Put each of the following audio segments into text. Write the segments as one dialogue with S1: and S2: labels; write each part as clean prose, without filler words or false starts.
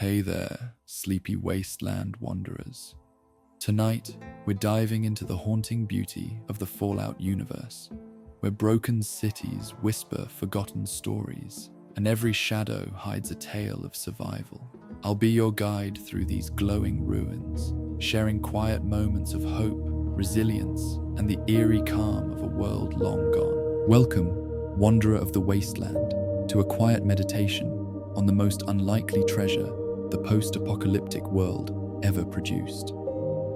S1: Hey there, sleepy wasteland wanderers. Tonight, we're diving into the haunting beauty of the Fallout universe, where broken cities whisper forgotten stories, and every shadow hides a tale of survival. I'll be your guide through these glowing ruins, sharing quiet moments of hope, resilience, and the eerie calm of a world long gone. Welcome, wanderer of the wasteland, to a quiet meditation on the most unlikely treasure the post-apocalyptic world ever produced.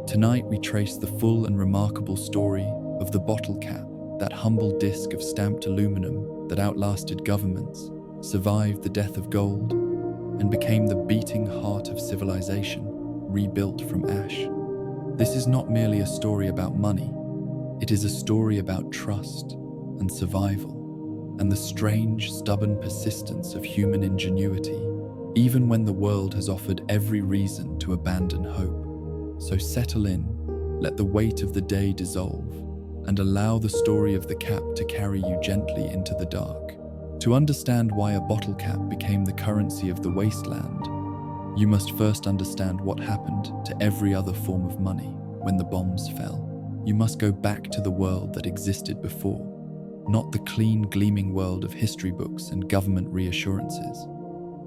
S1: Tonight we trace the full and remarkable story of the bottle cap, that humble disc of stamped aluminum that outlasted governments, survived the death of gold, and became the beating heart of civilization, rebuilt from ash. This is not merely a story about money, it is a story about trust and survival, and the strange, stubborn persistence of human ingenuity, even when the world has offered every reason to abandon hope. So settle in, let the weight of the day dissolve, and allow the story of the cap to carry you gently into the dark. To understand why a bottle cap became the currency of the wasteland, you must first understand what happened to every other form of money when the bombs fell. You must go back to the world that existed before, not the clean, gleaming world of history books and government reassurances,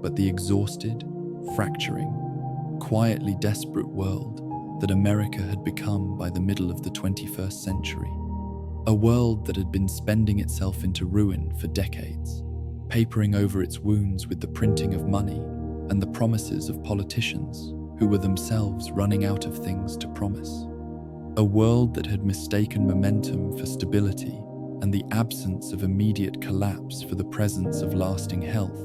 S1: but the exhausted, fracturing, quietly desperate world that America had become by the middle of the 21st century. A world that had been spending itself into ruin for decades, papering over its wounds with the printing of money and the promises of politicians who were themselves running out of things to promise. A world that had mistaken momentum for stability and the absence of immediate collapse for the presence of lasting health.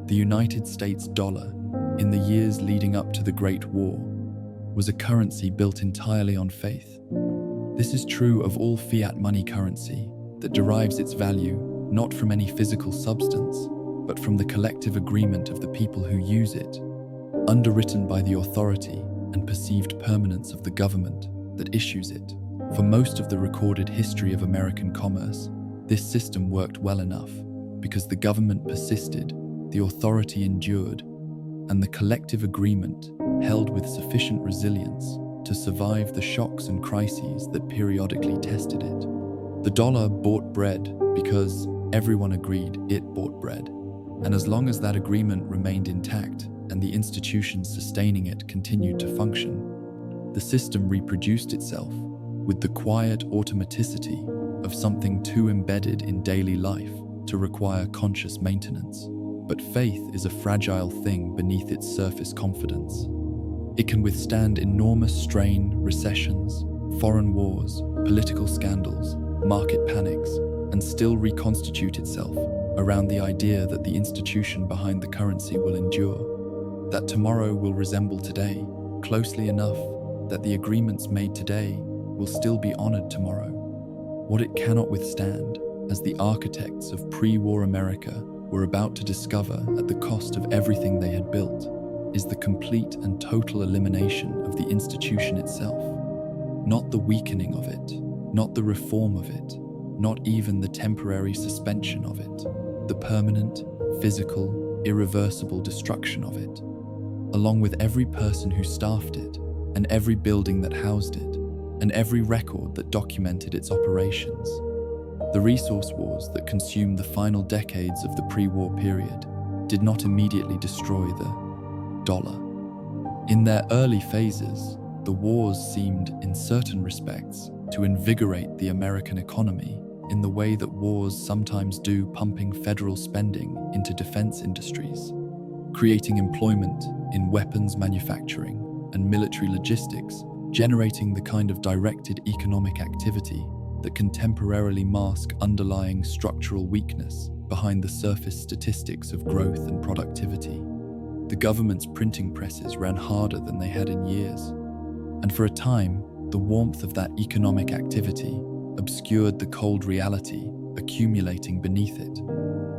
S1: The United States dollar, in the years leading up to the Great War, was a currency built entirely on faith. This is true of all fiat money currency that derives its value not from any physical substance, but from the collective agreement of the people who use it, underwritten by the authority and perceived permanence of the government that issues it. For most of the recorded history of American commerce, this system worked well enough because the government persisted, the authority endured, and the collective agreement held with sufficient resilience to survive the shocks and crises that periodically tested it. The dollar bought bread because everyone agreed it bought bread, and as long as that agreement remained intact and the institutions sustaining it continued to function, the system reproduced itself with the quiet automaticity of something too embedded in daily life to require conscious maintenance. But faith is a fragile thing beneath its surface confidence. It can withstand enormous strain, recessions, foreign wars, political scandals, market panics, and still reconstitute itself around the idea that the institution behind the currency will endure, that tomorrow will resemble today, closely enough that the agreements made today will still be honored tomorrow. What it cannot withstand, as the architects of pre-war America were about to discover at the cost of everything they had built, is the complete and total elimination of the institution itself. Not the weakening of it, not the reform of it, not even the temporary suspension of it, the permanent, physical, irreversible destruction of it, along with every person who staffed it, and every building that housed it, and every record that documented its operations. The resource wars that consumed the final decades of the pre-war period did not immediately destroy the dollar. In their early phases, the wars seemed, in certain respects, to invigorate the American economy in the way that wars sometimes do, pumping federal spending into defense industries, creating employment in weapons manufacturing and military logistics, generating the kind of directed economic activity that can temporarily mask underlying structural weakness behind the surface statistics of growth and productivity. The government's printing presses ran harder than they had in years, and for a time, the warmth of that economic activity obscured the cold reality accumulating beneath it.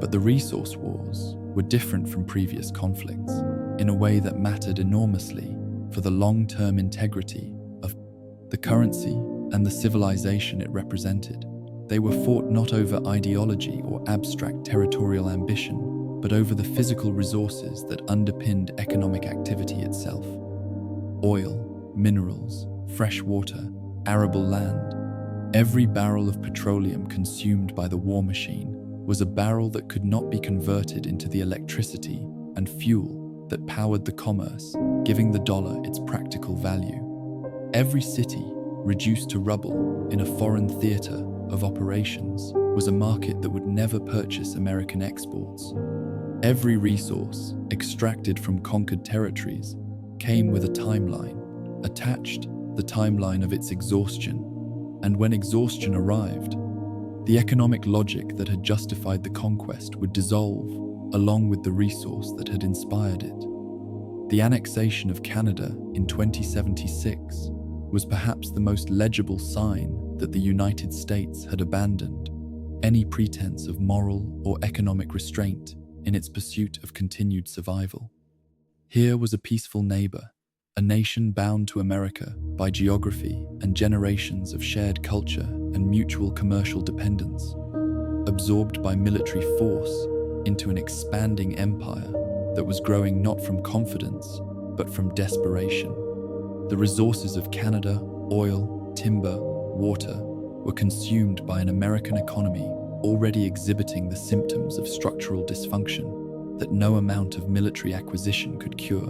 S1: But the resource wars were different from previous conflicts in a way that mattered enormously for the long-term integrity of the currency and the civilization it represented. They were fought not over ideology or abstract territorial ambition, but over the physical resources that underpinned economic activity itself. Oil, minerals, fresh water, arable land. Every barrel of petroleum consumed by the war machine was a barrel that could not be converted into the electricity and fuel that powered the commerce, giving the dollar its practical value. Every city, reduced to rubble in a foreign theater of operations, was a market that would never purchase American exports. Every resource, extracted from conquered territories, came with a timeline, attached the timeline of its exhaustion, and when exhaustion arrived, the economic logic that had justified the conquest would dissolve along with the resource that had inspired it. The annexation of Canada in 2076 was perhaps the most legible sign that the United States had abandoned any pretense of moral or economic restraint in its pursuit of continued survival. Here was a peaceful neighbor, a nation bound to America by geography and generations of shared culture and mutual commercial dependence, absorbed by military force into an expanding empire that was growing not from confidence, but from desperation. The resources of Canada, oil, timber, water, were consumed by an American economy already exhibiting the symptoms of structural dysfunction that no amount of military acquisition could cure.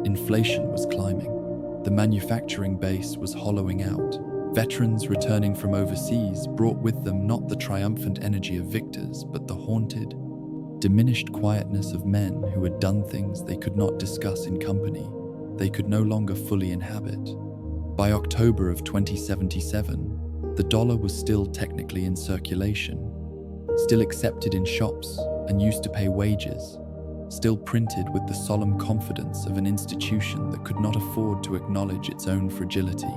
S1: Inflation was climbing. The manufacturing base was hollowing out. Veterans returning from overseas brought with them not the triumphant energy of victors, but the haunted, diminished quietness of men who had done things they could not discuss in company, they could no longer fully inhabit. By October of 2077, the dollar was still technically in circulation, still accepted in shops and used to pay wages, still printed with the solemn confidence of an institution that could not afford to acknowledge its own fragility.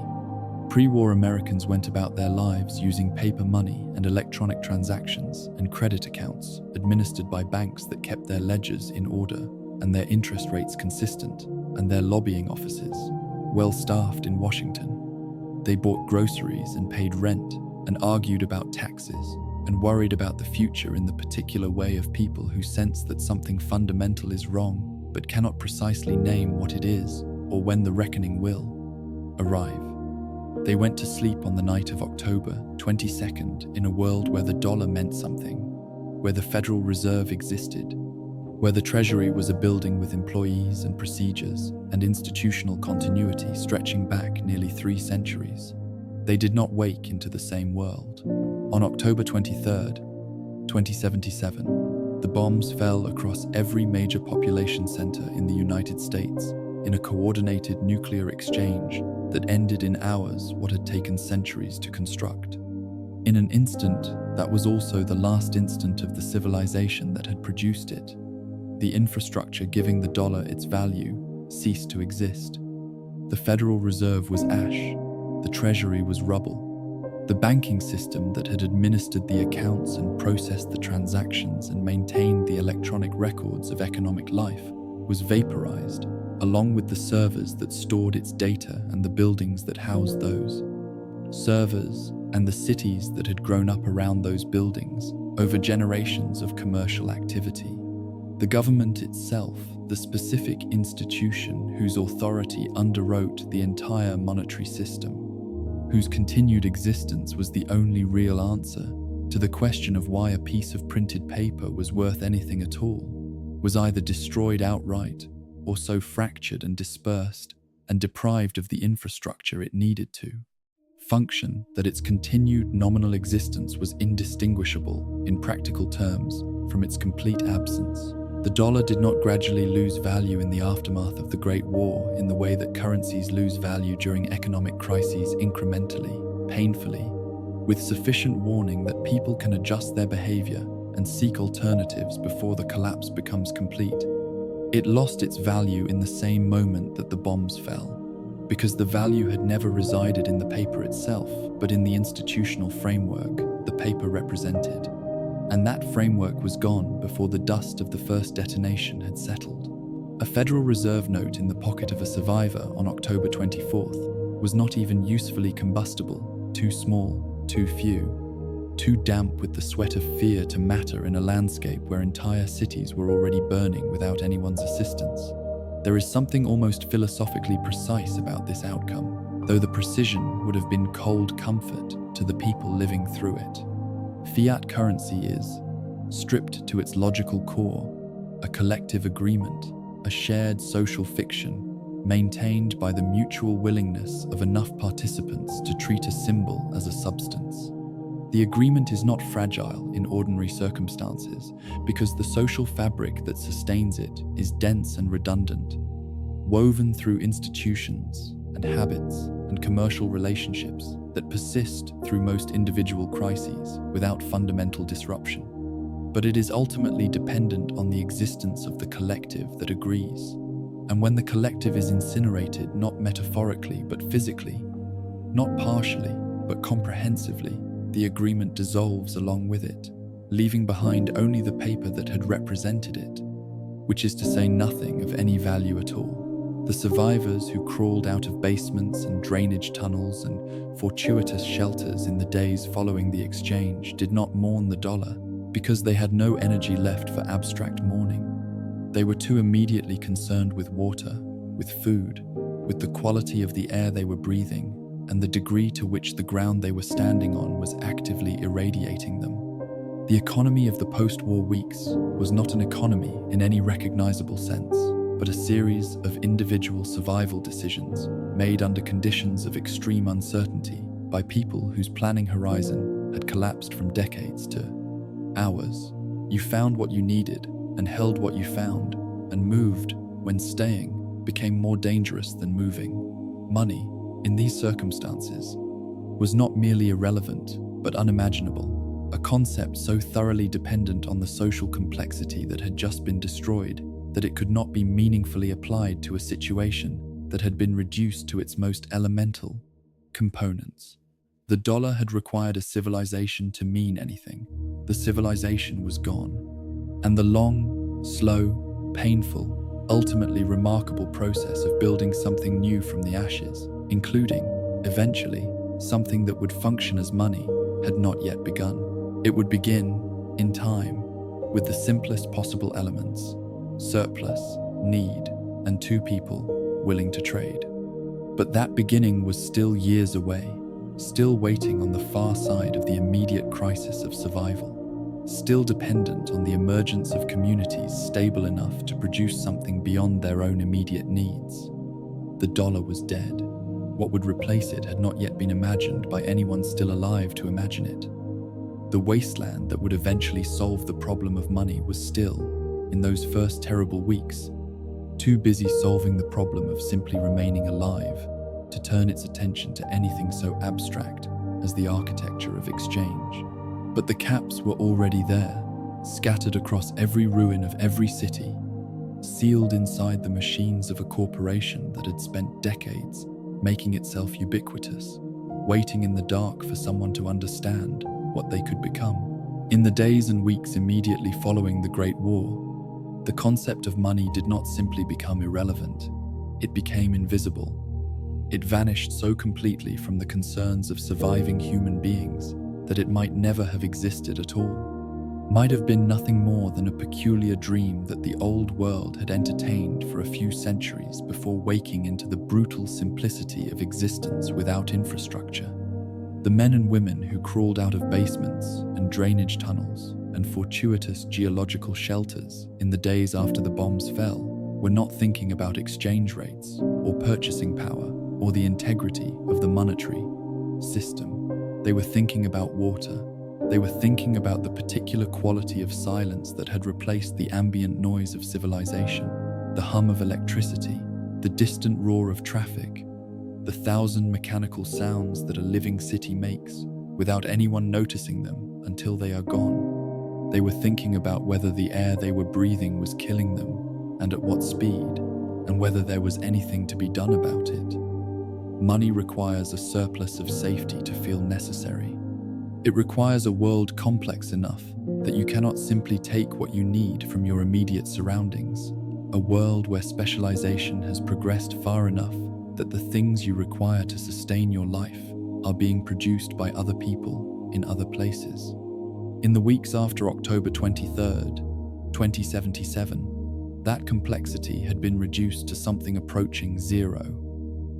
S1: Pre-war Americans went about their lives using paper money and electronic transactions and credit accounts administered by banks that kept their ledgers in order and their interest rates consistent, and their lobbying offices well-staffed in Washington. They bought groceries and paid rent and argued about taxes and worried about the future in the particular way of people who sense that something fundamental is wrong but cannot precisely name what it is or when the reckoning will arrive. They went to sleep on the night of October 22nd in a world where the dollar meant something, where the Federal Reserve existed, where the Treasury was a building with employees and procedures and institutional continuity stretching back nearly 3 centuries. They did not wake into the same world. On October 23rd, 2077, the bombs fell across every major population center in the United States in a coordinated nuclear exchange that ended in hours what had taken centuries to construct. In an instant, that was also the last instant of the civilization that had produced it. The infrastructure giving the dollar its value ceased to exist. The Federal Reserve was ash. The Treasury was rubble. The banking system that had administered the accounts and processed the transactions and maintained the electronic records of economic life was vaporized, along with the servers that stored its data and the buildings that housed those servers and the cities that had grown up around those buildings over generations of commercial activity. The government itself, the specific institution whose authority underwrote the entire monetary system, whose continued existence was the only real answer to the question of why a piece of printed paper was worth anything at all, was either destroyed outright or so fractured and dispersed and deprived of the infrastructure it needed to function that its continued nominal existence was indistinguishable, in practical terms, from its complete absence. The dollar did not gradually lose value in the aftermath of the Great War in the way that currencies lose value during economic crises incrementally, painfully, with sufficient warning that people can adjust their behavior and seek alternatives before the collapse becomes complete. It lost its value in the same moment that the bombs fell, because the value had never resided in the paper itself, but in the institutional framework the paper represented. And that framework was gone before the dust of the first detonation had settled. A Federal Reserve note in the pocket of a survivor on October 24th was not even usefully combustible, too small, too few. too damp with the sweat of fear to matter in a landscape where entire cities were already burning without anyone's assistance. There is something almost philosophically precise about this outcome, though the precision would have been cold comfort to the people living through it. Fiat currency is, stripped to its logical core, a collective agreement, a shared social fiction, maintained by the mutual willingness of enough participants to treat a symbol as a substance. The agreement is not fragile in ordinary circumstances because the social fabric that sustains it is dense and redundant, woven through institutions and habits and commercial relationships that persist through most individual crises without fundamental disruption. But it is ultimately dependent on the existence of the collective that agrees. And when the collective is incinerated, not metaphorically but physically, not partially but comprehensively, the agreement dissolves along with it, leaving behind only the paper that had represented it, which is to say nothing of any value at all. The survivors who crawled out of basements and drainage tunnels and fortuitous shelters in the days following the exchange did not mourn the dollar because they had no energy left for abstract mourning. They were too immediately concerned with water, with food, with the quality of the air they were breathing, and the degree to which the ground they were standing on was actively irradiating them. The economy of the post-war weeks was not an economy in any recognizable sense, but a series of individual survival decisions made under conditions of extreme uncertainty by people whose planning horizon had collapsed from decades to hours. You found what you needed and held what you found, and moved when staying became more dangerous than moving. Money, in these circumstances, was not merely irrelevant, but unimaginable, a concept so thoroughly dependent on the social complexity that had just been destroyed that it could not be meaningfully applied to a situation that had been reduced to its most elemental components. The dollar had required a civilization to mean anything. The civilization was gone. And the long, slow, painful, ultimately remarkable process of building something new from the ashes, including, eventually, something that would function as money, had not yet begun. It would begin, in time, with the simplest possible elements: surplus, need, and two people willing to trade. But that beginning was still years away, still waiting on the far side of the immediate crisis of survival. Still dependent on the emergence of communities stable enough to produce something beyond their own immediate needs. The dollar was dead. What would replace it had not yet been imagined by anyone still alive to imagine it. The wasteland that would eventually solve the problem of money was still, in those first terrible weeks, too busy solving the problem of simply remaining alive to turn its attention to anything so abstract as the architecture of exchange. But the caps were already there, scattered across every ruin of every city, sealed inside the machines of a corporation that had spent decades making itself ubiquitous, waiting in the dark for someone to understand what they could become. In the days and weeks immediately following the Great War, the concept of money did not simply become irrelevant, it became invisible. It vanished so completely from the concerns of surviving human beings that it might never have existed at all, might have been nothing more than a peculiar dream that the old world had entertained for a few centuries before waking into the brutal simplicity of existence without infrastructure. The men and women who crawled out of basements and drainage tunnels and fortuitous geological shelters in the days after the bombs fell were not thinking about exchange rates or purchasing power or the integrity of the monetary system. They were thinking about water. They were thinking about the particular quality of silence that had replaced the ambient noise of civilization, the hum of electricity, the distant roar of traffic, the 1,000 mechanical sounds that a living city makes without anyone noticing them until they are gone. They were thinking about whether the air they were breathing was killing them and at what speed, and whether there was anything to be done about it. Money requires a surplus of safety to feel necessary. It requires a world complex enough that you cannot simply take what you need from your immediate surroundings, a world where specialization has progressed far enough that the things you require to sustain your life are being produced by other people in other places. In the weeks after October 23rd, 2077, that complexity had been reduced to something approaching zero.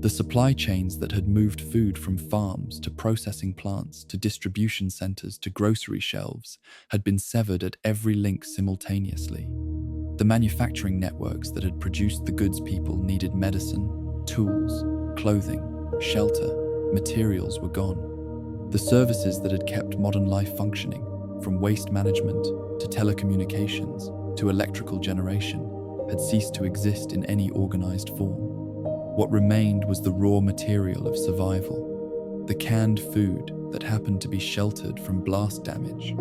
S1: The supply chains that had moved food from farms to processing plants to distribution centers to grocery shelves had been severed at every link simultaneously. The manufacturing networks that had produced the goods people needed medicine, tools, clothing, shelter, materials were gone. The services that had kept modern life functioning, from waste management to telecommunications to electrical generation, had ceased to exist in any organized form. What remained was the raw material of survival, the canned food that happened to be sheltered from blast damage,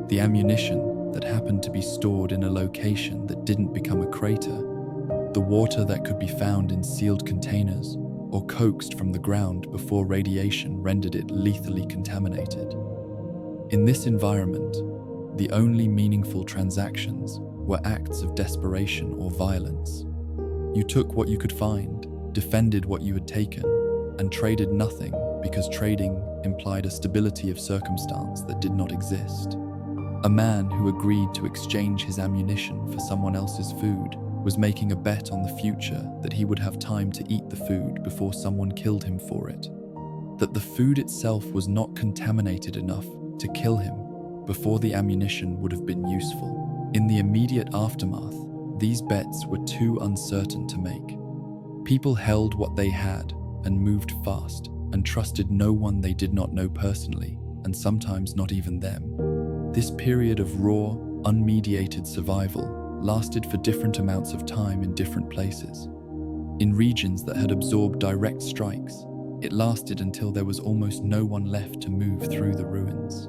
S1: the ammunition that happened to be stored in a location that didn't become a crater, the water that could be found in sealed containers or coaxed from the ground before radiation rendered it lethally contaminated. In this environment, the only meaningful transactions were acts of desperation or violence. You took what you could find, defended what you had taken, and traded nothing because trading implied a stability of circumstance that did not exist. A man who agreed to exchange his ammunition for someone else's food was making a bet on the future that he would have time to eat the food before someone killed him for it, that the food itself was not contaminated enough to kill him before the ammunition would have been useful. In the immediate aftermath, these bets were too uncertain to make. People held what they had and moved fast and trusted no one they did not know personally, and sometimes not even them. This period of raw, unmediated survival lasted for different amounts of time in different places. In regions that had absorbed direct strikes, it lasted until there was almost no one left to move through the ruins.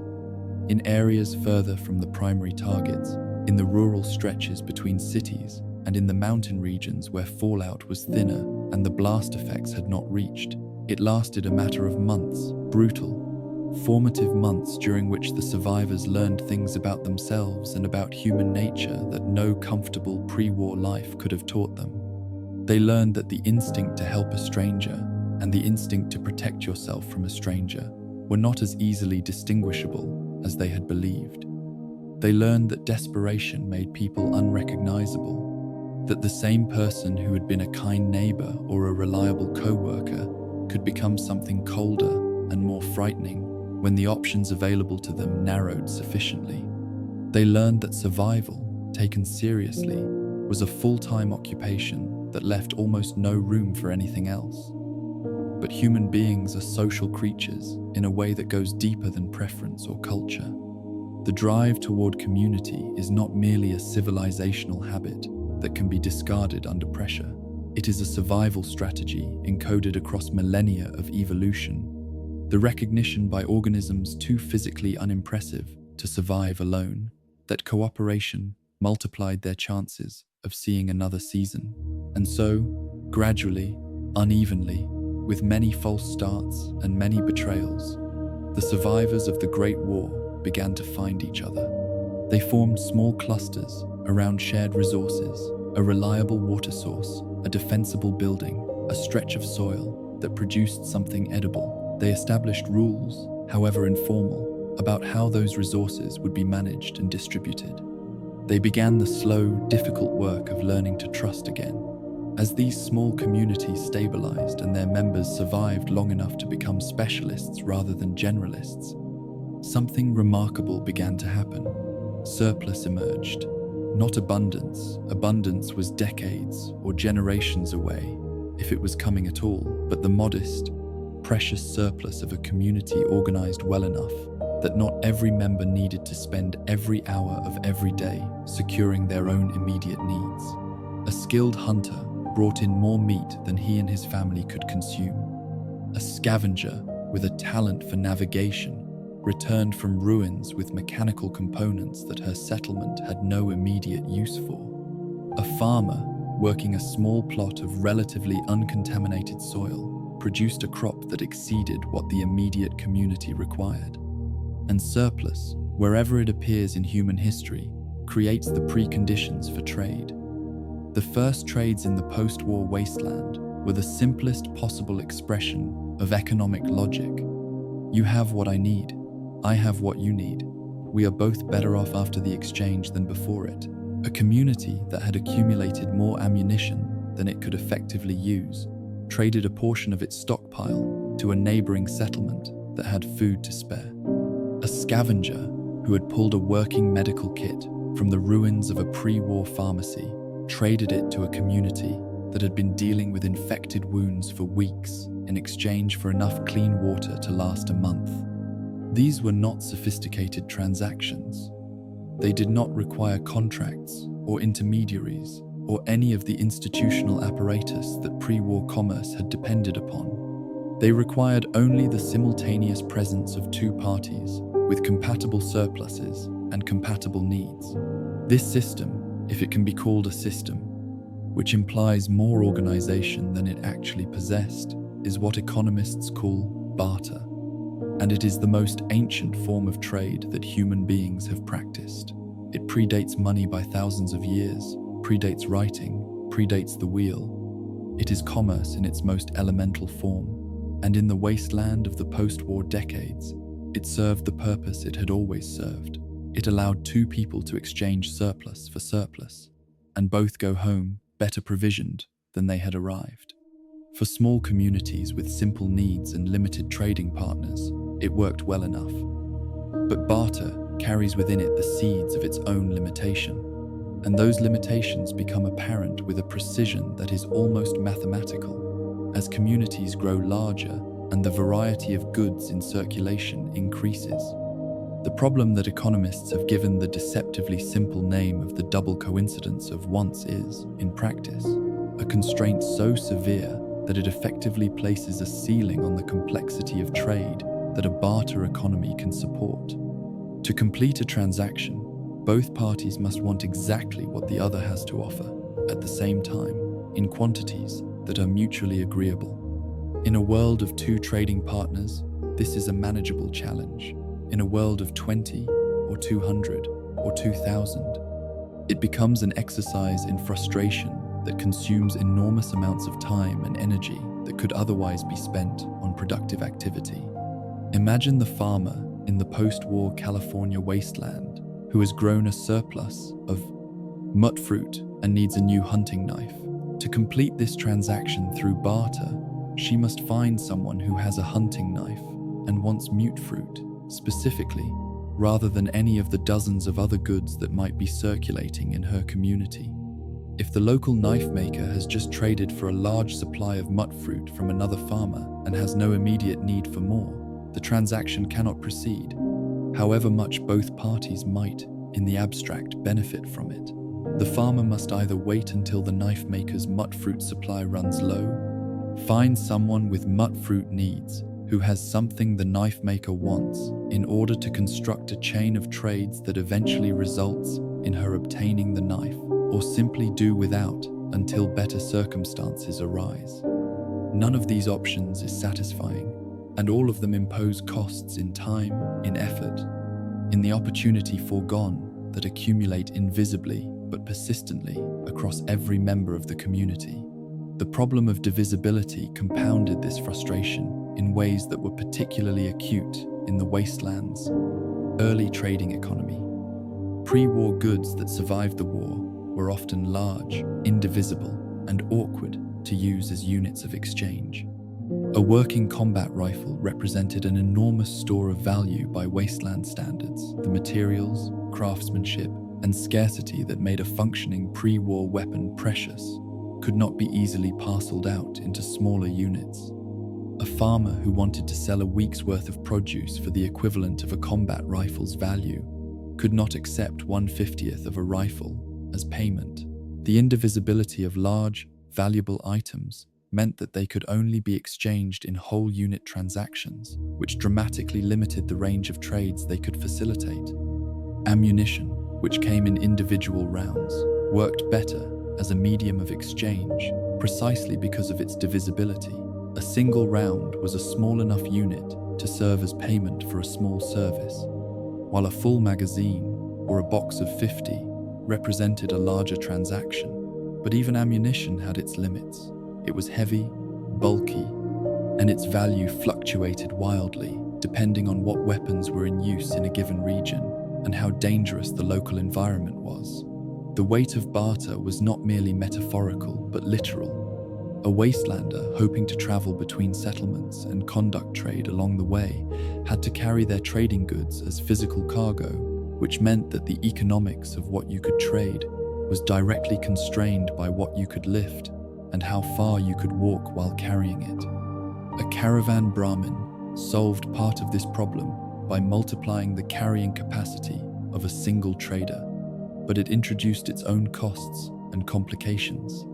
S1: In areas further from the primary targets, in the rural stretches between cities, and in the mountain regions where fallout was thinner and the blast effects had not reached, it lasted a matter of months, brutal, formative months during which the survivors learned things about themselves and about human nature that no comfortable pre-war life could have taught them. They learned that the instinct to help a stranger and the instinct to protect yourself from a stranger were not as easily distinguishable as they had believed. They learned that desperation made people unrecognizable, that the same person who had been a kind neighbor or a reliable co-worker could become something colder and more frightening when the options available to them narrowed sufficiently. They learned that survival, taken seriously, was a full-time occupation that left almost no room for anything else. But human beings are social creatures in a way that goes deeper than preference or culture. The drive toward community is not merely a civilizational habit that can be discarded under pressure. It is a survival strategy encoded across millennia of evolution, the recognition by organisms too physically unimpressive to survive alone that cooperation multiplied their chances of seeing another season. And so, gradually, unevenly, with many false starts and many betrayals, the survivors of the Great War began to find each other. They formed small clusters around shared resources, a reliable water source, a defensible building, a stretch of soil that produced something edible. They established rules, however informal, about how those resources would be managed and distributed. They began the slow, difficult work of learning to trust again. As these small communities stabilized and their members survived long enough to become specialists rather than generalists, something remarkable began to happen. Surplus emerged. Not abundance. Abundance was decades or generations away, if it was coming at all, but the modest, precious surplus of a community organized well enough that not every member needed to spend every hour of every day securing their own immediate needs. A skilled hunter brought in more meat than he and his family could consume. A scavenger with a talent for navigation returned from ruins with mechanical components that her settlement had no immediate use for. A farmer, working a small plot of relatively uncontaminated soil, produced a crop that exceeded what the immediate community required. And surplus, wherever it appears in human history, creates the preconditions for trade. The first trades in the post-war wasteland were the simplest possible expression of economic logic. You have what I need. I have what you need. We are both better off after the exchange than before it. A community that had accumulated more ammunition than it could effectively use traded a portion of its stockpile to a neighboring settlement that had food to spare. A scavenger who had pulled a working medical kit from the ruins of a pre-war pharmacy traded it to a community that had been dealing with infected wounds for weeks in exchange for enough clean water to last a month. These were not sophisticated transactions. They did not require contracts or intermediaries or any of the institutional apparatus that pre-war commerce had depended upon. They required only the simultaneous presence of two parties with compatible surpluses and compatible needs. This system, if it can be called a system, which implies more organization than it actually possessed, is what economists call barter. And it is the most ancient form of trade that human beings have practiced. It predates money by thousands of years, predates writing, predates the wheel. It is commerce in its most elemental form, and in the wasteland of the post-war decades, it served the purpose it had always served. It allowed two people to exchange surplus for surplus, and both go home better provisioned than they had arrived. For small communities with simple needs and limited trading partners, it worked well enough. But barter carries within it the seeds of its own limitation, and those limitations become apparent with a precision that is almost mathematical as communities grow larger and the variety of goods in circulation increases. The problem that economists have given the deceptively simple name of the double coincidence of wants is, in practice, a constraint so severe that it effectively places a ceiling on the complexity of trade that a barter economy can support. To complete a transaction, both parties must want exactly what the other has to offer, at the same time, in quantities that are mutually agreeable. In a world of two trading partners, this is a manageable challenge. In a world of 20 or 200 or 2,000, it becomes an exercise in frustration that consumes enormous amounts of time and energy that could otherwise be spent on productive activity. Imagine the farmer in the post-war California wasteland who has grown a surplus of mut fruit and needs a new hunting knife. To complete this transaction through barter, she must find someone who has a hunting knife and wants mute fruit, specifically, rather than any of the dozens of other goods that might be circulating in her community. If the local knife maker has just traded for a large supply of mut fruit from another farmer and has no immediate need for more, the transaction cannot proceed, however much both parties might, in the abstract, benefit from it. The farmer must either wait until the knife maker's mut fruit supply runs low, find someone with mut fruit needs who has something the knife maker wants in order to construct a chain of trades that eventually results in her obtaining the knife, or simply do without until better circumstances arise. None of these options is satisfying, and all of them impose costs in time, in effort, in the opportunity foregone that accumulate invisibly but persistently across every member of the community. The problem of divisibility compounded this frustration in ways that were particularly acute in the wastelands' early trading economy. Pre-war goods that survived the war were often large, indivisible, and awkward to use as units of exchange. A working combat rifle represented an enormous store of value by wasteland standards. The materials, craftsmanship, and scarcity that made a functioning pre-war weapon precious could not be easily parceled out into smaller units. A farmer who wanted to sell a week's worth of produce for the equivalent of a combat rifle's value could not accept 1/50th of a rifle as payment. The indivisibility of large, valuable items meant that they could only be exchanged in whole unit transactions, which dramatically limited the range of trades they could facilitate. Ammunition, which came in individual rounds, worked better as a medium of exchange precisely because of its divisibility. A single round was a small enough unit to serve as payment for a small service, while a full magazine or a box of 50 represented a larger transaction. But even ammunition had its limits. It was heavy, bulky, and its value fluctuated wildly depending on what weapons were in use in a given region and how dangerous the local environment was. The weight of barter was not merely metaphorical but literal. A wastelander hoping to travel between settlements and conduct trade along the way had to carry their trading goods as physical cargo, which meant that the economics of what you could trade was directly constrained by what you could lift and how far you could walk while carrying it. A caravan Brahmin solved part of this problem by multiplying the carrying capacity of a single trader, but it introduced its own costs and complications.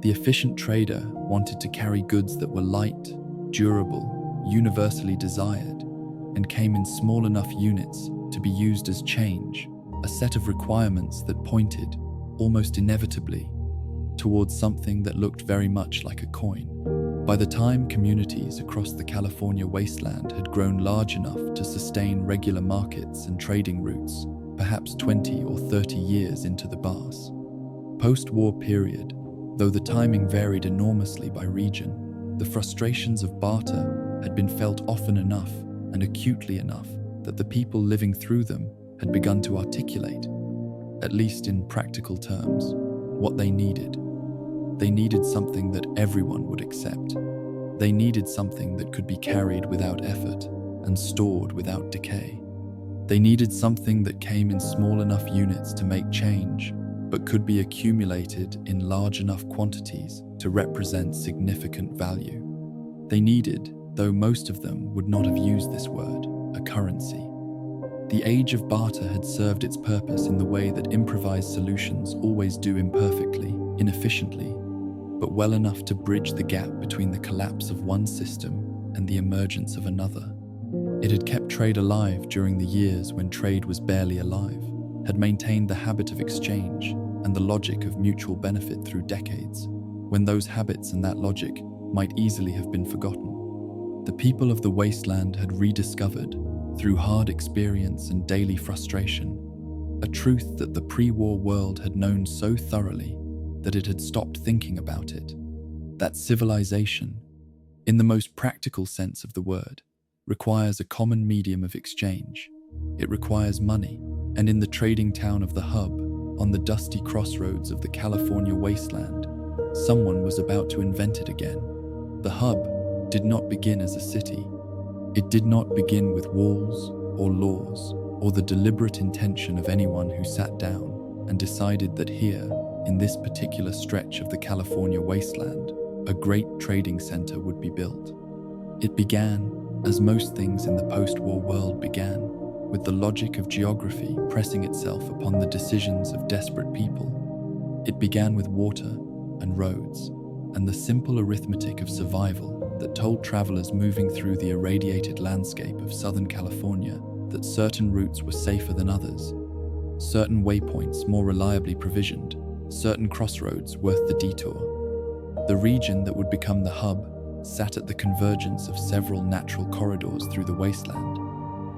S1: The efficient trader wanted to carry goods that were light, durable, universally desired, and came in small enough units to be used as change, a set of requirements that pointed, almost inevitably, towards something that looked very much like a coin. By the time communities across the California wasteland had grown large enough to sustain regular markets and trading routes, perhaps 20 or 30 years into the post-war period, though the timing varied enormously by region, the frustrations of barter had been felt often enough and acutely enough that the people living through them had begun to articulate, at least in practical terms, what they needed. They needed something that everyone would accept. They needed something that could be carried without effort and stored without decay. They needed something that came in small enough units to make change, but could be accumulated in large enough quantities to represent significant value. They needed, though most of them would not have used this word, a currency. The age of barter had served its purpose in the way that improvised solutions always do, imperfectly, inefficiently, but well enough to bridge the gap between the collapse of one system and the emergence of another. It had kept trade alive during the years when trade was barely alive, had maintained the habit of exchange and the logic of mutual benefit through decades, when those habits and that logic might easily have been forgotten. The people of the wasteland had rediscovered, through hard experience and daily frustration, a truth that the pre-war world had known so thoroughly that it had stopped thinking about it: that civilization, in the most practical sense of the word, requires a common medium of exchange. It requires money, and in the trading town of the Hub, on the dusty crossroads of the California wasteland, someone was about to invent it again. The Hub did not begin as a city. It did not begin with walls or laws or the deliberate intention of anyone who sat down and decided that here, in this particular stretch of the California wasteland, a great trading center would be built. It began, as most things in the post-war world began, with the logic of geography pressing itself upon the decisions of desperate people. It began with water and roads and the simple arithmetic of survival that told travelers moving through the irradiated landscape of Southern California that certain routes were safer than others, certain waypoints more reliably provisioned, certain crossroads worth the detour. The region that would become the Hub sat at the convergence of several natural corridors through the wasteland,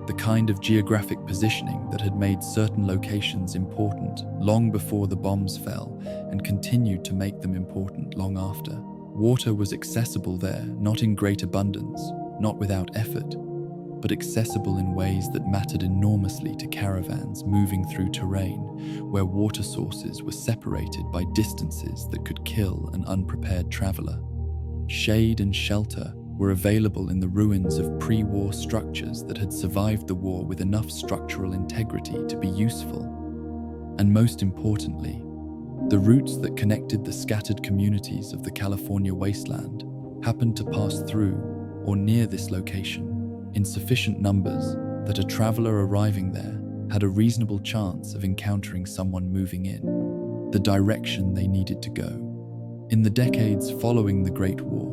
S1: the kind of geographic positioning that had made certain locations important long before the bombs fell and continued to make them important long after. Water was accessible there, not in great abundance, not without effort, but accessible in ways that mattered enormously to caravans moving through terrain where water sources were separated by distances that could kill an unprepared traveler. Shade and shelter were available in the ruins of pre-war structures that had survived the war with enough structural integrity to be useful. And most importantly, the routes that connected the scattered communities of the California wasteland happened to pass through or near this location in sufficient numbers that a traveler arriving there had a reasonable chance of encountering someone moving in the direction they needed to go. In the decades following the Great War,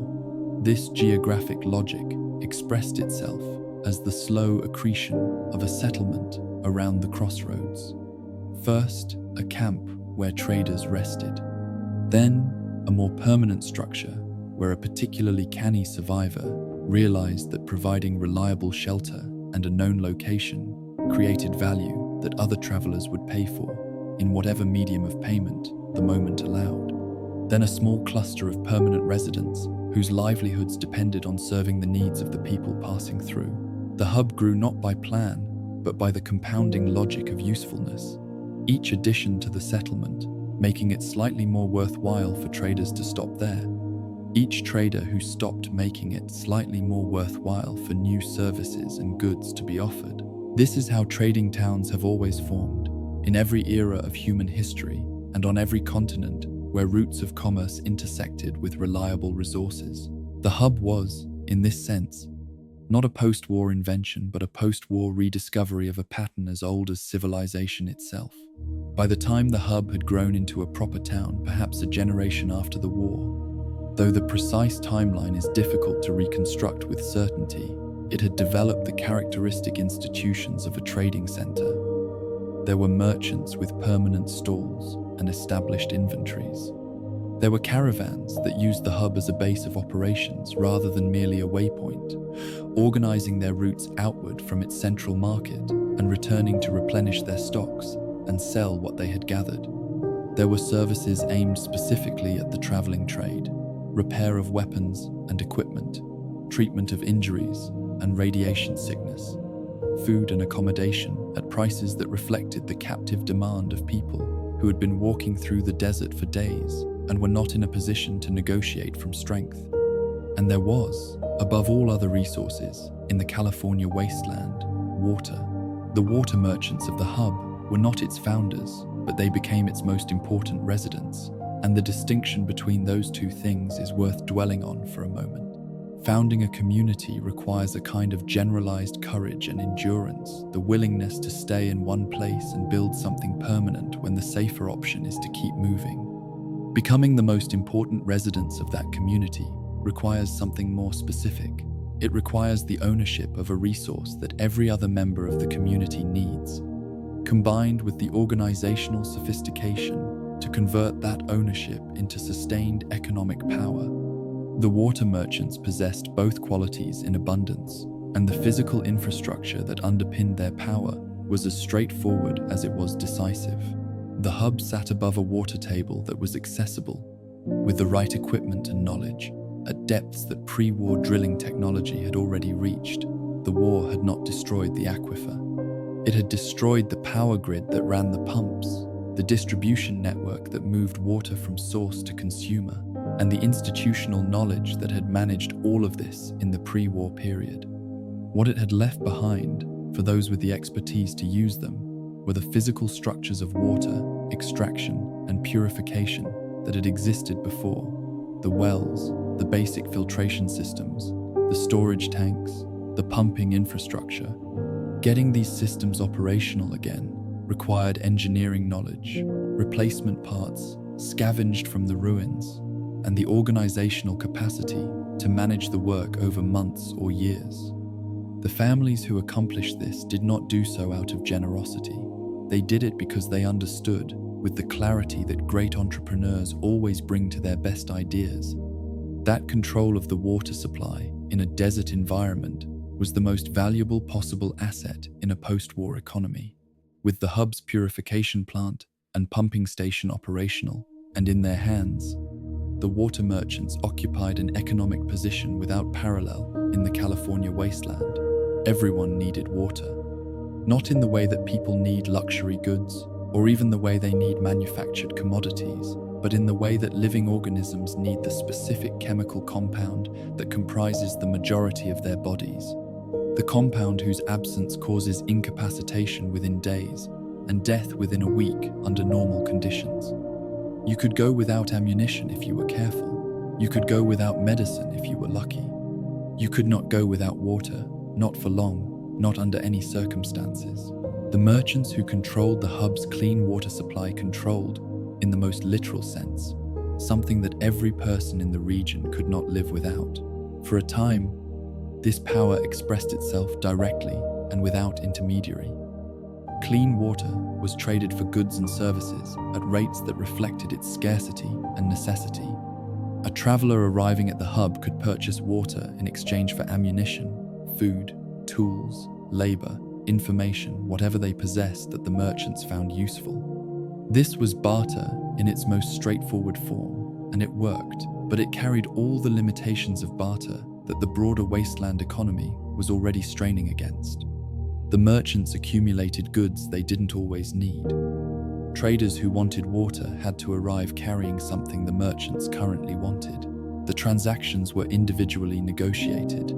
S1: this geographic logic expressed itself as the slow accretion of a settlement around the crossroads. First, a camp where traders rested. Then, a more permanent structure where a particularly canny survivor realized that providing reliable shelter and a known location created value that other travelers would pay for in whatever medium of payment the moment allowed. Then a small cluster of permanent residents whose livelihoods depended on serving the needs of the people passing through. The hub grew not by plan, but by the compounding logic of usefulness, each addition to the settlement making it slightly more worthwhile for traders to stop there, each trader who stopped making it slightly more worthwhile for new services and goods to be offered. This is how trading towns have always formed, in every era of human history and on every continent where routes of commerce intersected with reliable resources. The hub was, in this sense, not a post-war invention, but a post-war rediscovery of a pattern as old as civilization itself. By the time the hub had grown into a proper town, perhaps a generation after the war, though the precise timeline is difficult to reconstruct with certainty, it had developed the characteristic institutions of a trading center. There were merchants with permanent stalls and established inventories. There were caravans that used the hub as a base of operations rather than merely a waypoint, organizing their routes outward from its central market and returning to replenish their stocks and sell what they had gathered. There were services aimed specifically at the traveling trade, repair of weapons and equipment, treatment of injuries and radiation sickness, food and accommodation at prices that reflected the captive demand of people who had been walking through the desert for days and were not in a position to negotiate from strength. And there was, above all other resources, in the California wasteland, water. The water merchants of the hub were not its founders, but they became its most important residents, and the distinction between those two things is worth dwelling on for a moment. Founding a community requires a kind of generalized courage and endurance, the willingness to stay in one place and build something permanent when the safer option is to keep moving. Becoming the most important residents of that community requires something more specific. It requires the ownership of a resource that every other member of the community needs, combined with the organizational sophistication to convert that ownership into sustained economic power. The water merchants possessed both qualities in abundance, and the physical infrastructure that underpinned their power was as straightforward as it was decisive. The hub sat above a water table that was accessible, with the right equipment and knowledge, at depths that pre-war drilling technology had already reached. The war had not destroyed the aquifer. It had destroyed the power grid that ran the pumps, the distribution network that moved water from source to consumer, and the institutional knowledge that had managed all of this in the pre-war period. What it had left behind, for those with the expertise to use them, were the physical structures of water, extraction, and purification that had existed before. The wells, the basic filtration systems, the storage tanks, the pumping infrastructure. Getting these systems operational again required engineering knowledge, replacement parts scavenged from the ruins, and the organizational capacity to manage the work over months or years. The families who accomplished this did not do so out of generosity. They did it because they understood, with the clarity that great entrepreneurs always bring to their best ideas, that control of the water supply in a desert environment was the most valuable possible asset in a post-war economy. With the hub's purification plant and pumping station operational and in their hands, the water merchants occupied an economic position without parallel in the California wasteland. Everyone needed water. Not in the way that people need luxury goods, or even the way they need manufactured commodities, but in the way that living organisms need the specific chemical compound that comprises the majority of their bodies. The compound whose absence causes incapacitation within days and death within a week under normal conditions. You could go without ammunition if you were careful. You could go without medicine if you were lucky. You could not go without water, not for long, not under any circumstances. The merchants who controlled the hub's clean water supply controlled, in the most literal sense, something that every person in the region could not live without. For a time, this power expressed itself directly and without intermediary. Clean water was traded for goods and services at rates that reflected its scarcity and necessity. A traveler arriving at the hub could purchase water in exchange for ammunition, food, tools, labor, information, whatever they possessed that the merchants found useful. This was barter in its most straightforward form, and it worked, but it carried all the limitations of barter that the broader wasteland economy was already straining against. The merchants accumulated goods they didn't always need. Traders who wanted water had to arrive carrying something the merchants currently wanted. The transactions were individually negotiated,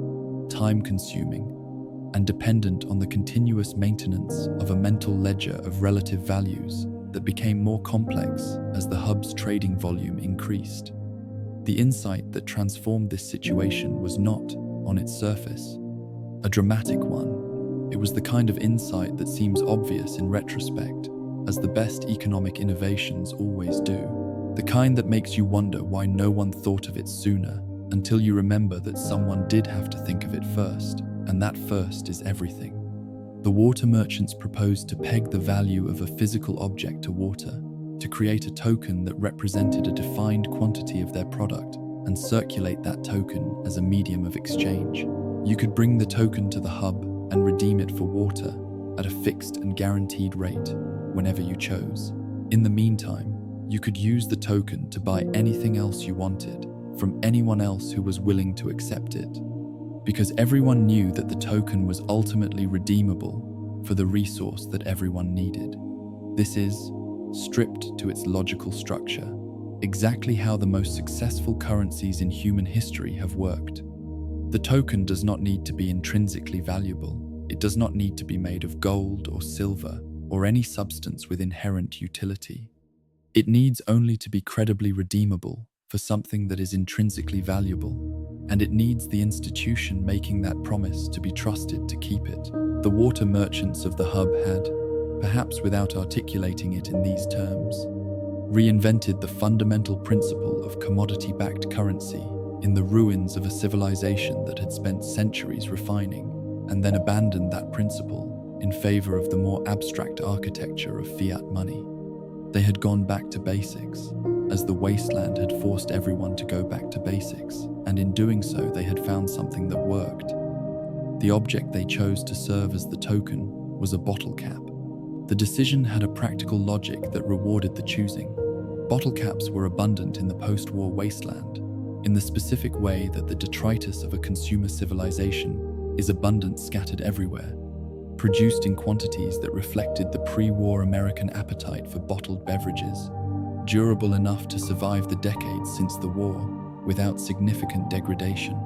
S1: time-consuming, and dependent on the continuous maintenance of a mental ledger of relative values that became more complex as the hub's trading volume increased. The insight that transformed this situation was not, on its surface, a dramatic one. It was the kind of insight that seems obvious in retrospect, as the best economic innovations always do. The kind that makes you wonder why no one thought of it sooner, until you remember that someone did have to think of it first, and that first is everything. The water merchants proposed to peg the value of a physical object to water, to create a token that represented a defined quantity of their product, and circulate that token as a medium of exchange. You could bring the token to the hub and redeem it for water at a fixed and guaranteed rate whenever you chose. In the meantime, you could use the token to buy anything else you wanted from anyone else who was willing to accept it, because everyone knew that the token was ultimately redeemable for the resource that everyone needed. This is, stripped to its logical structure, exactly how the most successful currencies in human history have worked. The token does not need to be intrinsically valuable. It does not need to be made of gold or silver or any substance with inherent utility. It needs only to be credibly redeemable for something that is intrinsically valuable, and it needs the institution making that promise to be trusted to keep it. The water merchants of the hub had, perhaps without articulating it in these terms, reinvented the fundamental principle of commodity-backed currency in the ruins of a civilization that had spent centuries refining, and then abandoned that principle in favor of the more abstract architecture of fiat money. They had gone back to basics, as the wasteland had forced everyone to go back to basics, and in doing so they had found something that worked. The object they chose to serve as the token was a bottle cap. The decision had a practical logic that rewarded the choosing. Bottle caps were abundant in the post-war wasteland, in the specific way that the detritus of a consumer civilization is abundant scattered everywhere, produced in quantities that reflected the pre-war American appetite for bottled beverages, durable enough to survive the decades since the war without significant degradation.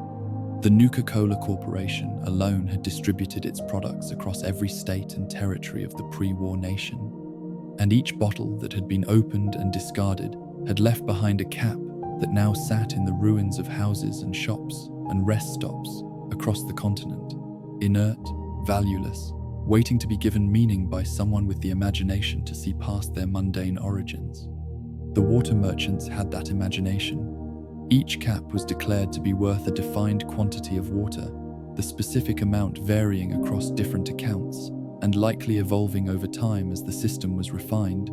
S1: The Nuka-Cola Corporation alone had distributed its products across every state and territory of the pre-war nation, and each bottle that had been opened and discarded had left behind a cap that now sat in the ruins of houses and shops and rest stops across the continent, inert, valueless, waiting to be given meaning by someone with the imagination to see past their mundane origins. The water merchants had that imagination. Each cap was declared to be worth a defined quantity of water, the specific amount varying across different accounts and likely evolving over time as the system was refined,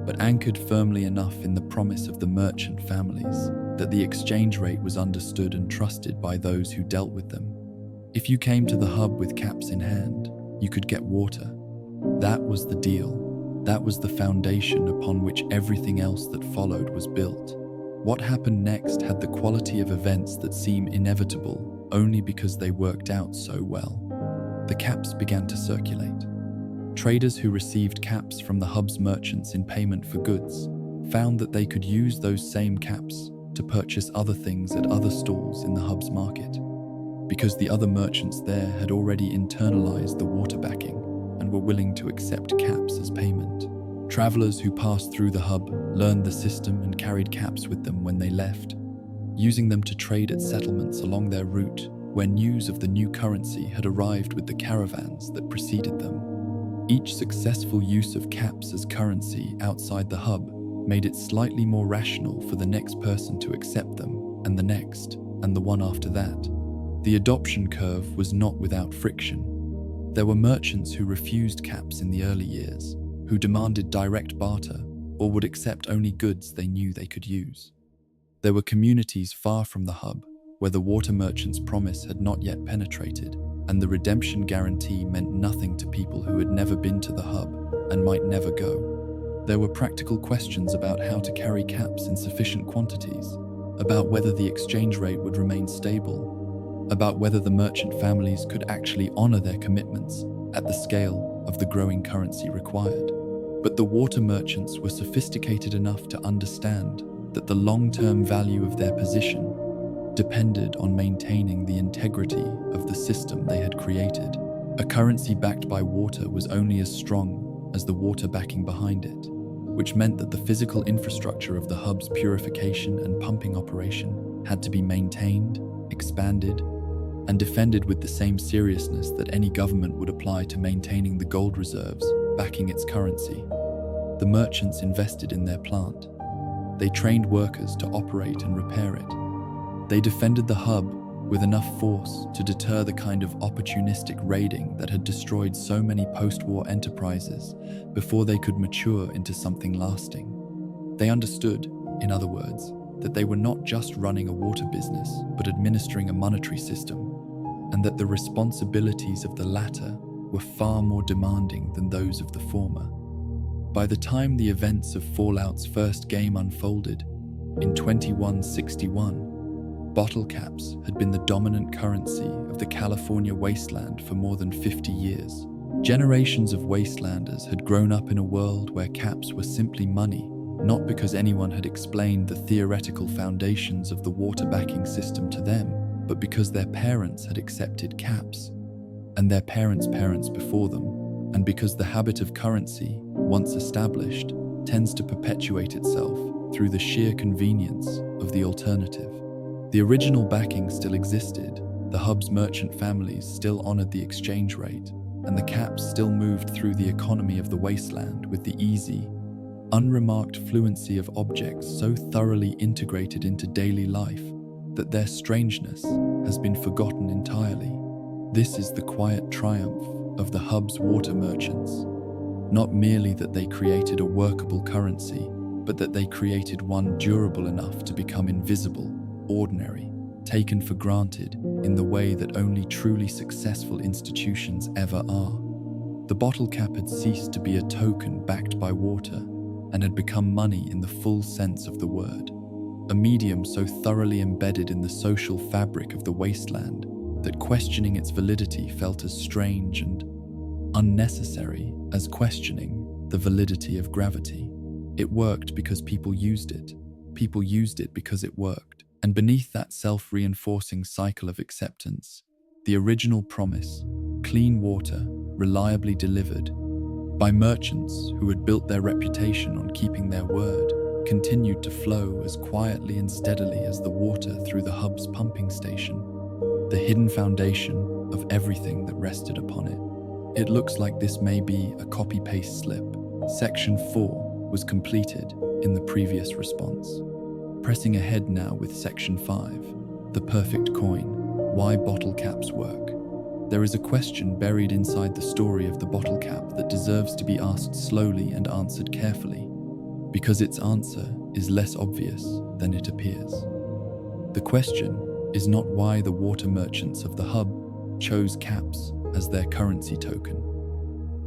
S1: but anchored firmly enough in the promise of the merchant families that the exchange rate was understood and trusted by those who dealt with them. If you came to the hub with caps in hand, you could get water. That was the deal. That was the foundation upon which everything else that followed was built. What happened next had the quality of events that seem inevitable only because they worked out so well. The caps began to circulate. Traders who received caps from the hub's merchants in payment for goods found that they could use those same caps to purchase other things at other stalls in the hub's market, because the other merchants there had already internalized the water backing and were willing to accept caps as payment. Travelers who passed through the hub learned the system and carried caps with them when they left, using them to trade at settlements along their route where news of the new currency had arrived with the caravans that preceded them. Each successful use of caps as currency outside the hub made it slightly more rational for the next person to accept them, and the next, and the one after that. The adoption curve was not without friction. There were merchants who refused caps in the early years, who demanded direct barter or would accept only goods they knew they could use. There were communities far from the hub where the water merchant's promise had not yet penetrated, and the redemption guarantee meant nothing to people who had never been to the hub and might never go. There were practical questions about how to carry caps in sufficient quantities, about whether the exchange rate would remain stable, about whether the merchant families could actually honor their commitments at the scale of the growing currency required. But the water merchants were sophisticated enough to understand that the long-term value of their position depended on maintaining the integrity of the system they had created. A currency backed by water was only as strong as the water backing behind it, which meant that the physical infrastructure of the hub's purification and pumping operation had to be maintained, expanded, and defended with the same seriousness that any government would apply to maintaining the gold reserves backing its currency. The merchants invested in their plant. They trained workers to operate and repair it. They defended the hub with enough force to deter the kind of opportunistic raiding that had destroyed so many post-war enterprises before they could mature into something lasting. They understood, in other words, that they were not just running a water business, but administering a monetary system, and that the responsibilities of the latter were far more demanding than those of the former. By the time the events of Fallout's first game unfolded, in 2161, bottle caps had been the dominant currency of the California wasteland for more than 50 years. Generations of wastelanders had grown up in a world where caps were simply money, not because anyone had explained the theoretical foundations of the water backing system to them, but because their parents had accepted caps, and their parents' parents before them, and because the habit of currency, once established, tends to perpetuate itself through the sheer convenience of the alternative. The original backing still existed, the hub's merchant families still honored the exchange rate, and the caps still moved through the economy of the wasteland with the easy, unremarked fluency of objects so thoroughly integrated into daily life that their strangeness has been forgotten entirely. This is the quiet triumph of the hub's water merchants. Not merely that they created a workable currency, but that they created one durable enough to become invisible, ordinary, taken for granted in the way that only truly successful institutions ever are. The bottle cap had ceased to be a token backed by water and had become money in the full sense of the word, a medium so thoroughly embedded in the social fabric of the wasteland that questioning its validity felt as strange and unnecessary as questioning the validity of gravity. It worked because people used it. People used it because it worked. And beneath that self-reinforcing cycle of acceptance, the original promise, clean water, reliably delivered, by merchants who had built their reputation on keeping their word, continued to flow as quietly and steadily as the water through the hub's pumping station, the hidden foundation of everything that rested upon it. It looks like this may be a copy-paste slip. Section 4 was completed in the previous response. Pressing ahead now with Section 5, the perfect coin, why bottle caps work. There is a question buried inside the story of the bottle cap that deserves to be asked slowly and answered carefully, because its answer is less obvious than it appears. The question is not why the water merchants of the hub chose caps as their currency token.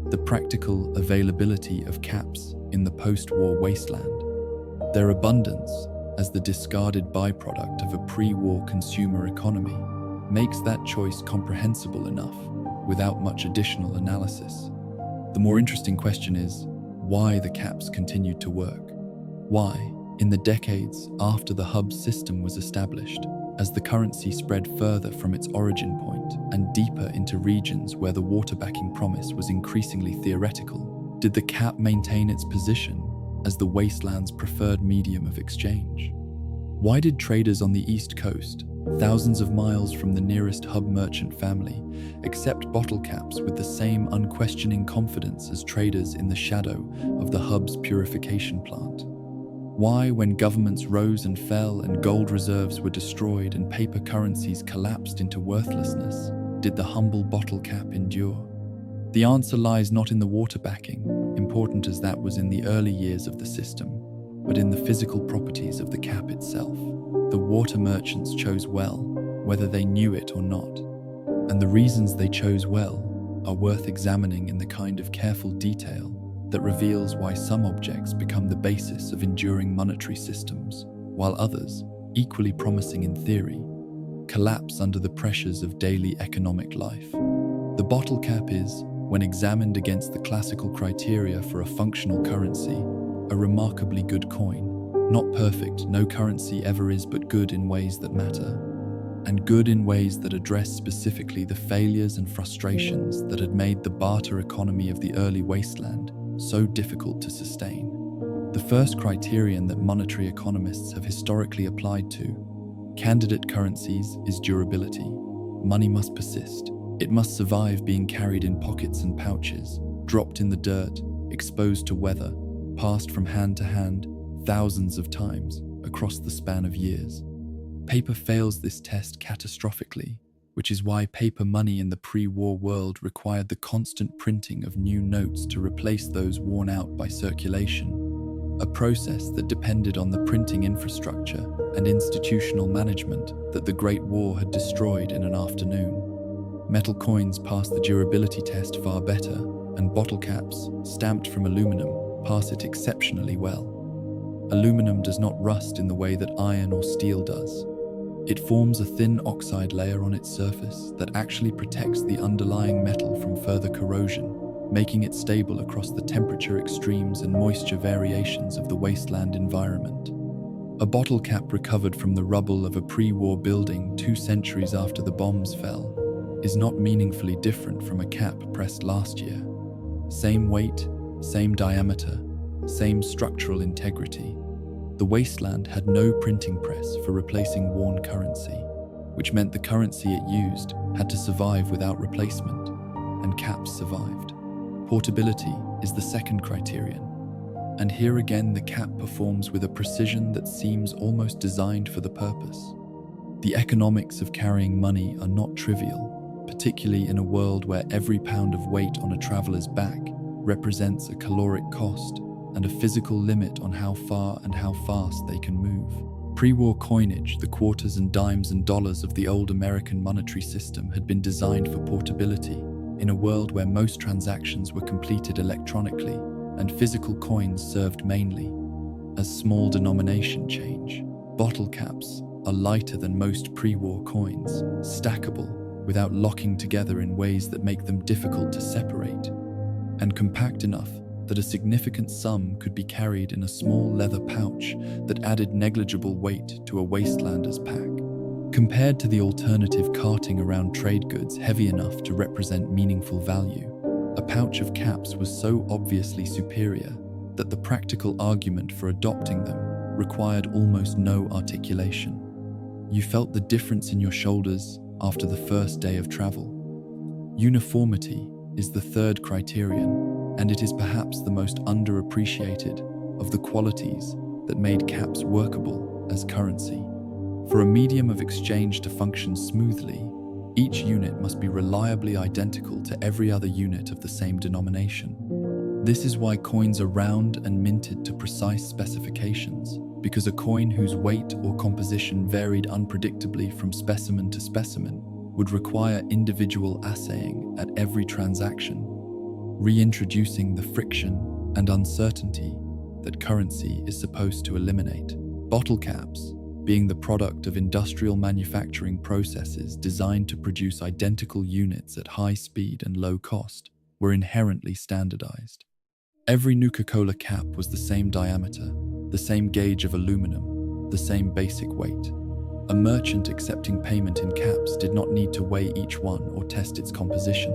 S1: The practical availability of caps in the post-war wasteland, their abundance as the discarded byproduct of a pre-war consumer economy, makes that choice comprehensible enough without much additional analysis. The more interesting question is why the caps continued to work. Why, in the decades after the hub system was established, as the currency spread further from its origin point and deeper into regions where the water backing promise was increasingly theoretical, did the cap maintain its position as the wasteland's preferred medium of exchange? Why did traders on the East Coast, thousands of miles from the nearest hub merchant family, accept bottle caps with the same unquestioning confidence as traders in the shadow of the hub's purification plant? Why, when governments rose and fell and gold reserves were destroyed and paper currencies collapsed into worthlessness, did the humble bottle cap endure? The answer lies not in the water backing, important as that was in the early years of the system, but in the physical properties of the cap itself. The water merchants chose well, whether they knew it or not, and the reasons they chose well are worth examining in the kind of careful detail that reveals why some objects become the basis of enduring monetary systems, while others, equally promising in theory, collapse under the pressures of daily economic life. The bottle cap is, when examined against the classical criteria for a functional currency, a remarkably good coin. Not perfect, no currency ever is, but good in ways that matter. And good in ways that address specifically the failures and frustrations that had made the barter economy of the early wasteland so difficult to sustain. The first criterion that monetary economists have historically applied to candidate currencies is durability. Money must persist. It must survive being carried in pockets and pouches, dropped in the dirt, exposed to weather, passed from hand to hand thousands of times across the span of years. Paper fails this test catastrophically, which is why paper money in the pre-war world required the constant printing of new notes to replace those worn out by circulation, a process that depended on the printing infrastructure and institutional management that the Great War had destroyed in an afternoon. Metal coins pass the durability test far better, and bottle caps, stamped from aluminum, pass it exceptionally well. Aluminum does not rust in the way that iron or steel does. It forms a thin oxide layer on its surface that actually protects the underlying metal from further corrosion, making it stable across the temperature extremes and moisture variations of the wasteland environment. A bottle cap recovered from the rubble of a pre-war building 2 centuries after the bombs fell is not meaningfully different from a cap pressed last year. Same weight, same diameter, same structural integrity. The wasteland had no printing press for replacing worn currency, which meant the currency it used had to survive without replacement, and caps survived. Portability is the second criterion, and here again the cap performs with a precision that seems almost designed for the purpose. The economics of carrying money are not trivial, particularly in a world where every pound of weight on a traveler's back represents a caloric cost and a physical limit on how far and how fast they can move. Pre-war coinage, the quarters and dimes and dollars of the old American monetary system, had been designed for portability in a world where most transactions were completed electronically and physical coins served mainly as small denomination change. Bottle caps are lighter than most pre-war coins, stackable without locking together in ways that make them difficult to separate, and compact enough that a significant sum could be carried in a small leather pouch that added negligible weight to a wastelander's pack. Compared to the alternative carting around trade goods heavy enough to represent meaningful value, a pouch of caps was so obviously superior that the practical argument for adopting them required almost no articulation. You felt the difference in your shoulders after the first day of travel. Uniformity is the third criterion, and it is perhaps the most underappreciated of the qualities that made caps workable as currency. For a medium of exchange to function smoothly, each unit must be reliably identical to every other unit of the same denomination. This is why coins are round and minted to precise specifications, because a coin whose weight or composition varied unpredictably from specimen to specimen would require individual assaying at every transaction, reintroducing the friction and uncertainty that currency is supposed to eliminate. Bottle caps, being the product of industrial manufacturing processes designed to produce identical units at high speed and low cost, were inherently standardized. Every Nuka-Cola cap was the same diameter, the same gauge of aluminum, the same basic weight. A merchant accepting payment in caps did not need to weigh each one or test its composition.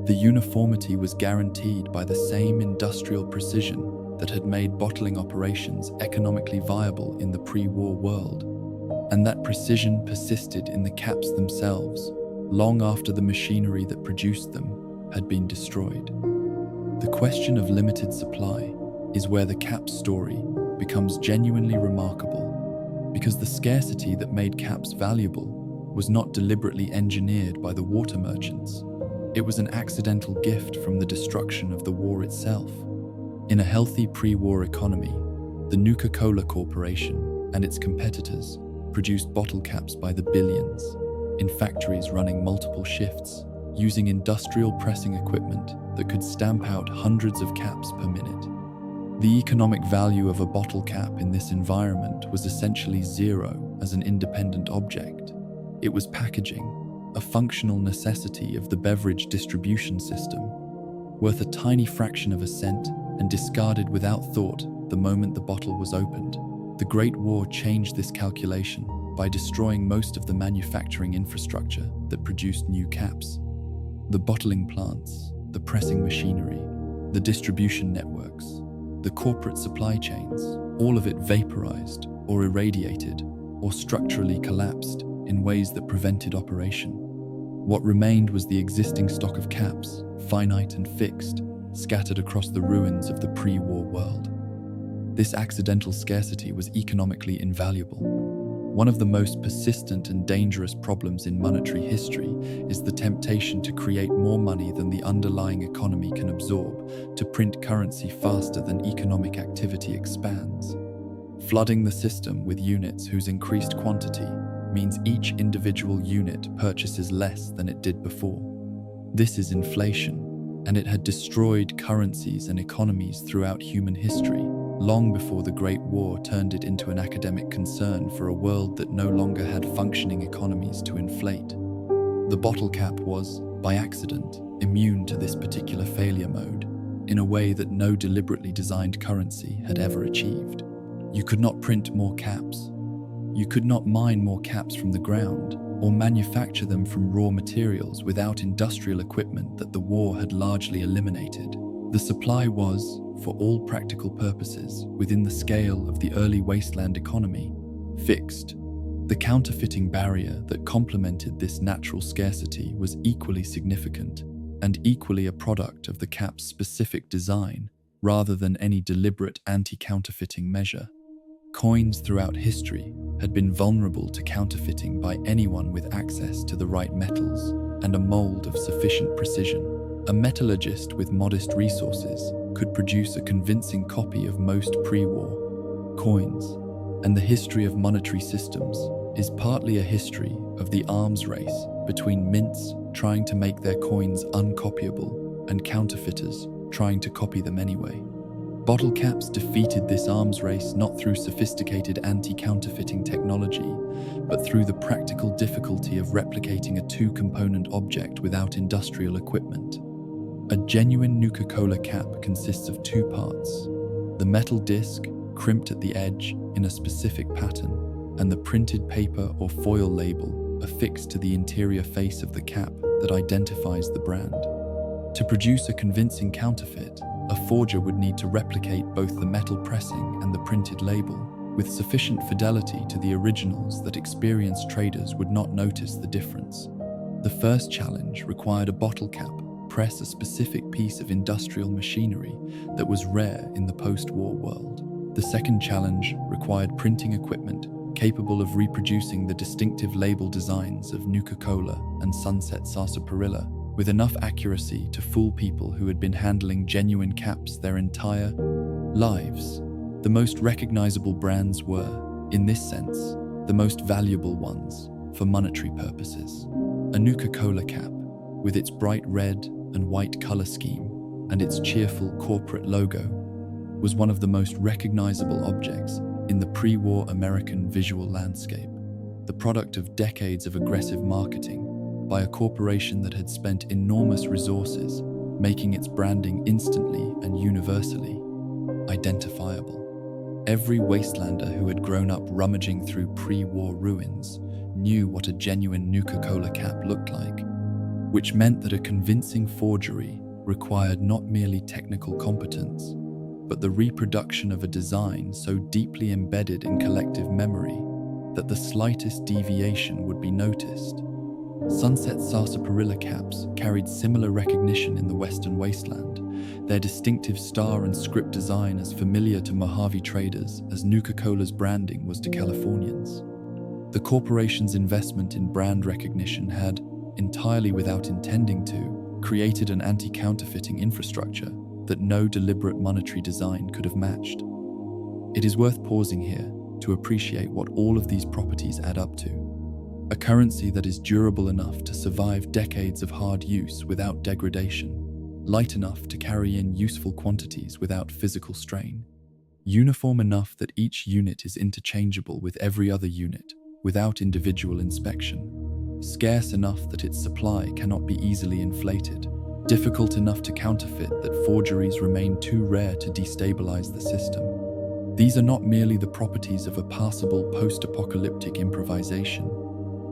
S1: The uniformity was guaranteed by the same industrial precision that had made bottling operations economically viable in the pre-war world, and that precision persisted in the caps themselves long after the machinery that produced them had been destroyed. The question of limited supply is where the cap story becomes genuinely remarkable, because the scarcity that made caps valuable was not deliberately engineered by the water merchants. It was an accidental gift from the destruction of the war itself. In a healthy pre-war economy, the Nuka-Cola Corporation and its competitors produced bottle caps by the billions, in factories running multiple shifts, using industrial pressing equipment that could stamp out hundreds of caps per minute. The economic value of a bottle cap in this environment was essentially zero as an independent object. It was packaging, a functional necessity of the beverage distribution system, worth a tiny fraction of a cent and discarded without thought the moment the bottle was opened. The Great War changed this calculation by destroying most of the manufacturing infrastructure that produced new caps. The bottling plants, the pressing machinery, the distribution networks, the corporate supply chains, all of it vaporized or irradiated or structurally collapsed in ways that prevented operation. What remained was the existing stock of caps, finite and fixed, scattered across the ruins of the pre-war world. This accidental scarcity was economically invaluable. One of the most persistent and dangerous problems in monetary history is the temptation to create more money than the underlying economy can absorb, to print currency faster than economic activity expands. Flooding the system with units whose increased quantity means each individual unit purchases less than it did before. This is inflation, and it had destroyed currencies and economies throughout human history, long before the Great War turned it into an academic concern for a world that no longer had functioning economies to inflate. The bottle cap was, by accident, immune to this particular failure mode, in a way that no deliberately designed currency had ever achieved. You could not print more caps. You could not mine more caps from the ground, or manufacture them from raw materials without industrial equipment that the war had largely eliminated. The supply was, for all practical purposes, within the scale of the early wasteland economy, fixed. The counterfeiting barrier that complemented this natural scarcity was equally significant and equally a product of the cap's specific design rather than any deliberate anti-counterfeiting measure. Coins throughout history had been vulnerable to counterfeiting by anyone with access to the right metals and a mold of sufficient precision. A metallurgist with modest resources could produce a convincing copy of most pre-war coins, and the history of monetary systems is partly a history of the arms race between mints trying to make their coins uncopyable and counterfeiters trying to copy them anyway. Bottle caps defeated this arms race not through sophisticated anti-counterfeiting technology, but through the practical difficulty of replicating a two-component object without industrial equipment. A genuine Nuka-Cola cap consists of two parts: the metal disc, crimped at the edge in a specific pattern, and the printed paper or foil label affixed to the interior face of the cap that identifies the brand. To produce a convincing counterfeit, a forger would need to replicate both the metal pressing and the printed label, with sufficient fidelity to the originals that experienced traders would not notice the difference. The first challenge required a bottle cap press a specific piece of industrial machinery that was rare in the post-war world. The second challenge required printing equipment capable of reproducing the distinctive label designs of Nuka-Cola and Sunset Sarsaparilla with enough accuracy to fool people who had been handling genuine caps their entire lives. The most recognizable brands were, in this sense, the most valuable ones for monetary purposes. A Nuka-Cola cap, with its bright red and white color scheme and its cheerful corporate logo, was one of the most recognizable objects in the pre-war American visual landscape, the product of decades of aggressive marketing by a corporation that had spent enormous resources making its branding instantly and universally identifiable. Every wastelander who had grown up rummaging through pre-war ruins knew what a genuine Nuka-Cola cap looked like, which meant that a convincing forgery required not merely technical competence, but the reproduction of a design so deeply embedded in collective memory that the slightest deviation would be noticed. Sunset Sarsaparilla caps carried similar recognition in the Western wasteland, their distinctive star and script design as familiar to Mojave traders as Nuka-Cola's branding was to Californians. The corporation's investment in brand recognition had, entirely without intending to, created an anti-counterfeiting infrastructure that no deliberate monetary design could have matched. It is worth pausing here to appreciate what all of these properties add up to. A currency that is durable enough to survive decades of hard use without degradation, light enough to carry in useful quantities without physical strain, uniform enough that each unit is interchangeable with every other unit without individual inspection, scarce enough that its supply cannot be easily inflated, difficult enough to counterfeit that forgeries remain too rare to destabilize the system. These are not merely the properties of a passable post-apocalyptic improvisation.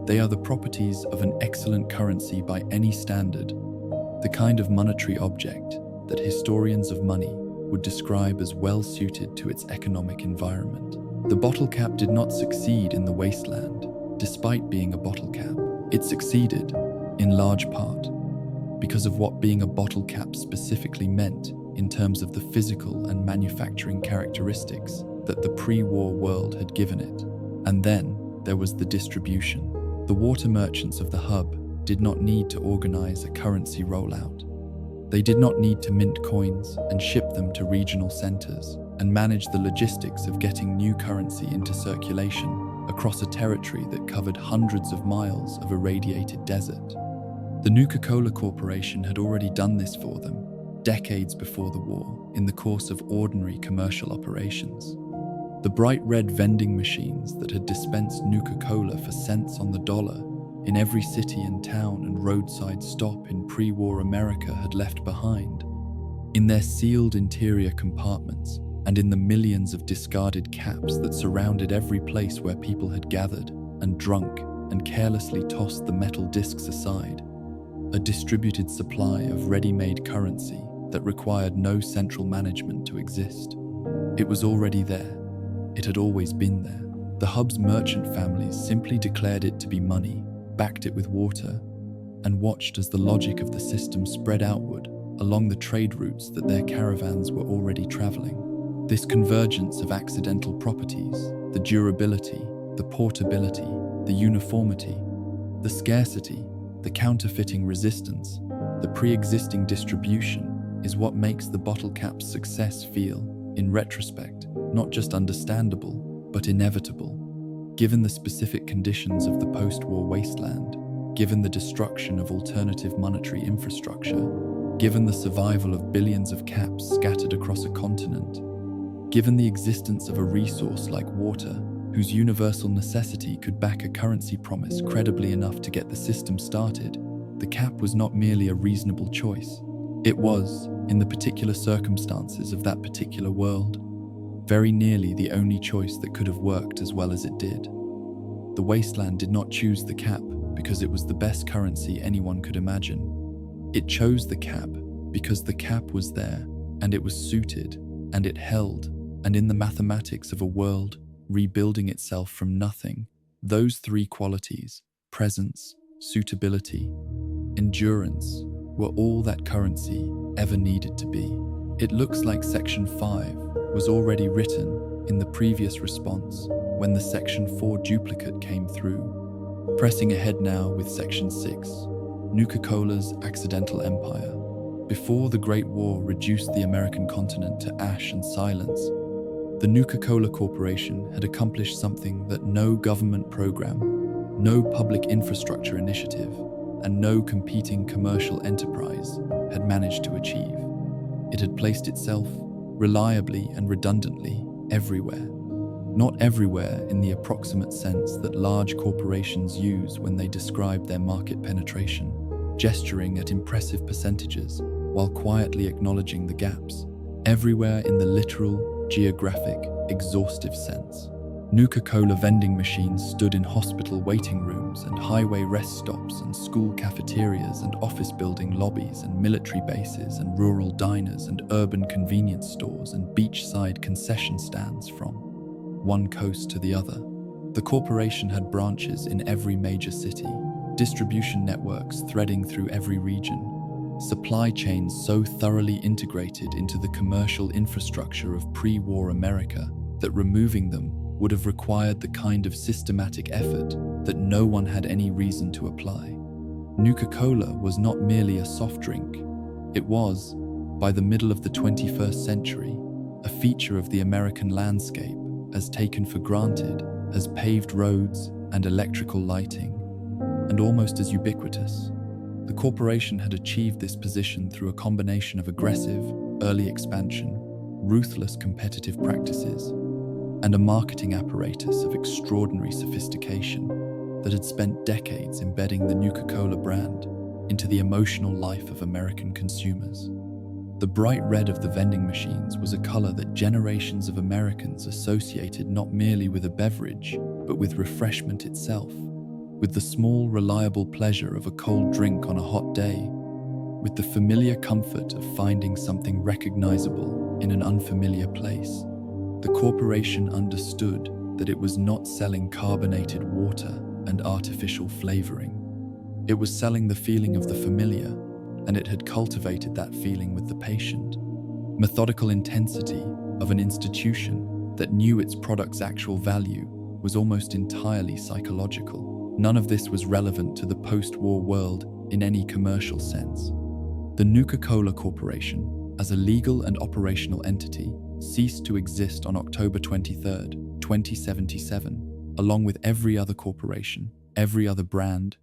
S1: They are the properties of an excellent currency by any standard, the kind of monetary object that historians of money would describe as well-suited to its economic environment. The bottle cap did not succeed in the wasteland, despite being a bottle cap. It succeeded, in large part, because of what being a bottle cap specifically meant in terms of the physical and manufacturing characteristics that the pre-war world had given it. And then there was the distribution. The water merchants of the hub did not need to organize a currency rollout. They did not need to mint coins and ship them to regional centers and manage the logistics of getting new currency into circulation across a territory that covered hundreds of miles of irradiated desert. The Nuka-Cola Corporation had already done this for them, decades before the war, in the course of ordinary commercial operations. The bright red vending machines that had dispensed Nuka-Cola for cents on the dollar in every city and town and roadside stop in pre-war America had left behind. In their sealed interior compartments and in the millions of discarded caps that surrounded every place where people had gathered and drunk and carelessly tossed the metal discs aside, a distributed supply of ready-made currency that required no central management to exist. It was already there. It had always been there. The hub's merchant families simply declared it to be money, backed it with water, and watched as the logic of the system spread outward along the trade routes that their caravans were already traveling. This convergence of accidental properties, the durability, the portability, the uniformity, the scarcity, the counterfeiting resistance, the pre-existing distribution is what makes the bottle cap's success feel, in retrospect, not just understandable, but inevitable. Given the specific conditions of the post-war wasteland, given the destruction of alternative monetary infrastructure, given the survival of billions of caps scattered across a continent, given the existence of a resource like water, whose universal necessity could back a currency promise credibly enough to get the system started, the cap was not merely a reasonable choice. It was, in the particular circumstances of that particular world, very nearly the only choice that could have worked as well as it did. The wasteland did not choose the cap because it was the best currency anyone could imagine. It chose the cap because the cap was there, and it was suited, and it held, and in the mathematics of a world rebuilding itself from nothing, those three qualities, presence, suitability, endurance, were all that currency ever needed to be. It looks like Section 5 was already written in the previous response when the Section 4 duplicate came through. Pressing ahead now with Section 6, Nuka-Cola's accidental empire. Before the Great War reduced the American continent to ash and silence, the Nuka-Cola Corporation had accomplished something that no government program, no public infrastructure initiative, and no competing commercial enterprise had managed to achieve. It had placed itself reliably and redundantly everywhere. Not everywhere in the approximate sense that large corporations use when they describe their market penetration, gesturing at impressive percentages while quietly acknowledging the gaps. Everywhere in the literal, geographic, exhaustive sense. Nuka-Cola vending machines stood in hospital waiting rooms and highway rest stops and school cafeterias and office building lobbies and military bases and rural diners and urban convenience stores and beachside concession stands from one coast to the other. The corporation had branches in every major city, distribution networks threading through every region, supply chains so thoroughly integrated into the commercial infrastructure of pre-war America that removing them would have required the kind of systematic effort that no one had any reason to apply. Nuka-Cola was not merely a soft drink. It was, by the middle of the 21st century, a feature of the American landscape as taken for granted as paved roads and electrical lighting, and almost as ubiquitous. The corporation had achieved this position through a combination of aggressive, early expansion, ruthless competitive practices, and a marketing apparatus of extraordinary sophistication that had spent decades embedding the Nuka-Cola brand into the emotional life of American consumers. The bright red of the vending machines was a color that generations of Americans associated not merely with a beverage, but with refreshment itself, with the small, reliable pleasure of a cold drink on a hot day, with the familiar comfort of finding something recognizable in an unfamiliar place. The corporation understood that it was not selling carbonated water and artificial flavoring. It was selling the feeling of the familiar, and it had cultivated that feeling with the patient. Methodical intensity of an institution that knew its product's actual value was almost entirely psychological. None of this was relevant to the post-war world in any commercial sense. The Nuka-Cola Corporation, as a legal and operational entity, ceased to exist on October 23, 2077, along with every other corporation, every other brand,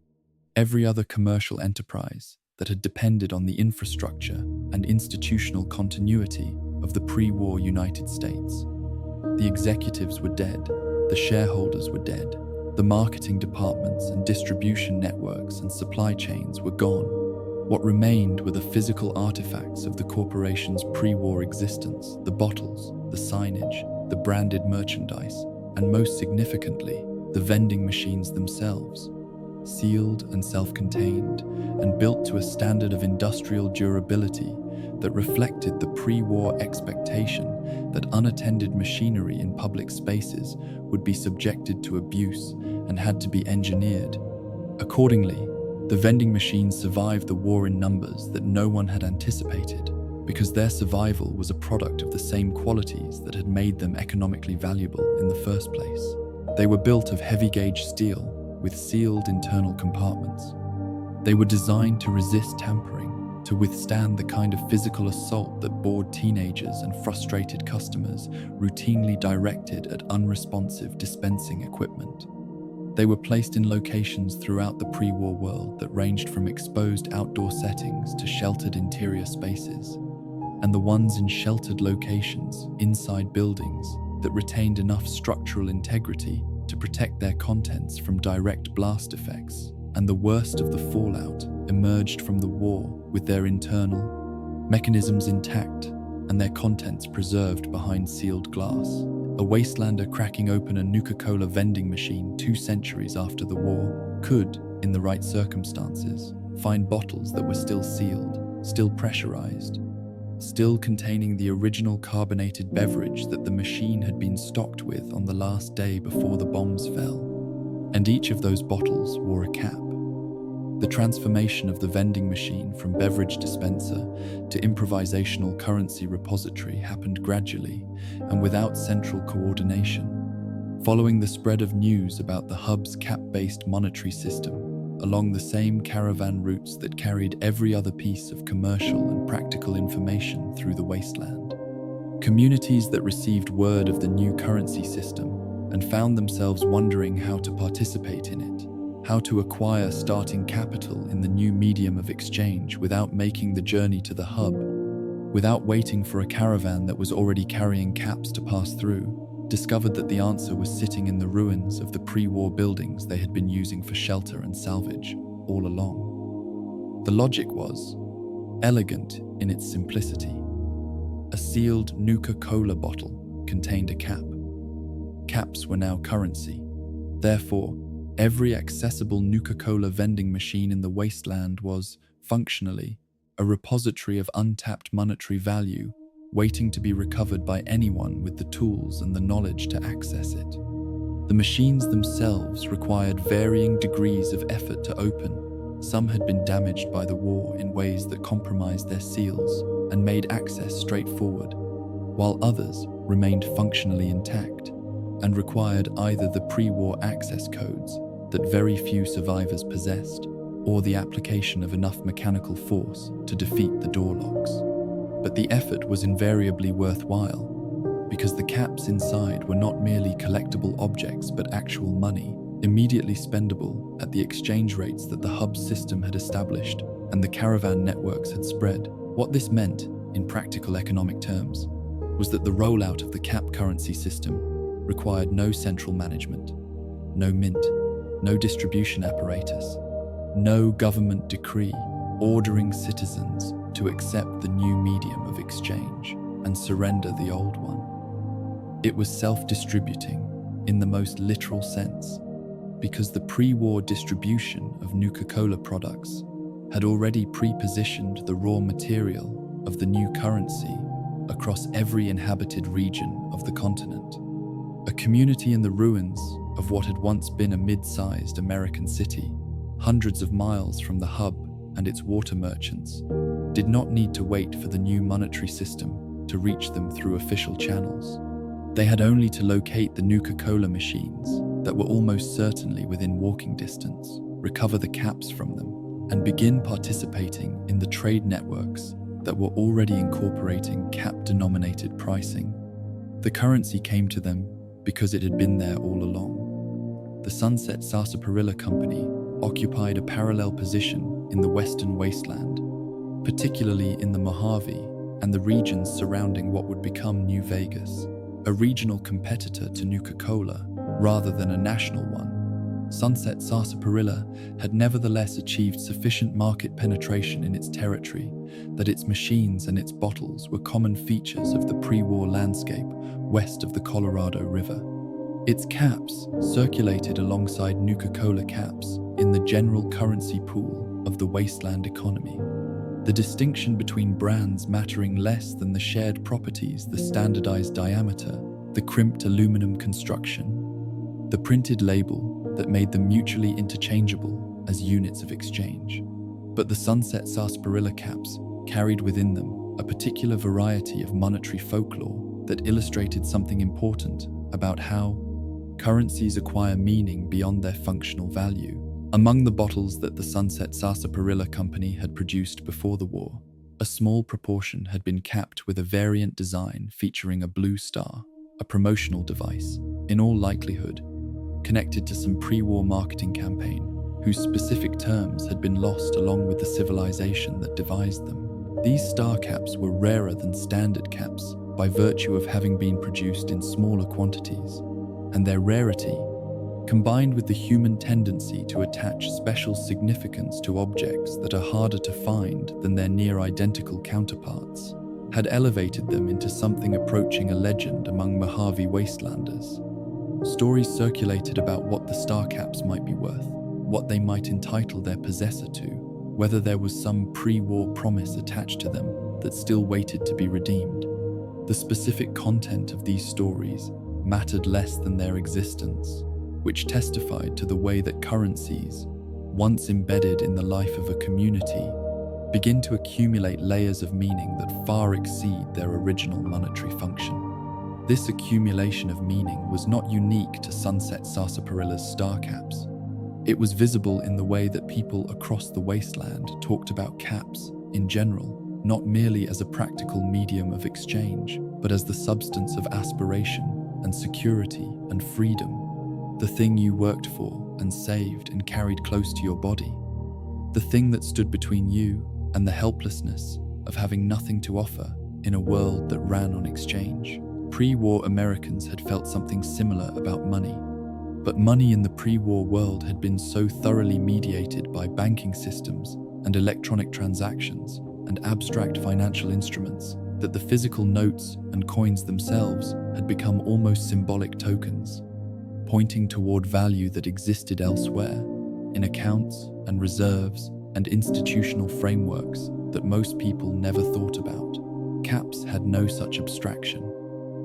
S1: every other commercial enterprise that had depended on the infrastructure and institutional continuity of the pre-war United States. The executives were dead, the shareholders were dead, the marketing departments and distribution networks and supply chains were gone. What remained were the physical artifacts of the corporation's pre-war existence, the bottles, the signage, the branded merchandise, and most significantly, the vending machines themselves. Sealed and self-contained, and built to a standard of industrial durability that reflected the pre-war expectation that unattended machinery in public spaces would be subjected to abuse and had to be engineered. Accordingly, the vending machines survived the war in numbers that no one had anticipated, because their survival was a product of the same qualities that had made them economically valuable in the first place. They were built of heavy-gauge steel, with sealed internal compartments. They were designed to resist tampering, to withstand the kind of physical assault that bored teenagers and frustrated customers routinely directed at unresponsive dispensing equipment. They were placed in locations throughout the pre-war world that ranged from exposed outdoor settings to sheltered interior spaces, and the ones in sheltered locations inside buildings that retained enough structural integrity to protect their contents from direct blast effects, and the worst of the fallout emerged from the war with their internal mechanisms intact and their contents preserved behind sealed glass. A wastelander cracking open a Nuka-Cola vending machine 2 centuries after the war could, in the right circumstances, find bottles that were still sealed, still pressurized, still containing the original carbonated beverage that the machine had been stocked with on the last day before the bombs fell. And each of those bottles wore a cap. The transformation of the vending machine from beverage dispenser to improvisational currency repository happened gradually and without central coordination, following the spread of news about the hub's cap-based monetary system along the same caravan routes that carried every other piece of commercial and practical information through the wasteland. Communities that received word of the new currency system and found themselves wondering how to participate in it, how to acquire starting capital in the new medium of exchange without making the journey to the hub, without waiting for a caravan that was already carrying caps to pass through, discovered that the answer was sitting in the ruins of the pre-war buildings they had been using for shelter and salvage all along. The logic was elegant in its simplicity. A sealed Nuka-Cola bottle contained a cap. Caps were now currency. Therefore, every accessible Nuka-Cola vending machine in the wasteland was, functionally, a repository of untapped monetary value waiting to be recovered by anyone with the tools and the knowledge to access it. The machines themselves required varying degrees of effort to open. Some had been damaged by the war in ways that compromised their seals and made access straightforward, while others remained functionally intact and required either the pre-war access codes that very few survivors possessed, or the application of enough mechanical force to defeat the door locks. But the effort was invariably worthwhile, because the caps inside were not merely collectible objects but actual money, immediately spendable at the exchange rates that the hub system had established and the caravan networks had spread. What this meant, in practical economic terms, was that the rollout of the cap currency system required no central management, no mint, no distribution apparatus, no government decree ordering citizens to accept the new medium of exchange and surrender the old one. It was self-distributing in the most literal sense, because the pre-war distribution of Nuka-Cola products had already pre-positioned the raw material of the new currency across every inhabited region of the continent. A community in the ruins of what had once been a mid-sized American city, hundreds of miles from the hub and its water merchants, did not need to wait for the new monetary system to reach them through official channels. They had only to locate the Nuka-Cola machines that were almost certainly within walking distance, recover the caps from them, and begin participating in the trade networks that were already incorporating cap-denominated pricing. The currency came to them because it had been there all along. The Sunset Sarsaparilla Company occupied a parallel position in the western wasteland, particularly in the Mojave and the regions surrounding what would become New Vegas, a regional competitor to Nuka-Cola rather than a national one. Sunset Sarsaparilla had nevertheless achieved sufficient market penetration in its territory that its machines and its bottles were common features of the pre-war landscape west of the Colorado River. Its caps circulated alongside Nuka-Cola caps in the general currency pool of the wasteland economy. The distinction between brands mattering less than the shared properties, the standardized diameter, the crimped aluminum construction, the printed label that made them mutually interchangeable as units of exchange. But the Sunset Sarsaparilla caps carried within them a particular variety of monetary folklore that illustrated something important about how currencies acquire meaning beyond their functional value. Among the bottles that the Sunset Sarsaparilla Company had produced before the war, a small proportion had been capped with a variant design featuring a blue star, a promotional device, in all likelihood, connected to some pre-war marketing campaign whose specific terms had been lost along with the civilization that devised them. These star caps were rarer than standard caps by virtue of having been produced in smaller quantities, and their rarity, combined with the human tendency to attach special significance to objects that are harder to find than their near-identical counterparts, had elevated them into something approaching a legend among Mojave wastelanders. Stories circulated about what the star caps might be worth, what they might entitle their possessor to, whether there was some pre-war promise attached to them that still waited to be redeemed. The specific content of these stories mattered less than their existence, which testified to the way that currencies, once embedded in the life of a community, begin to accumulate layers of meaning that far exceed their original monetary function. This accumulation of meaning was not unique to Sunset Sarsaparilla's star caps. It was visible in the way that people across the wasteland talked about caps in general, not merely as a practical medium of exchange, but as the substance of aspiration and security and freedom, the thing you worked for and saved and carried close to your body, the thing that stood between you and the helplessness of having nothing to offer in a world that ran on exchange. Pre-war Americans had felt something similar about money, but money in the pre-war world had been so thoroughly mediated by banking systems and electronic transactions and abstract financial instruments that the physical notes and coins themselves had become almost symbolic tokens, pointing toward value that existed elsewhere, in accounts and reserves and institutional frameworks that most people never thought about. Caps had no such abstraction.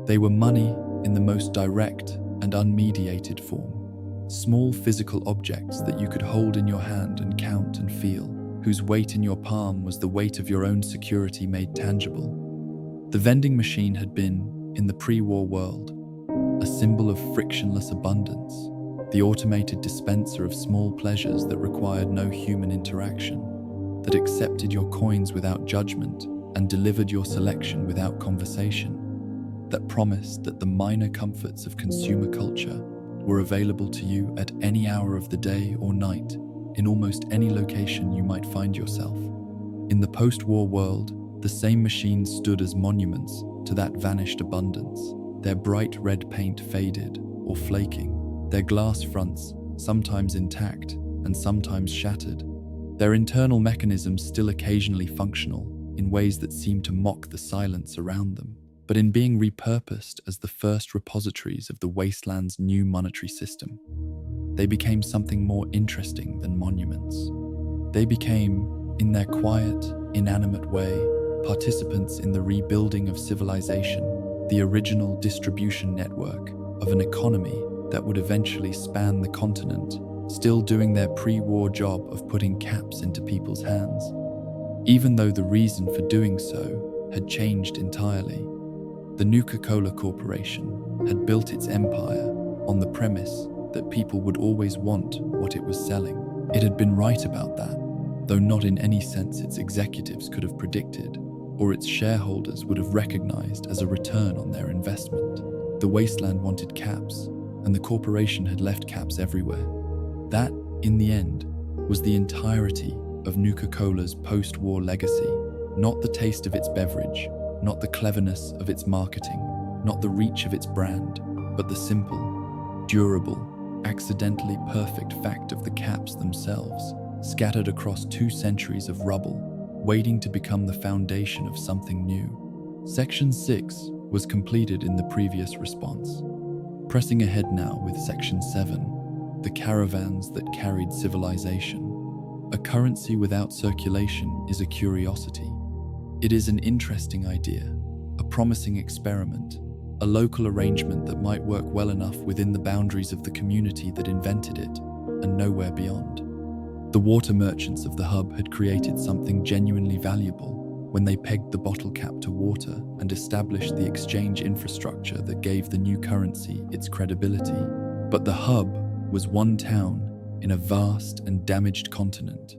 S1: They were money in the most direct and unmediated form. Small physical objects that you could hold in your hand and count and feel, whose weight in your palm was the weight of your own security made tangible. The vending machine had been, in the pre-war world, a symbol of frictionless abundance, the automated dispenser of small pleasures that required no human interaction, that accepted your coins without judgment and delivered your selection without conversation, that promised that the minor comforts of consumer culture were available to you at any hour of the day or night, in almost any location you might find yourself. In the post-war world, the same machines stood as monuments to that vanished abundance, their bright red paint faded or flaking, their glass fronts sometimes intact and sometimes shattered. Their internal mechanisms still occasionally functional in ways that seem to mock the silence around them, but in being repurposed as the first repositories of the wasteland's new monetary system, they became something more interesting than monuments. They became, in their quiet, inanimate way, participants in the rebuilding of civilization, the original distribution network of an economy that would eventually span the continent, still doing their pre-war job of putting caps into people's hands, even though the reason for doing so had changed entirely. The Nuka-Cola Corporation had built its empire on the premise that people would always want what it was selling. It had been right about that, though not in any sense its executives could have predicted, or its shareholders would have recognized as a return on their investment. The wasteland wanted caps, and the corporation had left caps everywhere. That, in the end, was the entirety of Nuka-Cola's post-war legacy, not the taste of its beverage, not the cleverness of its marketing, not the reach of its brand, but the simple, durable, accidentally perfect fact of the caps themselves, scattered across 2 centuries of rubble, waiting to become the foundation of something new. Section 6 was completed in the previous response. Pressing ahead now with Section 7, the caravans that carried civilization. A currency without circulation is a curiosity. It is an interesting idea, a promising experiment, a local arrangement that might work well enough within the boundaries of the community that invented it, and nowhere beyond. The water merchants of the hub had created something genuinely valuable when they pegged the bottle cap to water and established the exchange infrastructure that gave the new currency its credibility. But the hub was one town in a vast and damaged continent,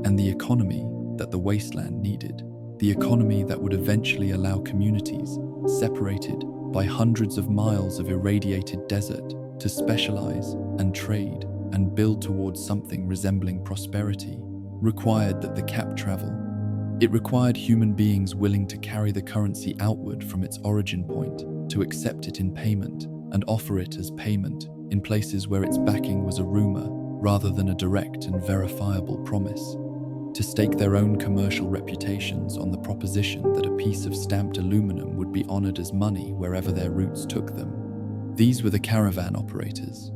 S1: and the economy that the wasteland needed, the economy that would eventually allow communities separated by hundreds of miles of irradiated desert to specialize and trade and build towards something resembling prosperity, required that the cap travel. It required human beings willing to carry the currency outward from its origin point, to accept it in payment and offer it as payment in places where its backing was a rumor rather than a direct and verifiable promise, to stake their own commercial reputations on the proposition that a piece of stamped aluminum would be honored as money wherever their routes took them. These were the caravan operators,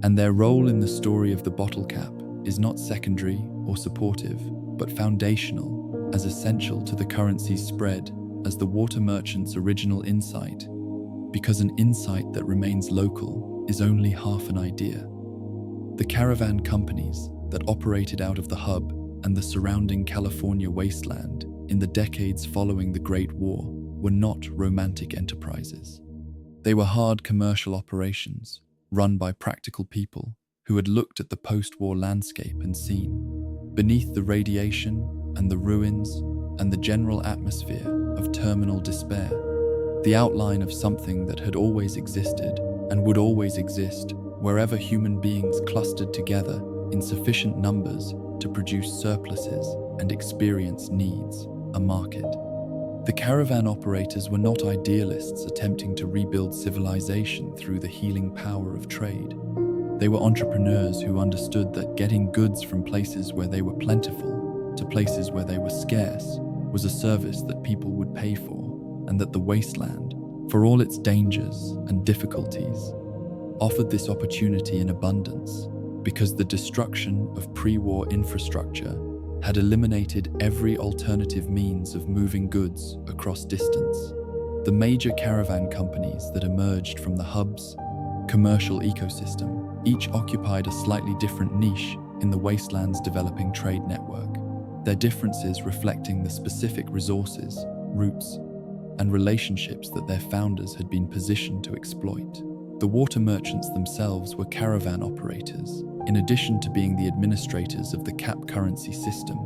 S1: and their role in the story of the bottle cap is not secondary or supportive, but foundational, as essential to the currency's spread as the water merchant's original insight, because an insight that remains local is only half an idea. The caravan companies that operated out of the hub and the surrounding California wasteland in the decades following the Great War were not romantic enterprises. They were hard commercial operations run by practical people who had looked at the post-war landscape and seen, beneath the radiation and the ruins and the general atmosphere of terminal despair, the outline of something that had always existed and would always exist wherever human beings clustered together in sufficient numbers to produce surpluses and experience needs, a market. The caravan operators were not idealists attempting to rebuild civilization through the healing power of trade. They were entrepreneurs who understood that getting goods from places where they were plentiful to places where they were scarce was a service that people would pay for, and that the wasteland, for all its dangers and difficulties, offered this opportunity in abundance because the destruction of pre-war infrastructure had eliminated every alternative means of moving goods across distance. The major caravan companies that emerged from the hub's commercial ecosystem each occupied a slightly different niche in the wasteland's developing trade network, their differences reflecting the specific resources, routes, and relationships that their founders had been positioned to exploit. The water merchants themselves were caravan operators, in addition to being the administrators of the cap currency system,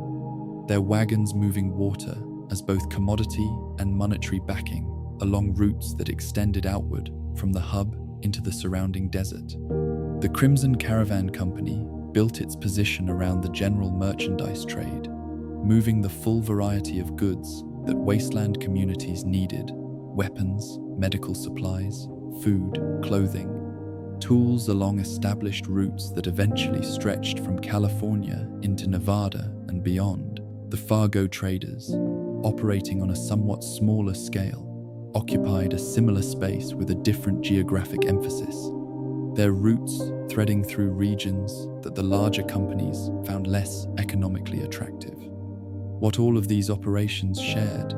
S1: their wagons moving water as both commodity and monetary backing along routes that extended outward from the hub into the surrounding desert. The Crimson Caravan Company built its position around the general merchandise trade, moving the full variety of goods that wasteland communities needed: weapons, medical supplies, food, clothing, tools along established routes that eventually stretched from California into Nevada and beyond. The Fargo traders, operating on a somewhat smaller scale, occupied a similar space with a different geographic emphasis, their routes threading through regions that the larger companies found less economically attractive. What all of these operations shared,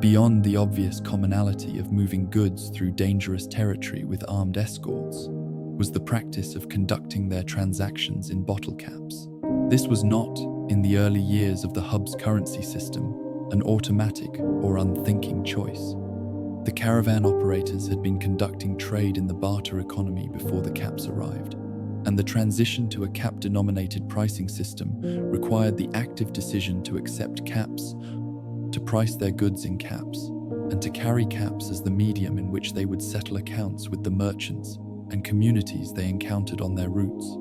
S1: beyond the obvious commonality of moving goods through dangerous territory with armed escorts, was the practice of conducting their transactions in bottle caps. This was not, in the early years of the hub's currency system, an automatic or unthinking choice. The caravan operators had been conducting trade in the barter economy before the caps arrived, and the transition to a cap-denominated pricing system required the active decision to accept caps, to price their goods in caps, and to carry caps as the medium in which they would settle accounts with the merchants and communities they encountered on their routes.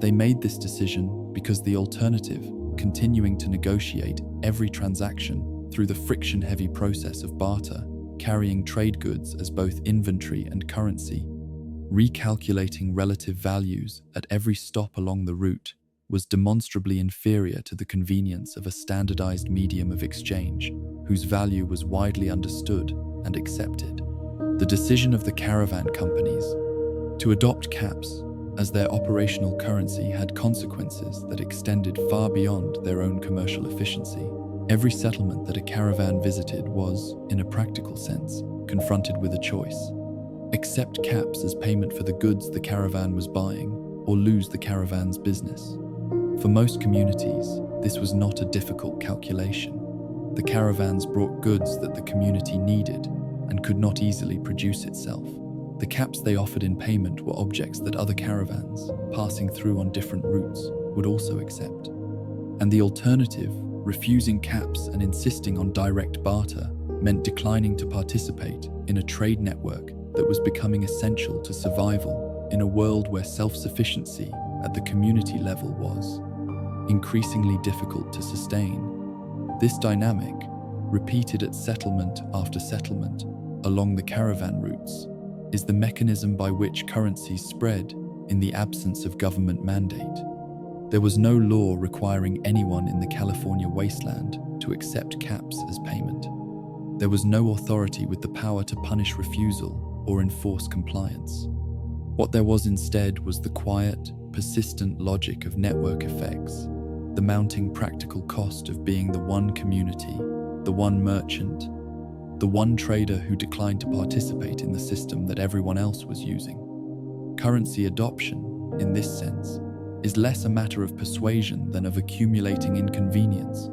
S1: They made this decision because the alternative, continuing to negotiate every transaction through the friction-heavy process of barter, carrying trade goods as both inventory and currency, recalculating relative values at every stop along the route, was demonstrably inferior to the convenience of a standardized medium of exchange, whose value was widely understood and accepted. The decision of the caravan companies to adopt caps as their operational currency had consequences that extended far beyond their own commercial efficiency. Every settlement that a caravan visited was, in a practical sense, confronted with a choice: accept caps as payment for the goods the caravan was buying, or lose the caravan's business. For most communities, this was not a difficult calculation. The caravans brought goods that the community needed and could not easily produce itself. The caps they offered in payment were objects that other caravans, passing through on different routes, would also accept. And the alternative, refusing caps and insisting on direct barter, meant declining to participate in a trade network that was becoming essential to survival in a world where self-sufficiency at the community level was increasingly difficult to sustain. This dynamic, repeated at settlement after settlement along the caravan routes, is the mechanism by which currencies spread in the absence of government mandate. There was no law requiring anyone in the California wasteland to accept caps as payment. There was no authority with the power to punish refusal or enforce compliance. What there was instead was the quiet, persistent logic of network effects, the mounting practical cost of being the one community, the one merchant, the one trader who declined to participate in the system that everyone else was using. Currency adoption, in this sense, is less a matter of persuasion than of accumulating inconvenience,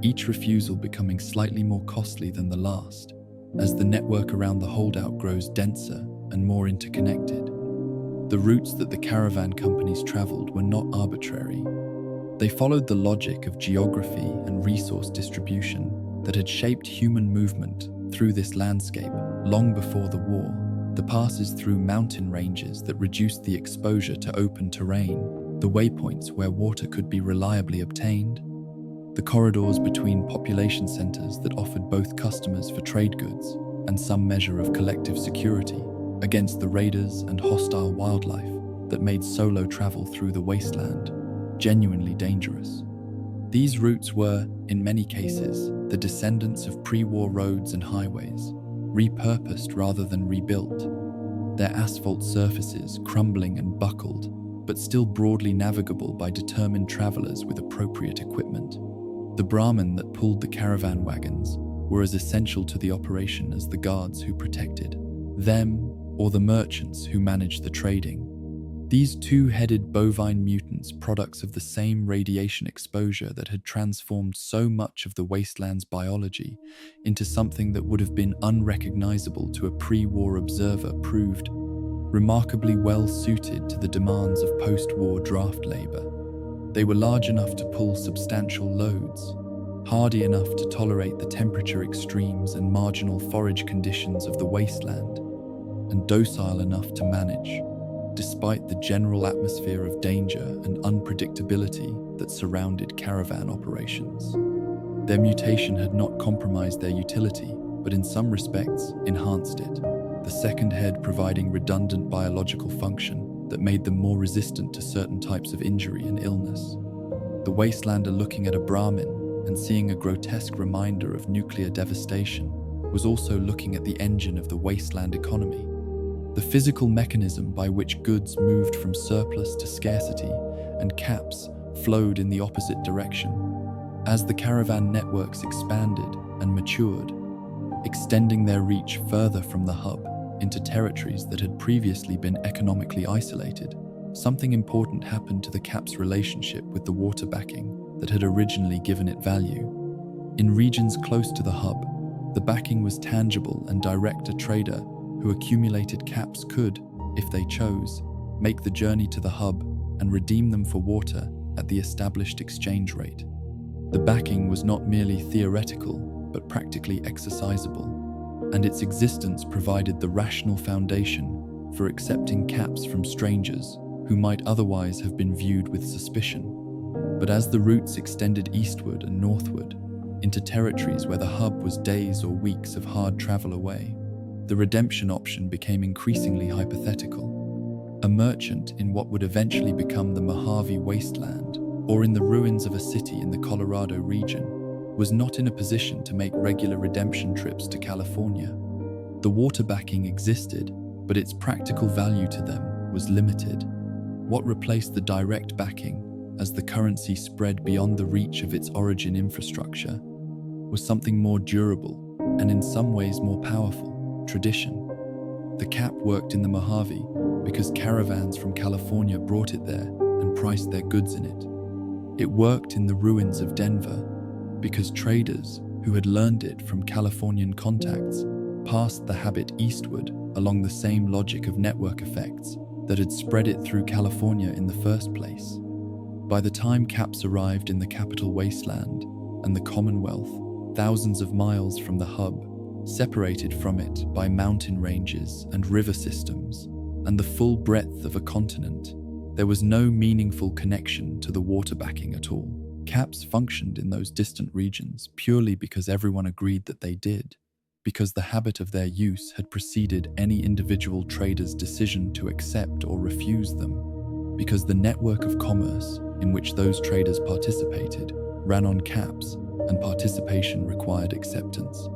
S1: each refusal becoming slightly more costly than the last, as the network around the holdout grows denser and more interconnected. The routes that the caravan companies traveled were not arbitrary. They followed the logic of geography and resource distribution that had shaped human movement through this landscape long before the war. The passes through mountain ranges that reduced the exposure to open terrain, the waypoints where water could be reliably obtained, the corridors between population centers that offered both customers for trade goods and some measure of collective security against the raiders and hostile wildlife that made solo travel through the wasteland genuinely dangerous. These routes were, in many cases, the descendants of pre-war roads and highways, repurposed rather than rebuilt, their asphalt surfaces crumbling and buckled, but still broadly navigable by determined travelers with appropriate equipment. The Brahmin that pulled the caravan wagons were as essential to the operation as the guards who protected them or the merchants who managed the trading. These two-headed bovine mutants, products of the same radiation exposure that had transformed so much of the wasteland's biology into something that would have been unrecognizable to a pre-war observer, proved remarkably well suited to the demands of post-war draft labor. They were large enough to pull substantial loads, hardy enough to tolerate the temperature extremes and marginal forage conditions of the wasteland, and docile enough to manage, despite the general atmosphere of danger and unpredictability that surrounded caravan operations. Their mutation had not compromised their utility, but in some respects enhanced it. the second head providing redundant biological function that made them more resistant to certain types of injury and illness. The wastelander looking at a Brahmin and seeing a grotesque reminder of nuclear devastation was also looking at the engine of the wasteland economy, the physical mechanism by which goods moved from surplus to scarcity and caps flowed in the opposite direction. As the caravan networks expanded and matured, extending their reach further from the hub into territories that had previously been economically isolated, something important happened to the cap's relationship with the water backing that had originally given it value. In regions close to the hub, the backing was tangible and direct. A trader who accumulated caps could, if they chose, make the journey to the hub and redeem them for water at the established exchange rate. The backing was not merely theoretical, but practically exercisable, and its existence provided the rational foundation for accepting caps from strangers who might otherwise have been viewed with suspicion. But as the routes extended eastward and northward, into territories where the hub was days or weeks of hard travel away, the redemption option became increasingly hypothetical. A merchant in what would eventually become the Mojave wasteland, or in the ruins of a city in the Colorado region, was not in a position to make regular redemption trips to California. The water backing existed, but its practical value to them was limited. What replaced the direct backing, as the currency spread beyond the reach of its origin infrastructure, was something more durable and in some ways more powerful: tradition. The cap worked in the Mojave because caravans from California brought it there and priced their goods in it. It worked in the ruins of Denver because traders who had learned it from Californian contacts passed the habit eastward along the same logic of network effects that had spread it through California in the first place. By the time caps arrived in the capital wasteland and the Commonwealth, thousands of miles from the hub, separated from it by mountain ranges and river systems, and the full breadth of a continent, there was no meaningful connection to the water backing at all. Caps functioned in those distant regions purely because everyone agreed that they did, because the habit of their use had preceded any individual trader's decision to accept or refuse them, because the network of commerce in which those traders participated ran on caps, and participation required acceptance.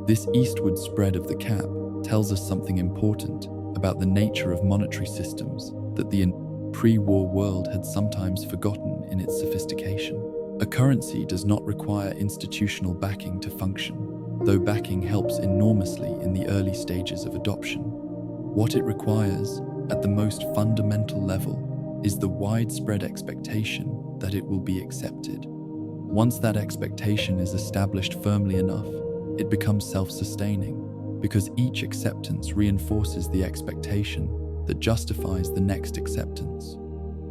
S1: This eastward spread of the cap tells us something important about the nature of monetary systems that the pre-war world had sometimes forgotten in its sophistication. A currency does not require institutional backing to function, though backing helps enormously in the early stages of adoption. What it requires, at the most fundamental level, is the widespread expectation that it will be accepted. Once that expectation is established firmly enough, it becomes self-sustaining, because each acceptance reinforces the expectation that justifies the next acceptance.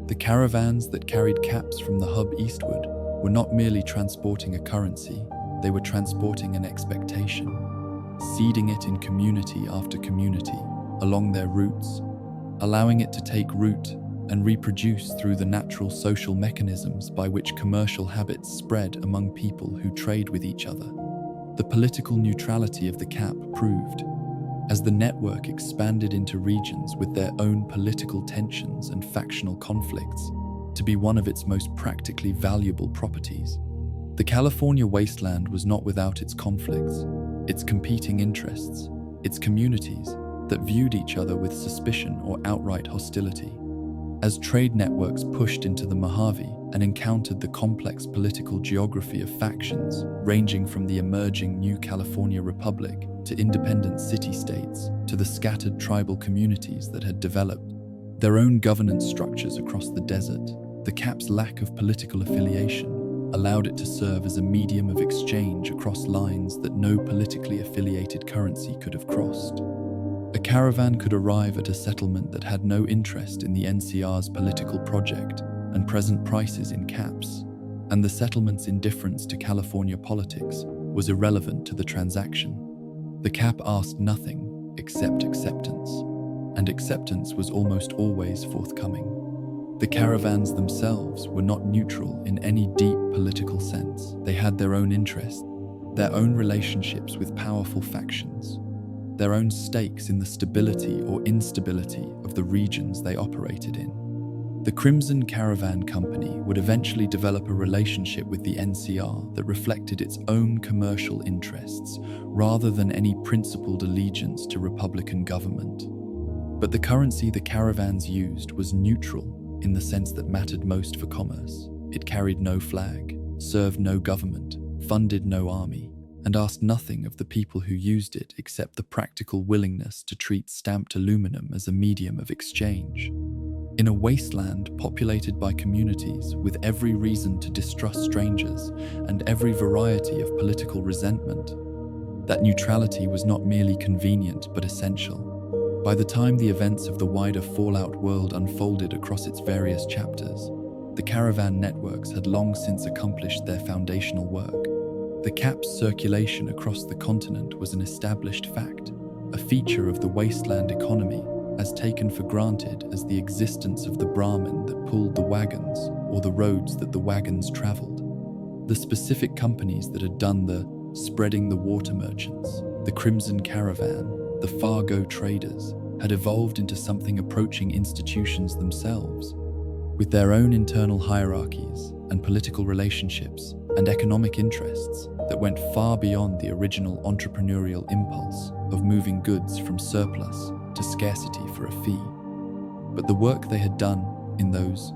S1: The caravans that carried caps from the hub eastward were not merely transporting a currency, they were transporting an expectation, seeding it in community after community along their routes, allowing it to take root and reproduce through the natural social mechanisms by which commercial habits spread among people who trade with each other. The political neutrality of the cap proved, as the network expanded into regions with their own political tensions and factional conflicts, to be one of its most practically valuable properties. The California wasteland was not without its conflicts, its competing interests, its communities that viewed each other with suspicion or outright hostility. As trade networks pushed into the Mojave and encountered the complex political geography of factions ranging from the emerging New California Republic to independent city-states to the scattered tribal communities that had developed their own governance structures across the desert, the cap's lack of political affiliation allowed it to serve as a medium of exchange across lines that no politically affiliated currency could have crossed. A caravan could arrive at a settlement that had no interest in the NCR's political project and present prices in caps, and the settlement's indifference to California politics was irrelevant to the transaction. The cap asked nothing except acceptance, and acceptance was almost always forthcoming. The caravans themselves were not neutral in any deep political sense. They had their own interests, their own relationships with powerful factions. their own stakes in the stability or instability of the regions they operated in. The Crimson Caravan Company would eventually develop a relationship with the NCR that reflected its own commercial interests rather than any principled allegiance to Republican government. But the currency the Caravans used was neutral in the sense that mattered most for commerce. It carried no flag, served no government, funded no army, and asked nothing of the people who used it except the practical willingness to treat stamped aluminum as a medium of exchange. In a wasteland populated by communities with every reason to distrust strangers and every variety of political resentment, that neutrality was not merely convenient but essential. By the time the events of the wider Fallout world unfolded across its various chapters, the caravan networks had long since accomplished their foundational work. The cap's circulation across the continent was an established fact, a feature of the wasteland economy, as taken for granted as the existence of the Brahmin that pulled the wagons or the roads that the wagons traveled. The specific companies that had done the spreading the water merchants, the Crimson Caravan, the Fargo traders, had evolved into something approaching institutions themselves, with their own internal hierarchies and political relationships and economic interests that went far beyond the original entrepreneurial impulse of moving goods from surplus to scarcity for a fee. But the work they had done in those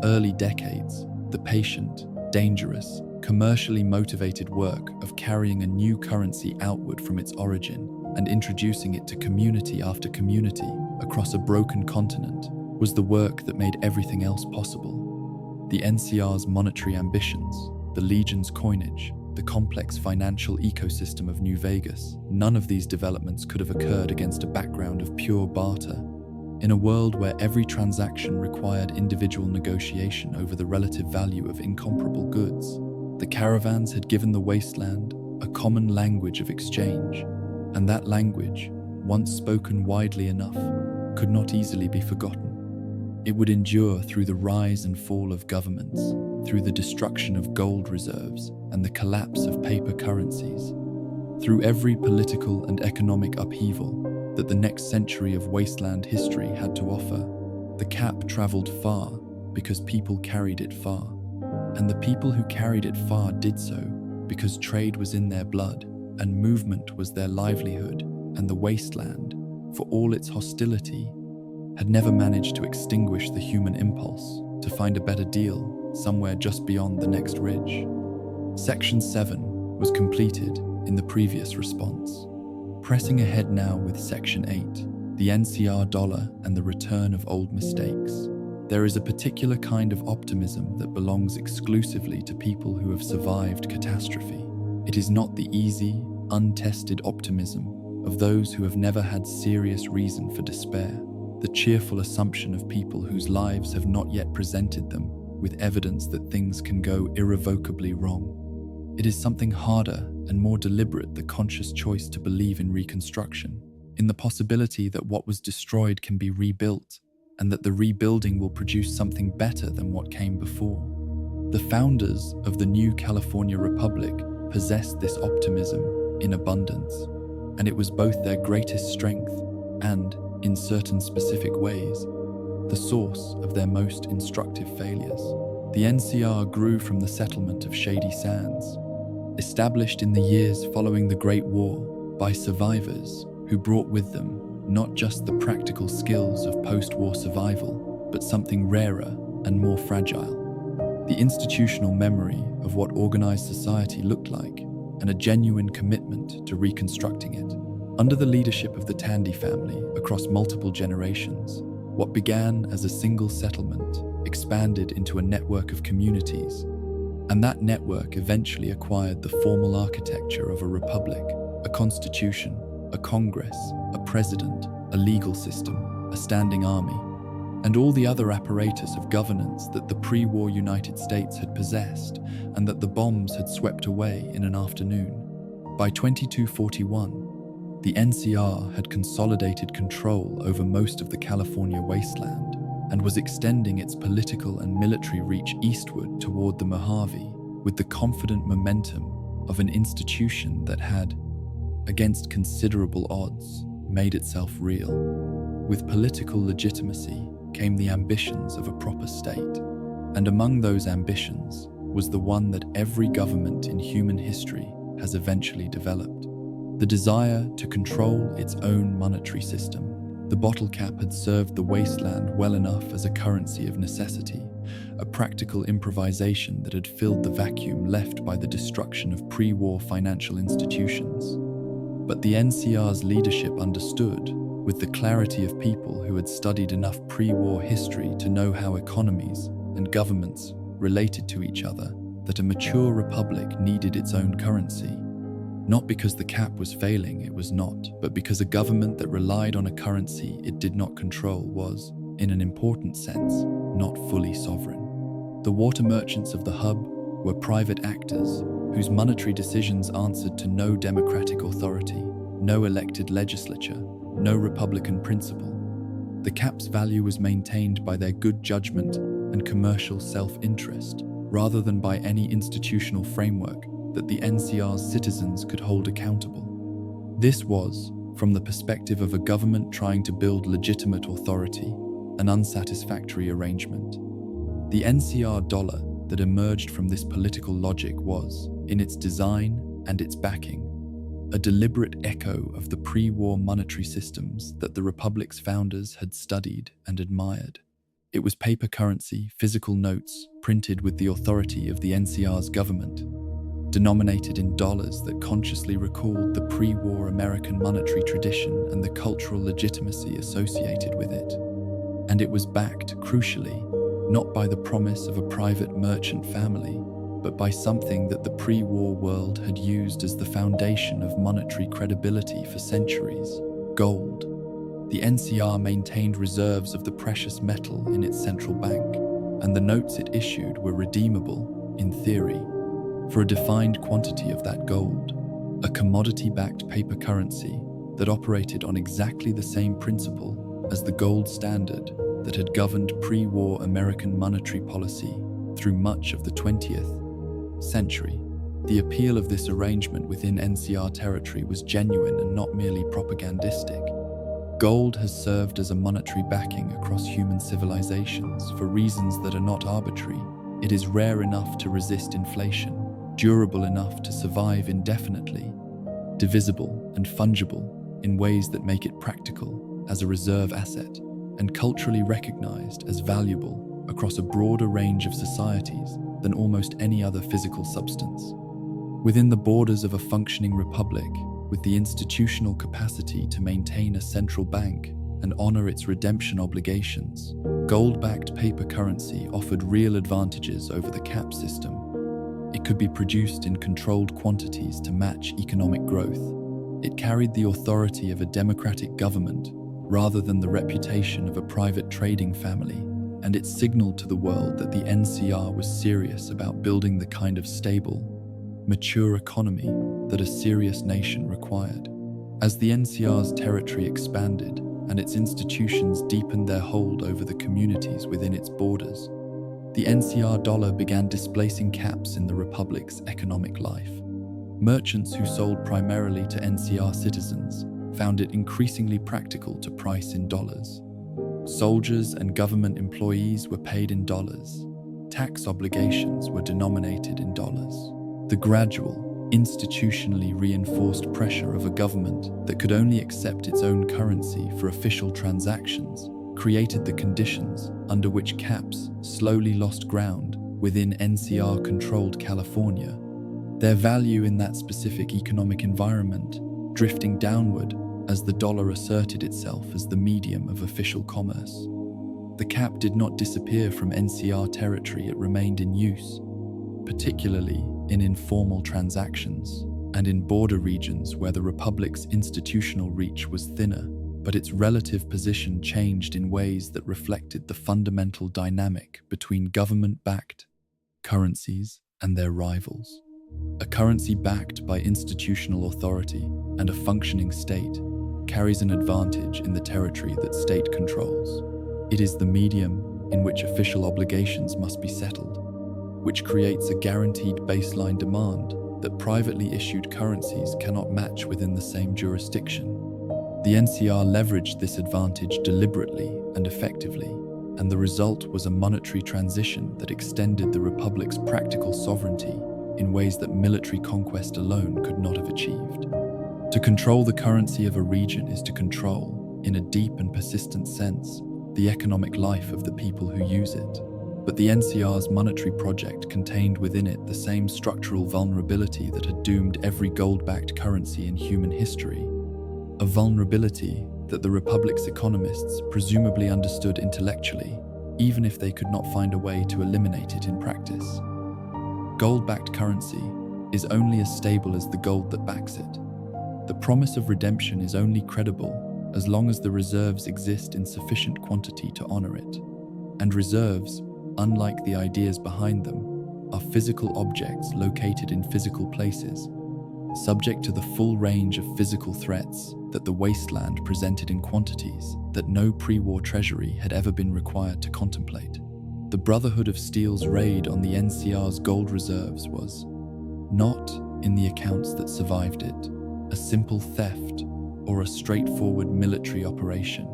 S1: early decades, the patient, dangerous, commercially motivated work of carrying a new currency outward from its origin and introducing it to community after community across a broken continent, was the work that made everything else possible. The NCR's monetary ambitions, the Legion's coinage, the complex financial ecosystem of New Vegas, none of these developments could have occurred against a background of pure barter. In a world where every transaction required individual negotiation over the relative value of incomparable goods, the Caravans had given the wasteland a common language of exchange, and that language, once spoken widely enough, could not easily be forgotten. It would endure through the rise and fall of governments, through the destruction of gold reserves and the collapse of paper currencies, through every political and economic upheaval that the next century of wasteland history had to offer. The cap traveled far because people carried it far, and the people who carried it far did so because trade was in their blood and movement was their livelihood, and the wasteland, for all its hostility, had never managed to extinguish the human impulse to find a better deal somewhere just beyond the next ridge. Section 7 was completed in the previous response. Pressing ahead now with Section 8, the NCR dollar and the return of old mistakes, there is a particular kind of optimism that belongs exclusively to people who have survived catastrophe. It is not the easy, untested optimism of those who have never had serious reason for despair, the cheerful assumption of people whose lives have not yet presented them with evidence that things can go irrevocably wrong. It is something harder and more deliberate, the conscious choice to believe in reconstruction, in the possibility that what was destroyed can be rebuilt, and that the rebuilding will produce something better than what came before. The founders of the new California Republic possessed this optimism in abundance, and it was both their greatest strength and, in certain specific ways, the source of their most instructive failures. The NCR grew from the settlement of Shady Sands, established in the years following the Great War by survivors who brought with them not just the practical skills of post-war survival, but something rarer and more fragile: the institutional memory of what organized society looked like and a genuine commitment to reconstructing it. Under the leadership of the Tandy family across multiple generations, what began as a single settlement expanded into a network of communities, and that network eventually acquired the formal architecture of a republic, a constitution, a congress, a president, a legal system, a standing army, and all the other apparatus of governance that the pre-war United States had possessed and that the bombs had swept away in an afternoon. By 2241, the NCR had consolidated control over most of the California wasteland and was extending its political and military reach eastward toward the Mojave with the confident momentum of an institution that had, against considerable odds, made itself real. With political legitimacy came the ambitions of a proper state, and among those ambitions was the one that every government in human history has eventually developed: the desire to control its own monetary system. The bottle cap had served the wasteland well enough as a currency of necessity, a practical improvisation that had filled the vacuum left by the destruction of pre-war financial institutions. But the NCR's leadership understood, with the clarity of people who had studied enough pre-war history to know how economies and governments related to each other, that a mature republic needed its own currency. Not because the cap was failing, it was not, but because a government that relied on a currency it did not control was, in an important sense, not fully sovereign. The water merchants of the hub were private actors whose monetary decisions answered to no democratic authority, no elected legislature, no republican principle. The cap's value was maintained by their good judgment and commercial self-interest, rather than by any institutional framework that the NCR's citizens could hold accountable. This was, from the perspective of a government trying to build legitimate authority, an unsatisfactory arrangement. The NCR dollar that emerged from this political logic was, in its design and its backing, a deliberate echo of the pre-war monetary systems that the Republic's founders had studied and admired. It was paper currency, physical notes, printed with the authority of the NCR's government, denominated in dollars that consciously recalled the pre-war American monetary tradition and the cultural legitimacy associated with it. And it was backed, crucially, not by the promise of a private merchant family, but by something that the pre-war world had used as the foundation of monetary credibility for centuries: gold. The NCR maintained reserves of the precious metal in its central bank, and the notes it issued were redeemable, in theory, for a defined quantity of that gold, a commodity-backed paper currency that operated on exactly the same principle as the gold standard that had governed pre-war American monetary policy through much of the 20th century. The appeal of this arrangement within NCR territory was genuine and not merely propagandistic. Gold has served as a monetary backing across human civilizations for reasons that are not arbitrary. It is rare enough to resist inflation, durable enough to survive indefinitely, divisible and fungible in ways that make it practical as a reserve asset, and culturally recognized as valuable across a broader range of societies than almost any other physical substance. Within the borders of a functioning republic, with the institutional capacity to maintain a central bank and honor its redemption obligations, gold-backed paper currency offered real advantages over the cap system. It could be produced in controlled quantities to match economic growth. It carried the authority of a democratic government rather than the reputation of a private trading family, and it signaled to the world that the NCR was serious about building the kind of stable, mature economy that a serious nation required. As the NCR's territory expanded and its institutions deepened their hold over the communities within its borders, the NCR dollar began displacing caps in the Republic's economic life. Merchants who sold primarily to NCR citizens found it increasingly practical to price in dollars. Soldiers and government employees were paid in dollars. Tax obligations were denominated in dollars. The gradual, institutionally reinforced pressure of a government that could only accept its own currency for official transactions created the conditions under which caps slowly lost ground within NCR-controlled California, their value in that specific economic environment drifting downward as the dollar asserted itself as the medium of official commerce. The cap did not disappear from NCR territory, it remained in use, particularly in informal transactions and in border regions where the Republic's institutional reach was thinner, but its relative position changed in ways that reflected the fundamental dynamic between government-backed currencies and their rivals. A currency backed by institutional authority and a functioning state carries an advantage in the territory that state controls. It is the medium in which official obligations must be settled, which creates a guaranteed baseline demand that privately issued currencies cannot match within the same jurisdiction. The NCR leveraged this advantage deliberately and effectively, and the result was a monetary transition that extended the Republic's practical sovereignty in ways that military conquest alone could not have achieved. To control the currency of a region is to control, in a deep and persistent sense, the economic life of the people who use it. But the NCR's monetary project contained within it the same structural vulnerability that had doomed every gold-backed currency in human history. A vulnerability that the Republic's economists presumably understood intellectually, even if they could not find a way to eliminate it in practice. Gold-backed currency is only as stable as the gold that backs it. The promise of redemption is only credible as long as the reserves exist in sufficient quantity to honor it. And reserves, unlike the ideas behind them, are physical objects located in physical places, subject to the full range of physical threats that the wasteland presented in quantities that no pre-war treasury had ever been required to contemplate. The Brotherhood of Steel's raid on the NCR's gold reserves was, not, in the accounts that survived it, a simple theft or a straightforward military operation.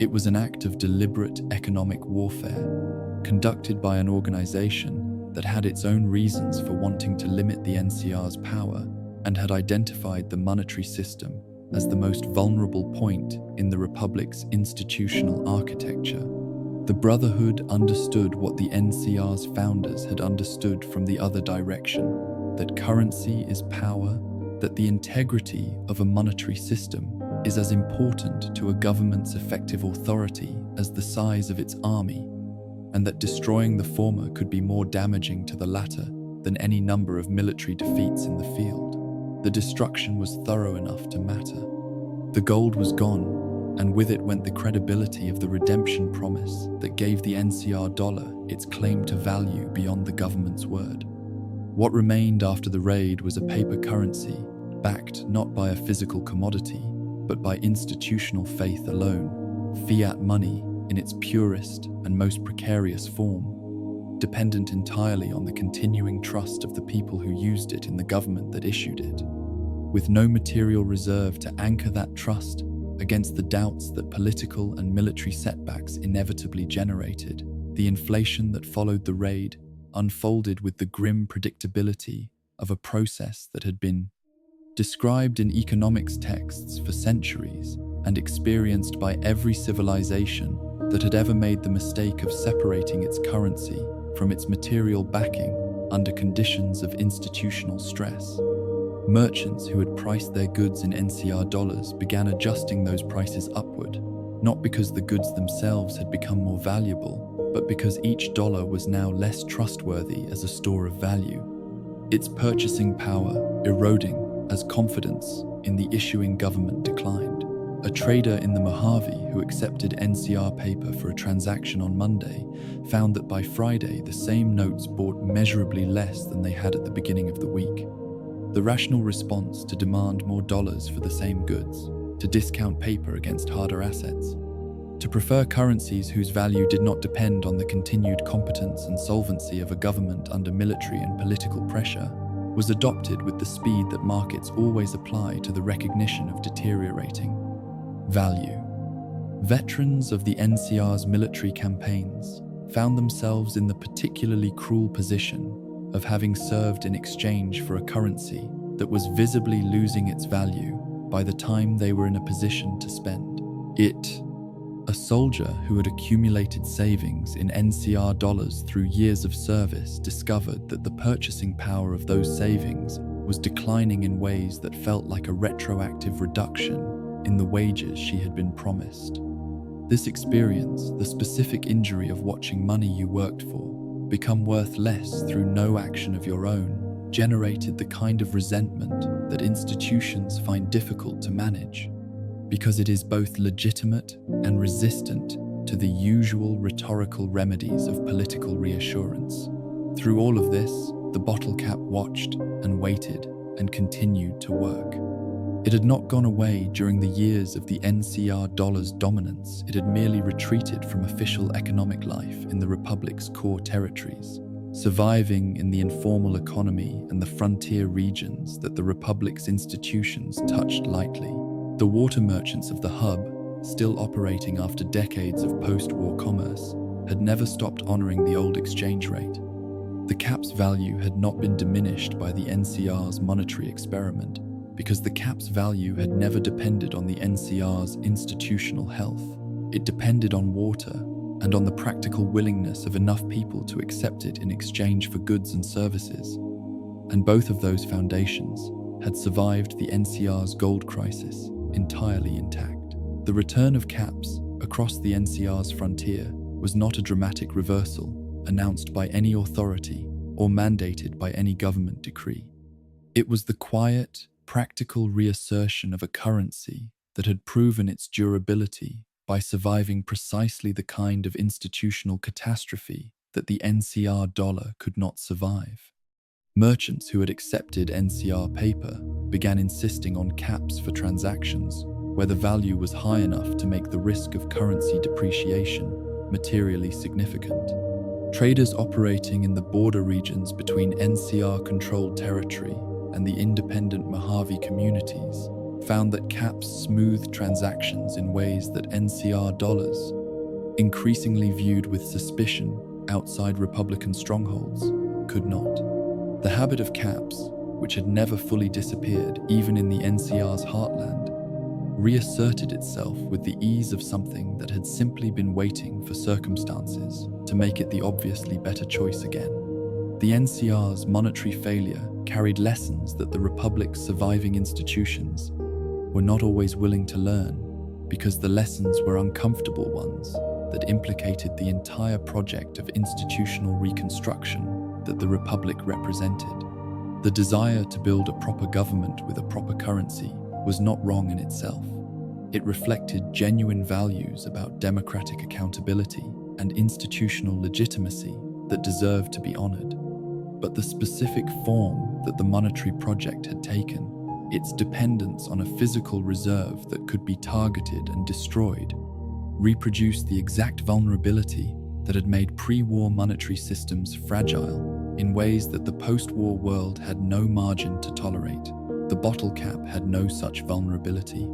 S1: It was an act of deliberate economic warfare, conducted by an organization that had its own reasons for wanting to limit the NCR's power and had identified the monetary system as the most vulnerable point in the Republic's institutional architecture. The Brotherhood understood what the NCR's founders had understood from the other direction, that currency is power, that the integrity of a monetary system is as important to a government's effective authority as the size of its army, and that destroying the former could be more damaging to the latter than any number of military defeats in the field. The destruction was thorough enough to matter. The gold was gone, and with it went the credibility of the redemption promise that gave the NCR dollar its claim to value beyond the government's word. What remained after the raid was a paper currency, backed not by a physical commodity, but by institutional faith alone, fiat money in its purest and most precarious form, dependent entirely on the continuing trust of the people who used it in the government that issued it, with no material reserve to anchor that trust against the doubts that political and military setbacks inevitably generated. The inflation that followed the raid unfolded with the grim predictability of a process that had been described in economics texts for centuries and experienced by every civilization that had ever made the mistake of separating its currency from its material backing under conditions of institutional stress. Merchants who had priced their goods in NCR dollars began adjusting those prices upward, not because the goods themselves had become more valuable, but because each dollar was now less trustworthy as a store of value, its purchasing power eroding as confidence in the issuing government declined. A trader in the Mojave who accepted NCR paper for a transaction on Monday found that by Friday the same notes bought measurably less than they had at the beginning of the week. The rational response to demand more dollars for the same goods, to discount paper against harder assets, to prefer currencies whose value did not depend on the continued competence and solvency of a government under military and political pressure, was adopted with the speed that markets always apply to the recognition of deteriorating value. Veterans of the NCR's military campaigns found themselves in the particularly cruel position of having served in exchange for a currency that was visibly losing its value by the time they were in a position to spend it. A soldier who had accumulated savings in NCR dollars through years of service discovered that the purchasing power of those savings was declining in ways that felt like a retroactive reduction in the wages she had been promised. This experience, the specific injury of watching money you worked for become worth less through no action of your own, generated the kind of resentment that institutions find difficult to manage, because it is both legitimate and resistant to the usual rhetorical remedies of political reassurance. Through all of this, the bottle cap watched and waited and continued to work. It had not gone away during the years of the NCR dollar's dominance. It had merely retreated from official economic life in the Republic's core territories. surviving in the informal economy and the frontier regions that the Republic's institutions touched lightly. The water merchants of the hub, still operating after decades of post-war commerce, had never stopped honoring the old exchange rate. The cap's value had not been diminished by the NCR's monetary experiment because the cap's value had never depended on the NCR's institutional health. It depended on water and on the practical willingness of enough people to accept it in exchange for goods and services. And both of those foundations had survived the NCR's gold crisis entirely intact. The return of caps across the NCR's frontier was not a dramatic reversal announced by any authority or mandated by any government decree. It was the quiet, practical reassertion of a currency that had proven its durability by surviving precisely the kind of institutional catastrophe that the NCR dollar could not survive. Merchants who had accepted NCR paper began insisting on caps for transactions where the value was high enough to make the risk of currency depreciation materially significant. Traders operating in the border regions between NCR-controlled territory and the independent Mojave communities found that caps smoothed transactions in ways that NCR dollars, increasingly viewed with suspicion outside Republican strongholds, could not. The habit of caps, which had never fully disappeared even in the NCR's heartland, reasserted itself with the ease of something that had simply been waiting for circumstances to make it the obviously better choice again. The NCR's monetary failure carried lessons that the Republic's surviving institutions were not always willing to learn because the lessons were uncomfortable ones that implicated the entire project of institutional reconstruction that the Republic represented. The desire to build a proper government with a proper currency was not wrong in itself. It reflected genuine values about democratic accountability and institutional legitimacy that deserved to be honored. But the specific form that the monetary project had taken, its dependence on a physical reserve that could be targeted and destroyed, reproduced the exact vulnerability that had made pre-war monetary systems fragile in ways that the post-war world had no margin to tolerate. The bottle cap had no such vulnerability.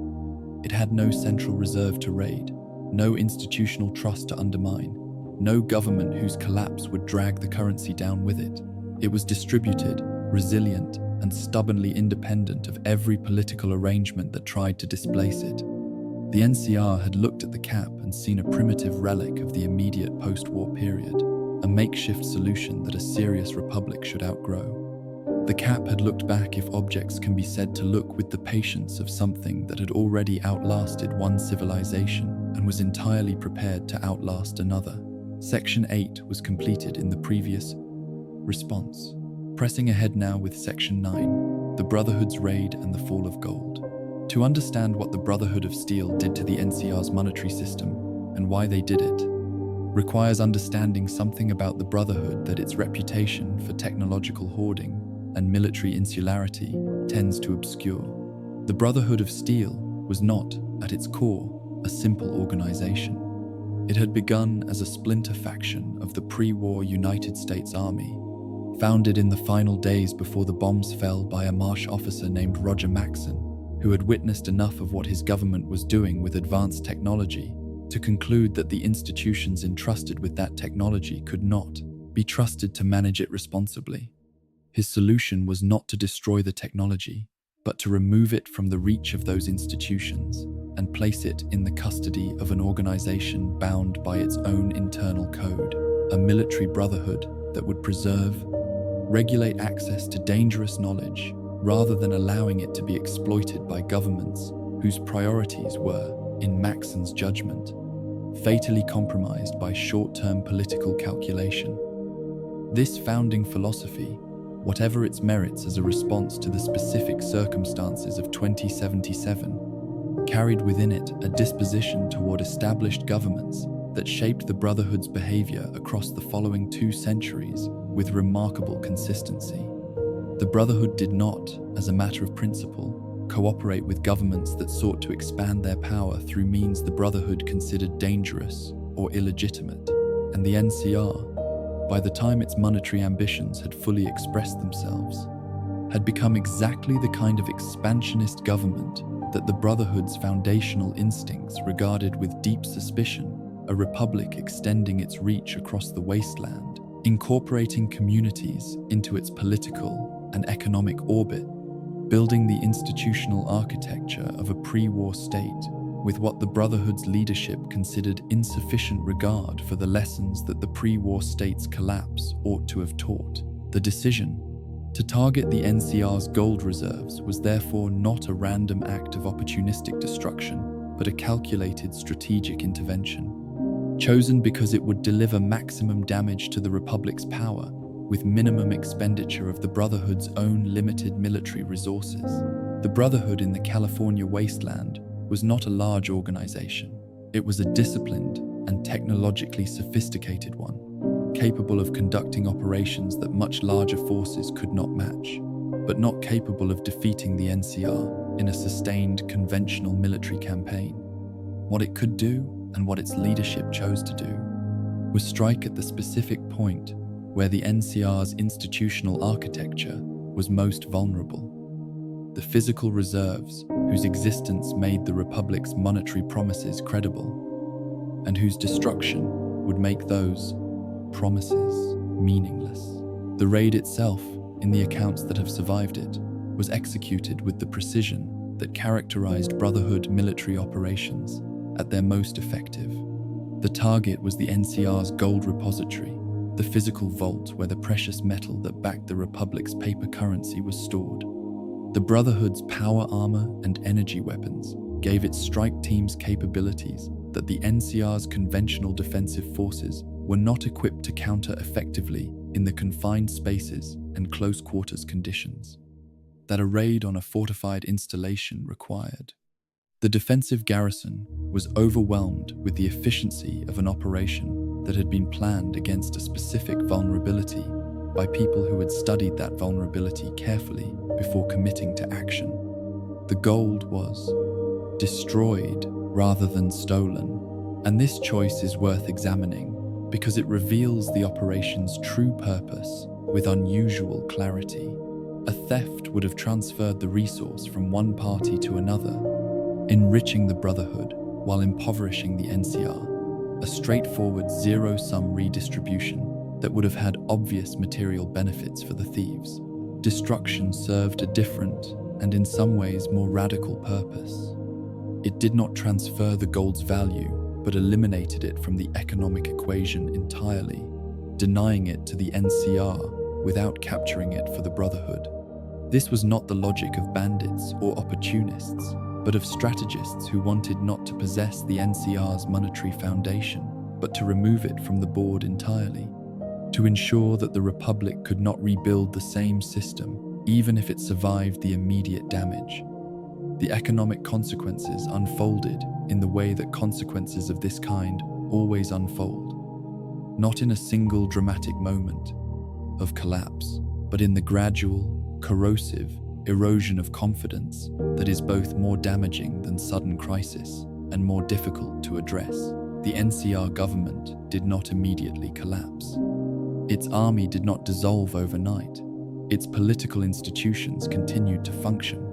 S1: It had no central reserve to raid, no institutional trust to undermine, no government whose collapse would drag the currency down with it. It was distributed, resilient, and stubbornly independent of every political arrangement that tried to displace it. The NCR had looked at the cap and seen a primitive relic of the immediate post-war period, a makeshift solution that a serious republic should outgrow. The cap had looked back, if objects can be said to look, with the patience of something that had already outlasted one civilization and was entirely prepared to outlast another. Section 8 was completed in the previous response. Pressing ahead now with Section 9, the Brotherhood's raid and the fall of gold. To understand what the Brotherhood of Steel did to the NCR's monetary system and why they did it, requires understanding something about the Brotherhood that its reputation for technological hoarding and military insularity tends to obscure. The Brotherhood of Steel was not, at its core, a simple organization. It had begun as a splinter faction of the pre-war United States Army, founded in the final days before the bombs fell by a marsh officer named Roger Maxson, who had witnessed enough of what his government was doing with advanced technology to conclude that the institutions entrusted with that technology could not be trusted to manage it responsibly. His solution was not to destroy the technology, but to remove it from the reach of those institutions and place it in the custody of an organization bound by its own internal code, a military brotherhood that would preserve, regulate access to dangerous knowledge rather than allowing it to be exploited by governments whose priorities were, in Maxson's judgment, fatally compromised by short-term political calculation. This founding philosophy, whatever its merits as a response to the specific circumstances of 2077, carried within it a disposition toward established governments that shaped the Brotherhood's behavior across the following 2 centuries with remarkable consistency. The Brotherhood did not, as a matter of principle, cooperate with governments that sought to expand their power through means the Brotherhood considered dangerous or illegitimate, and the NCR, by the time its monetary ambitions had fully expressed themselves, had become exactly the kind of expansionist government that the Brotherhood's foundational instincts regarded with deep suspicion, a republic extending its reach across the wasteland, incorporating communities into its political and economic orbit, building the institutional architecture of a pre-war state with what the Brotherhood's leadership considered insufficient regard for the lessons that the pre-war state's collapse ought to have taught. The decision to target the NCR's gold reserves was therefore not a random act of opportunistic destruction, but a calculated strategic intervention, chosen because it would deliver maximum damage to the Republic's power with minimum expenditure of the Brotherhood's own limited military resources. The Brotherhood in the California wasteland was not a large organization. It was a disciplined and technologically sophisticated one, capable of conducting operations that much larger forces could not match, but not capable of defeating the NCR in a sustained conventional military campaign. What it could do, and what its leadership chose to do, was strike at the specific point where the NCR's institutional architecture was most vulnerable. The physical reserves whose existence made the Republic's monetary promises credible, and whose destruction would make those promises meaningless. The raid itself, in the accounts that have survived it, was executed with the precision that characterized Brotherhood military operations at their most effective. The target was the NCR's gold repository, the physical vault where the precious metal that backed the Republic's paper currency was stored. The Brotherhood's power armor and energy weapons gave its strike teams capabilities that the NCR's conventional defensive forces were not equipped to counter effectively in the confined spaces and close quarters conditions that a raid on a fortified installation required. The defensive garrison was overwhelmed with the efficiency of an operation that had been planned against a specific vulnerability by people who had studied that vulnerability carefully before committing to action. The gold was destroyed rather than stolen, and this choice is worth examining because it reveals the operation's true purpose with unusual clarity. A theft would have transferred the resource from one party to another, enriching the Brotherhood while impoverishing the NCR, a straightforward zero-sum redistribution that would have had obvious material benefits for the thieves. Destruction served a different, and in some ways more radical purpose. It did not transfer the gold's value, but eliminated it from the economic equation entirely, denying it to the NCR without capturing it for the Brotherhood. This was not the logic of bandits or opportunists, but of strategists who wanted not to possess the NCR's monetary foundation, but to remove it from the board entirely, to ensure that the Republic could not rebuild the same system, even if it survived the immediate damage. The economic consequences unfolded in the way that consequences of this kind always unfold, not in a single dramatic moment of collapse, but in the gradual, corrosive erosion of confidence that is both more damaging than sudden crisis and more difficult to address. The NCR government did not immediately collapse. Its army did not dissolve overnight. Its political institutions continued to function.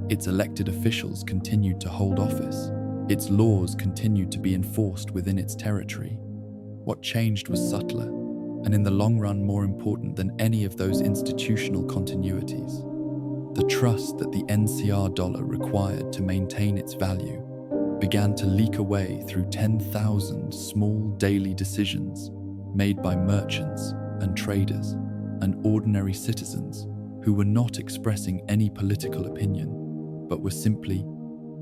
S1: Its elected officials continued to hold office. Its laws continued to be enforced within its territory. What changed was subtler, and in the long run more important than any of those institutional continuities. The trust that the NCR dollar required to maintain its value began to leak away through 10,000 small daily decisions made by merchants and traders and ordinary citizens who were not expressing any political opinion, but were simply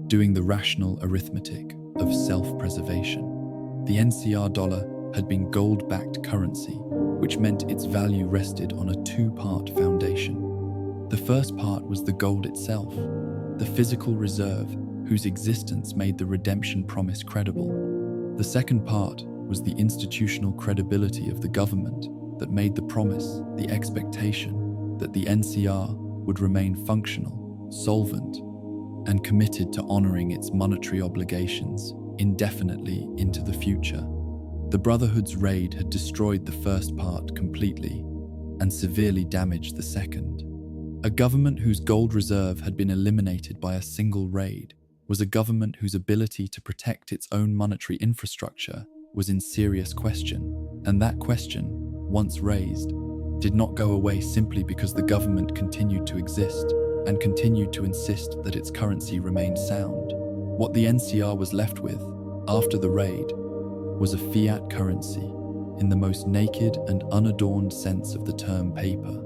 S1: doing the rational arithmetic of self-preservation. The NCR dollar had been gold-backed currency, which meant its value rested on a two-part foundation. The first part was the gold itself, the physical reserve whose existence made the redemption promise credible. The second part was the institutional credibility of the government that made the promise the expectation that the NCR would remain functional, solvent, and committed to honoring its monetary obligations indefinitely into the future. The Brotherhood's raid had destroyed the first part completely and severely damaged the second. A government whose gold reserve had been eliminated by a single raid was a government whose ability to protect its own monetary infrastructure was in serious question, and that question, once raised, did not go away simply because the government continued to exist and continued to insist that its currency remained sound. What the NCR was left with, after the raid, was a fiat currency, in the most naked and unadorned sense of the term paper,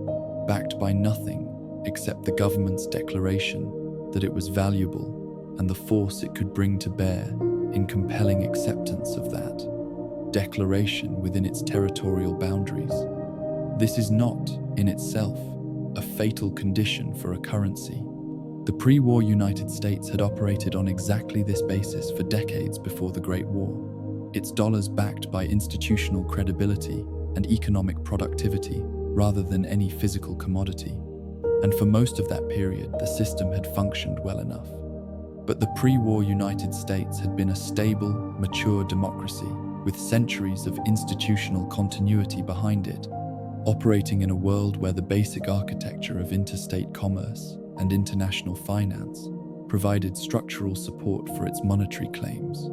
S1: backed by nothing except the government's declaration that it was valuable and the force it could bring to bear in compelling acceptance of that declaration within its territorial boundaries. This is not, in itself, a fatal condition for a currency. The pre-war United States had operated on exactly this basis for decades before the Great War. Its dollars backed by institutional credibility and economic productivity rather than any physical commodity. And for most of that period, the system had functioned well enough. But the pre-war United States had been a stable, mature democracy with centuries of institutional continuity behind it, operating in a world where the basic architecture of interstate commerce and international finance provided structural support for its monetary claims.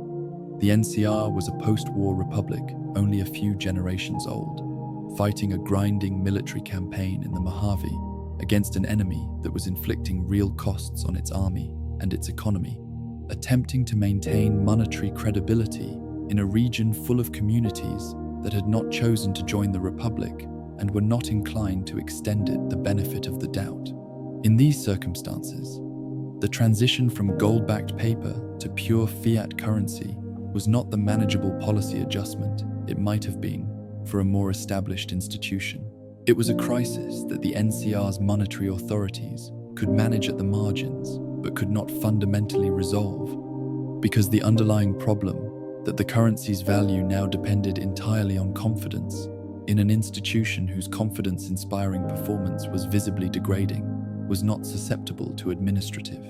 S1: The NCR was a post-war republic only a few generations old, fighting a grinding military campaign in the Mojave against an enemy that was inflicting real costs on its army and its economy, attempting to maintain monetary credibility in a region full of communities that had not chosen to join the republic and were not inclined to extend it the benefit of the doubt. In these circumstances, the transition from gold-backed paper to pure fiat currency was not the manageable policy adjustment it might have been for a more established institution. It was a crisis that the NCR's monetary authorities could manage at the margins, but could not fundamentally resolve, because the underlying problem that the currency's value now depended entirely on confidence in an institution whose confidence-inspiring performance was visibly degrading was not susceptible to administrative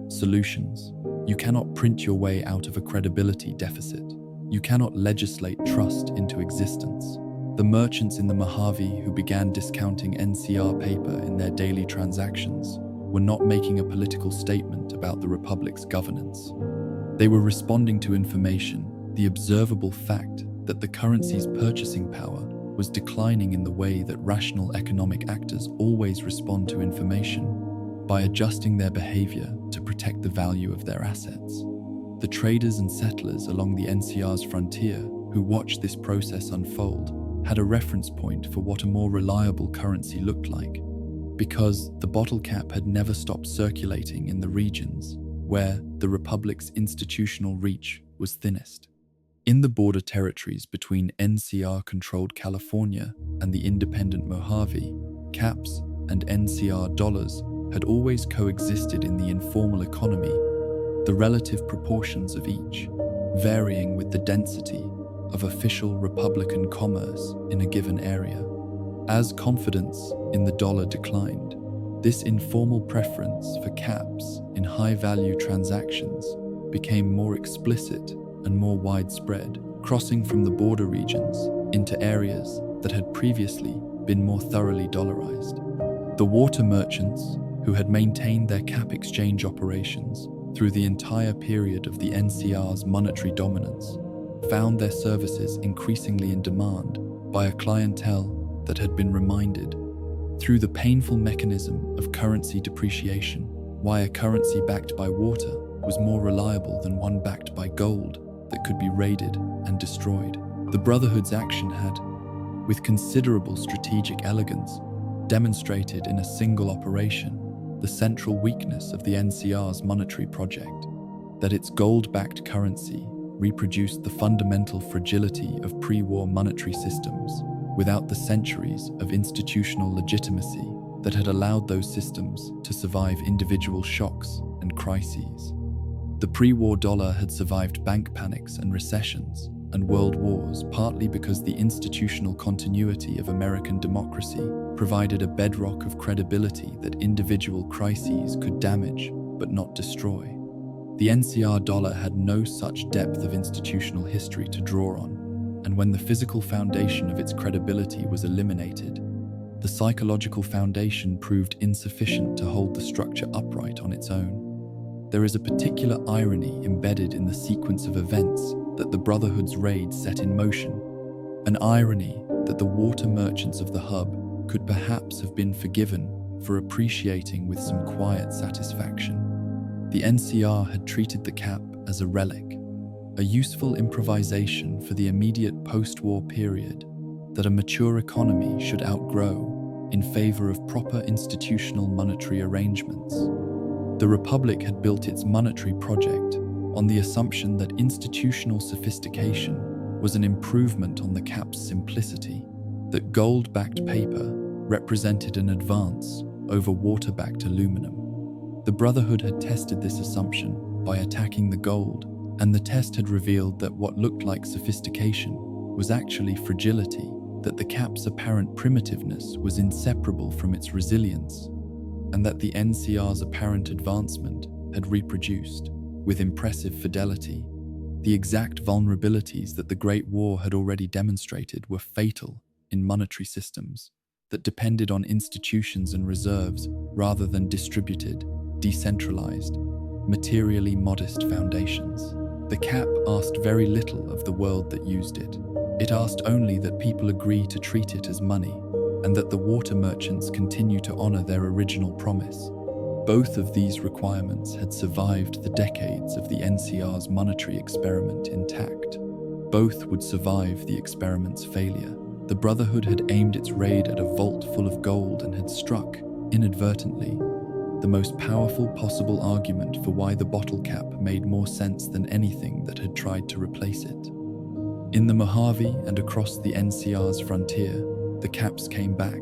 S1: solutions. You cannot print your way out of a credibility deficit. You cannot legislate trust into existence. The merchants in the Mojave who began discounting NCR paper in their daily transactions were not making a political statement about the Republic's governance. They were responding to information, the observable fact that the currency's purchasing power was declining in the way that rational economic actors always respond to information, by adjusting their behavior to protect the value of their assets. The traders and settlers along the NCR's frontier who watched this process unfold had a reference point for what a more reliable currency looked like, because the bottle cap had never stopped circulating in the regions where the Republic's institutional reach was thinnest. In the border territories between NCR-controlled California and the independent Mojave, caps and NCR dollars had always coexisted in the informal economy, the relative proportions of each varying with the density of official Republican commerce in a given area. As confidence in the dollar declined, this informal preference for caps in high-value transactions became more explicit and more widespread, crossing from the border regions into areas that had previously been more thoroughly dollarized. The water merchants, who had maintained their cap exchange operations through the entire period of the NCR's monetary dominance, found their services increasingly in demand by a clientele that had been reminded, through the painful mechanism of currency depreciation, why a currency backed by water was more reliable than one backed by gold that could be raided and destroyed. The Brotherhood's action had, with considerable strategic elegance, demonstrated in a single operation the central weakness of the NCR's monetary project, that its gold-backed currency reproduced the fundamental fragility of pre-war monetary systems without the centuries of institutional legitimacy that had allowed those systems to survive individual shocks and crises. The pre-war dollar had survived bank panics and recessions and world wars partly because the institutional continuity of American democracy provided a bedrock of credibility that individual crises could damage but not destroy. The NCR dollar had no such depth of institutional history to draw on, and when the physical foundation of its credibility was eliminated, the psychological foundation proved insufficient to hold the structure upright on its own. There is a particular irony embedded in the sequence of events that the Brotherhood's raid set in motion, an irony that the water merchants of the hub could perhaps have been forgiven for appreciating with some quiet satisfaction. The NCR had treated the cap as a relic, a useful improvisation for the immediate post-war period that a mature economy should outgrow in favor of proper institutional monetary arrangements. The Republic had built its monetary project on the assumption that institutional sophistication was an improvement on the cap's simplicity, that gold-backed paper represented an advance over water-backed aluminum. The Brotherhood had tested this assumption by attacking the gold, and the test had revealed that what looked like sophistication was actually fragility, that the cap's apparent primitiveness was inseparable from its resilience, and that the NCR's apparent advancement had reproduced, with impressive fidelity, the exact vulnerabilities that the Great War had already demonstrated were fatal in monetary systems that depended on institutions and reserves rather than distributed, decentralized, materially modest foundations. The cap asked very little of the world that used it. It asked only that people agree to treat it as money, and that the water merchants continue to honor their original promise. Both of these requirements had survived the decades of the NCR's monetary experiment intact. Both would survive the experiment's failure. The Brotherhood had aimed its raid at a vault full of gold and had struck, inadvertently, the most powerful possible argument for why the bottle cap made more sense than anything that had tried to replace it. In the Mojave and across the NCR's frontier, the caps came back,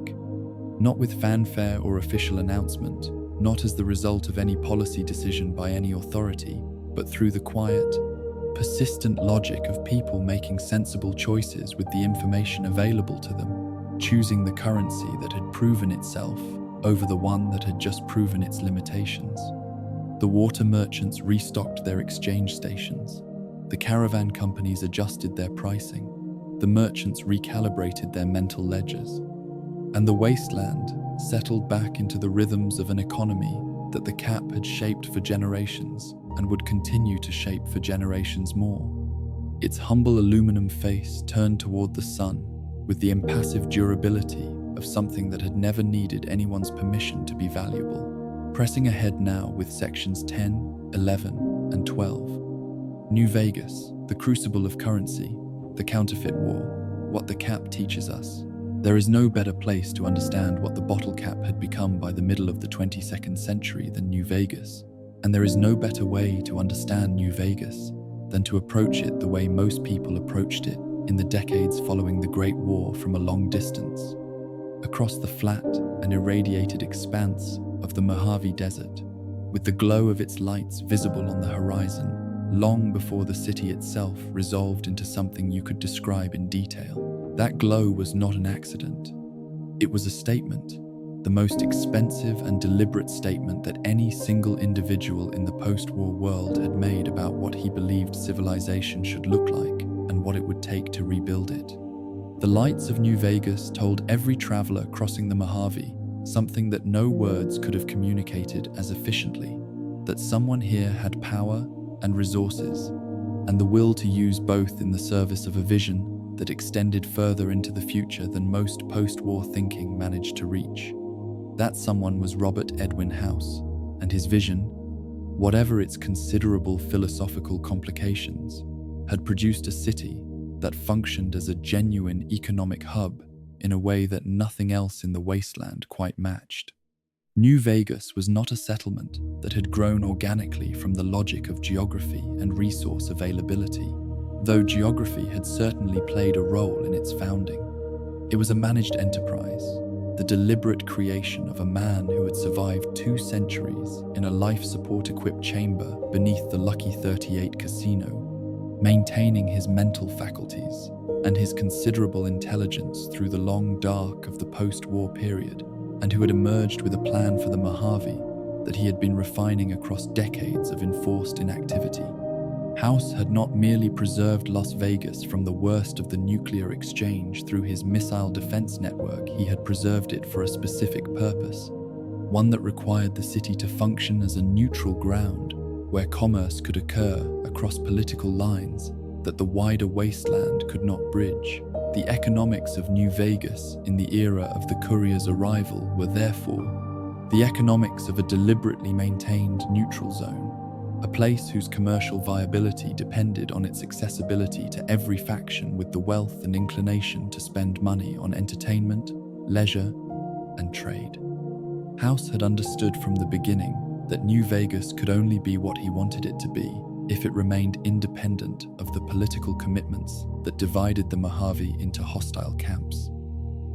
S1: not with fanfare or official announcement, not as the result of any policy decision by any authority, but through the quiet, persistent logic of people making sensible choices with the information available to them, choosing the currency that had proven itself over the one that had just proven its limitations. The water merchants restocked their exchange stations. The caravan companies adjusted their pricing. The merchants recalibrated their mental ledgers. And the wasteland settled back into the rhythms of an economy that the cap had shaped for generations and would continue to shape for generations more. Its humble aluminum face turned toward the sun with the impassive durability of something that had never needed anyone's permission to be valuable. Pressing ahead now with sections 10, 11, and 12. New Vegas, the crucible of currency, the counterfeit war, what the cap teaches us. There is no better place to understand what the bottle cap had become by the middle of the 22nd century than New Vegas. And there is no better way to understand New Vegas than to approach it the way most people approached it in the decades following the Great War from a long distance. Across the flat and irradiated expanse of the Mojave Desert, with the glow of its lights visible on the horizon, long before the city itself resolved into something you could describe in detail. That glow was not an accident. It was a statement, the most expensive and deliberate statement that any single individual in the post-war world had made about what he believed civilization should look like and what it would take to rebuild it. The lights of New Vegas told every traveler crossing the Mojave something that no words could have communicated as efficiently, that someone here had power and resources, and the will to use both in the service of a vision that extended further into the future than most post-war thinking managed to reach. That someone was Robert Edwin House, and his vision, whatever its considerable philosophical complications, had produced a city that functioned as a genuine economic hub in a way that nothing else in the wasteland quite matched. New Vegas was not a settlement that had grown organically from the logic of geography and resource availability, though geography had certainly played a role in its founding. It was a managed enterprise, the deliberate creation of a man who had survived 2 centuries in a life support-equipped chamber beneath the Lucky 38 casino, maintaining his mental faculties and his considerable intelligence through the long dark of the post-war period, and who had emerged with a plan for the Mojave that he had been refining across decades of enforced inactivity. House had not merely preserved Las Vegas from the worst of the nuclear exchange through his missile defense network, he had preserved it for a specific purpose, one that required the city to function as a neutral ground where commerce could occur across political lines that the wider wasteland could not bridge. The economics of New Vegas in the era of the courier's arrival were therefore the economics of a deliberately maintained neutral zone, a place whose commercial viability depended on its accessibility to every faction with the wealth and inclination to spend money on entertainment, leisure, and trade. House had understood from the beginning that New Vegas could only be what he wanted it to be if it remained independent of the political commitments that divided the Mojave into hostile camps.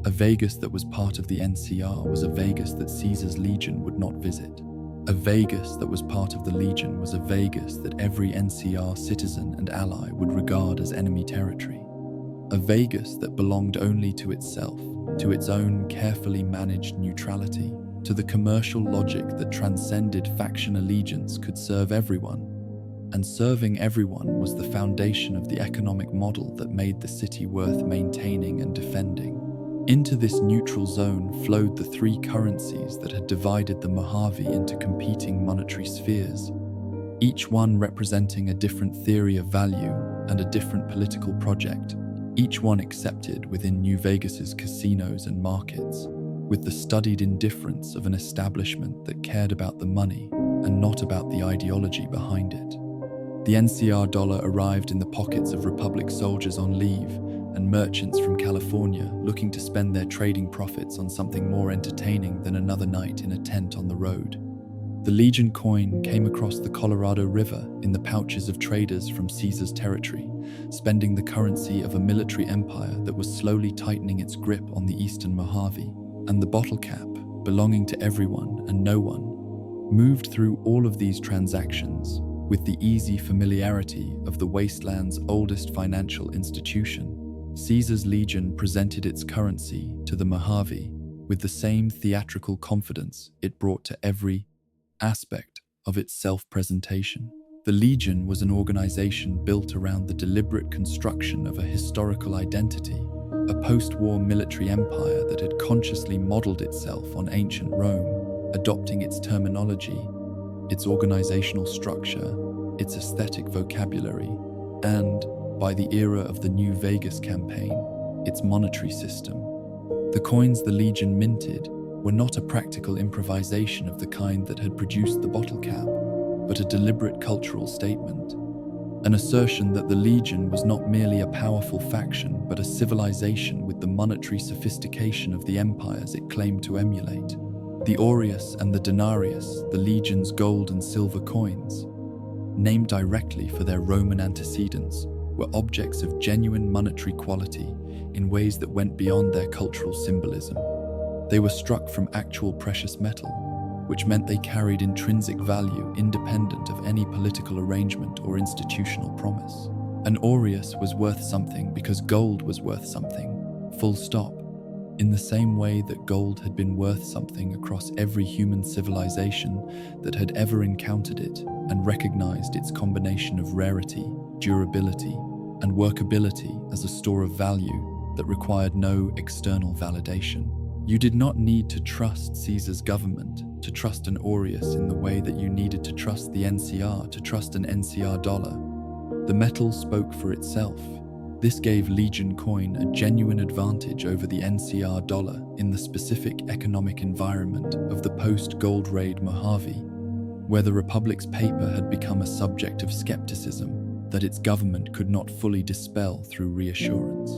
S1: A Vegas that was part of the NCR was a Vegas that Caesar's Legion would not visit. A Vegas that was part of the Legion was a Vegas that every NCR citizen and ally would regard as enemy territory. A Vegas that belonged only to itself, to its own carefully managed neutrality, to the commercial logic that transcended faction allegiance could serve everyone, and serving everyone was the foundation of the economic model that made the city worth maintaining and defending. Into this neutral zone flowed the three currencies that had divided the Mojave into competing monetary spheres, each one representing a different theory of value and a different political project, each one accepted within New Vegas's casinos and markets, with the studied indifference of an establishment that cared about the money and not about the ideology behind it. The NCR dollar arrived in the pockets of Republic soldiers on leave and merchants from California looking to spend their trading profits on something more entertaining than another night in a tent on the road. The Legion coin came across the Colorado River in the pouches of traders from Caesar's territory, spending the currency of a military empire that was slowly tightening its grip on the eastern Mojave, and the bottle cap, belonging to everyone and no one, moved through all of these transactions with the easy familiarity of the wasteland's oldest financial institution. Caesar's Legion presented its currency to the Mojave with the same theatrical confidence it brought to every aspect of its self-presentation. The Legion was an organization built around the deliberate construction of a historical identity, a post-war military empire that had consciously modeled itself on ancient Rome, adopting its terminology, its organizational structure, its aesthetic vocabulary, and, by the era of the New Vegas campaign, its monetary system. The coins the Legion minted were not a practical improvisation of the kind that had produced the bottle cap, but a deliberate cultural statement, an assertion that the Legion was not merely a powerful faction, but a civilization with the monetary sophistication of the empires it claimed to emulate. The aureus and the denarius, the Legion's gold and silver coins, named directly for their Roman antecedents, were objects of genuine monetary quality in ways that went beyond their cultural symbolism. They were struck from actual precious metal, which meant they carried intrinsic value independent of any political arrangement or institutional promise. An aureus was worth something because gold was worth something, full stop, in the same way that gold had been worth something across every human civilization that had ever encountered it and recognized its combination of rarity, durability, and workability as a store of value that required no external validation. You did not need to trust Caesar's government to trust an aureus in the way that you needed to trust the NCR to trust an NCR dollar. The metal spoke for itself. This gave Legion coin a genuine advantage over the NCR dollar in the specific economic environment of the post-gold raid Mojave, where the Republic's paper had become a subject of skepticism that its government could not fully dispel through reassurance.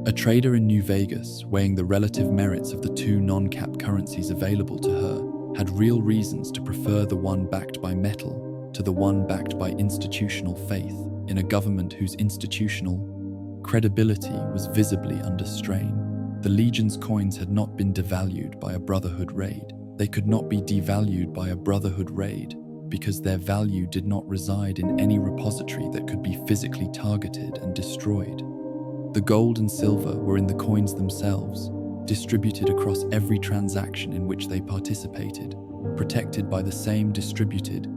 S1: A trader in New Vegas, weighing the relative merits of the two non-cap currencies available to her, had real reasons to prefer the one backed by metal to the one backed by institutional faith in a government whose institutional credibility was visibly under strain. The Legion's coins had not been devalued by a Brotherhood raid. They could not be devalued by a Brotherhood raid because their value did not reside in any repository that could be physically targeted and destroyed. The gold and silver were in the coins themselves, distributed across every transaction in which they participated, protected by the same distributed,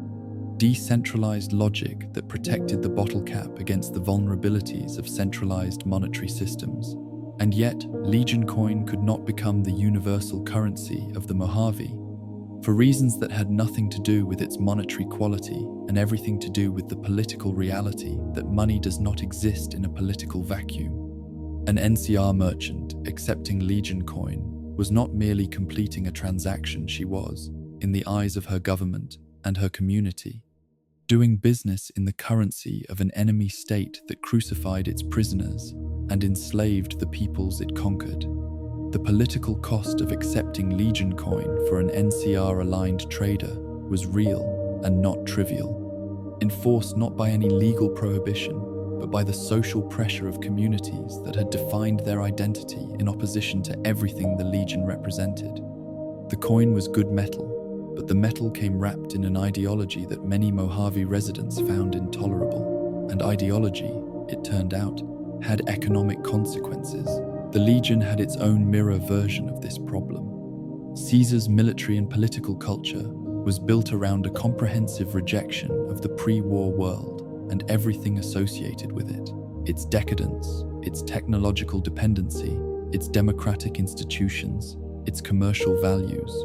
S1: decentralized logic that protected the bottle cap against the vulnerabilities of centralized monetary systems. And yet, Legion coin could not become the universal currency of the Mojave, for reasons that had nothing to do with its monetary quality and everything to do with the political reality that money does not exist in a political vacuum. An NCR merchant accepting Legion coin was not merely completing a transaction, she was, in the eyes of her government and her community, doing business in the currency of an enemy state that crucified its prisoners and enslaved the peoples it conquered. The political cost of accepting Legion coin for an NCR-aligned trader was real and not trivial, enforced not by any legal prohibition, but by the social pressure of communities that had defined their identity in opposition to everything the Legion represented. The coin was good metal, but the metal came wrapped in an ideology that many Mojave residents found intolerable, and ideology, it turned out, had economic consequences. The Legion had its own mirror version of this problem. Caesar's military and political culture was built around a comprehensive rejection of the pre-war world and everything associated with it, its decadence, its technological dependency, its democratic institutions, its commercial values.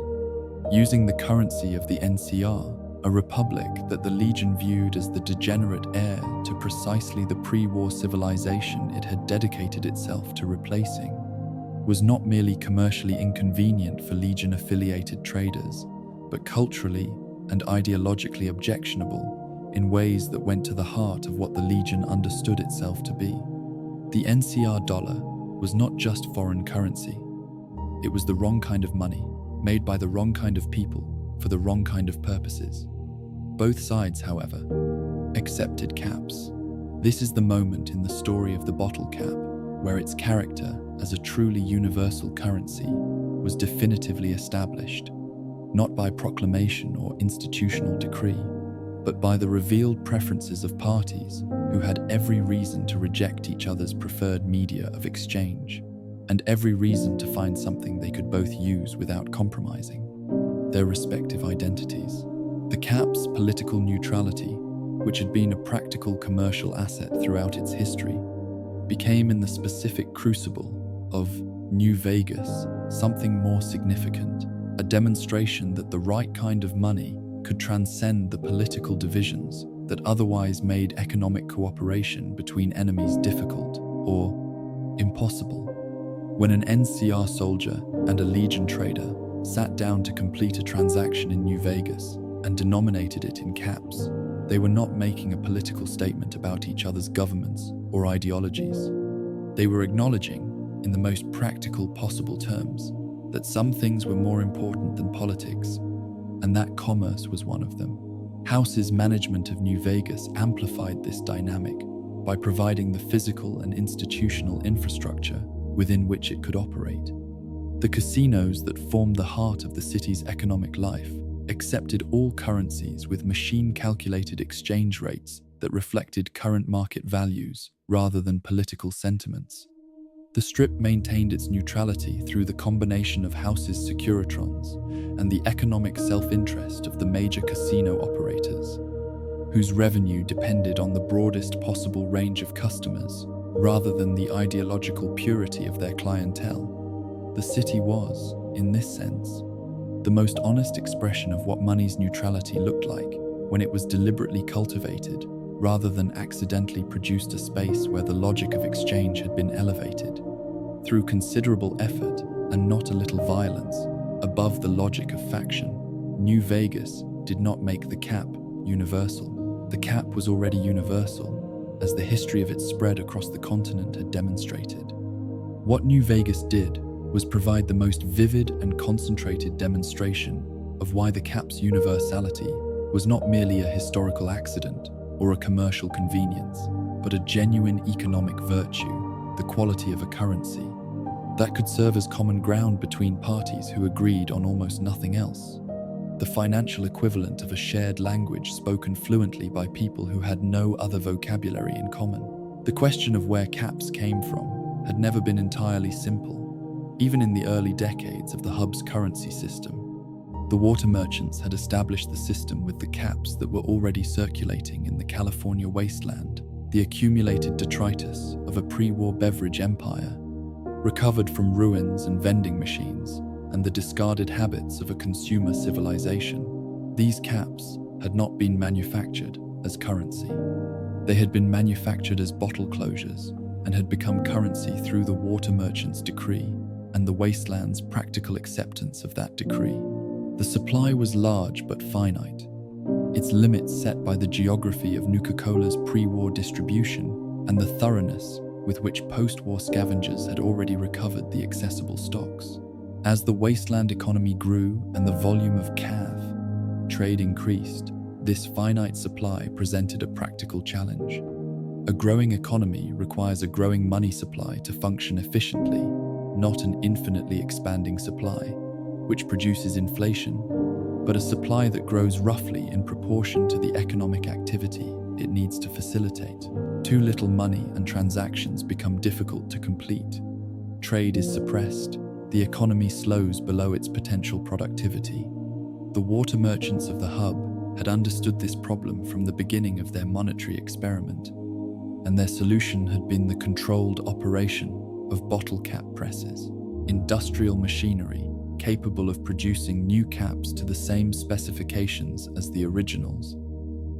S1: Using the currency of the NCR, a republic that the Legion viewed as the degenerate heir to precisely the pre-war civilization it had dedicated itself to replacing, was not merely commercially inconvenient for Legion-affiliated traders, but culturally and ideologically objectionable in ways that went to the heart of what the Legion understood itself to be. The NCR dollar was not just foreign currency. It was the wrong kind of money, made by the wrong kind of people, for the wrong kind of purposes. Both sides, however, accepted caps. This is the moment in the story of the bottle cap where its character as a truly universal currency was definitively established, not by proclamation or institutional decree, but by the revealed preferences of parties who had every reason to reject each other's preferred media of exchange, and every reason to find something they could both use without compromising their respective identities. The cap's political neutrality, which had been a practical commercial asset throughout its history, became in the specific crucible of New Vegas something more significant, a demonstration that the right kind of money could transcend the political divisions that otherwise made economic cooperation between enemies difficult or impossible. When an NCR soldier and a Legion trader sat down to complete a transaction in New Vegas and denominated it in caps, they were not making a political statement about each other's governments or ideologies. They were acknowledging, in the most practical possible terms, that some things were more important than politics, and that commerce was one of them. House's management of New Vegas amplified this dynamic by providing the physical and institutional infrastructure within which it could operate. The casinos that formed the heart of the city's economic life accepted all currencies with machine-calculated exchange rates that reflected current market values rather than political sentiments. The Strip maintained its neutrality through the combination of House's Securitrons and the economic self-interest of the major casino operators, whose revenue depended on the broadest possible range of customers rather than the ideological purity of their clientele. The city was, in this sense, the most honest expression of what money's neutrality looked like when it was deliberately cultivated rather than accidentally produced a space where the logic of exchange had been elevated, through considerable effort and not a little violence, above the logic of faction. New Vegas did not make the cap universal. The cap was already universal, as the history of its spread across the continent had demonstrated. What New Vegas did was provide the most vivid and concentrated demonstration of why the cap's universality was not merely a historical accident or a commercial convenience, but a genuine economic virtue, the quality of a currency, that could serve as common ground between parties who agreed on almost nothing else, the financial equivalent of a shared language spoken fluently by people who had no other vocabulary in common. The question of where caps came from had never been entirely simple, even in the early decades of the hub's currency system. The water merchants had established the system with the caps that were already circulating in the California wasteland, the accumulated detritus of a pre-war beverage empire, recovered from ruins and vending machines, and the discarded habits of a consumer civilization. These caps had not been manufactured as currency. They had been manufactured as bottle closures and had become currency through the water merchant's decree and the wasteland's practical acceptance of that decree. The supply was large but finite, its limits set by the geography of Nuka-Cola's pre-war distribution and the thoroughness with which post-war scavengers had already recovered the accessible stocks. As the wasteland economy grew and the volume of cav trade increased, this finite supply presented a practical challenge. A growing economy requires a growing money supply to function efficiently, not an infinitely expanding supply, which produces inflation, but a supply that grows roughly in proportion to the economic activity it needs to facilitate. Too little money and transactions become difficult to complete. Trade is suppressed. The economy slows below its potential productivity. The water merchants of the hub had understood this problem from the beginning of their monetary experiment, and their solution had been the controlled operation of bottle cap presses, industrial machinery capable of producing new caps to the same specifications as the originals,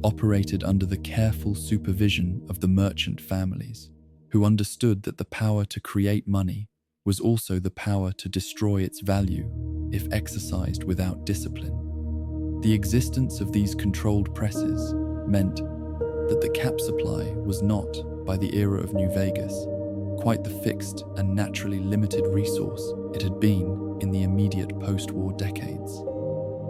S1: operated under the careful supervision of the merchant families, who understood that the power to create money was also the power to destroy its value if exercised without discipline. The existence of these controlled presses meant that the cap supply was not, by the era of New Vegas, quite the fixed and naturally limited resource it had been in the immediate post-war decades.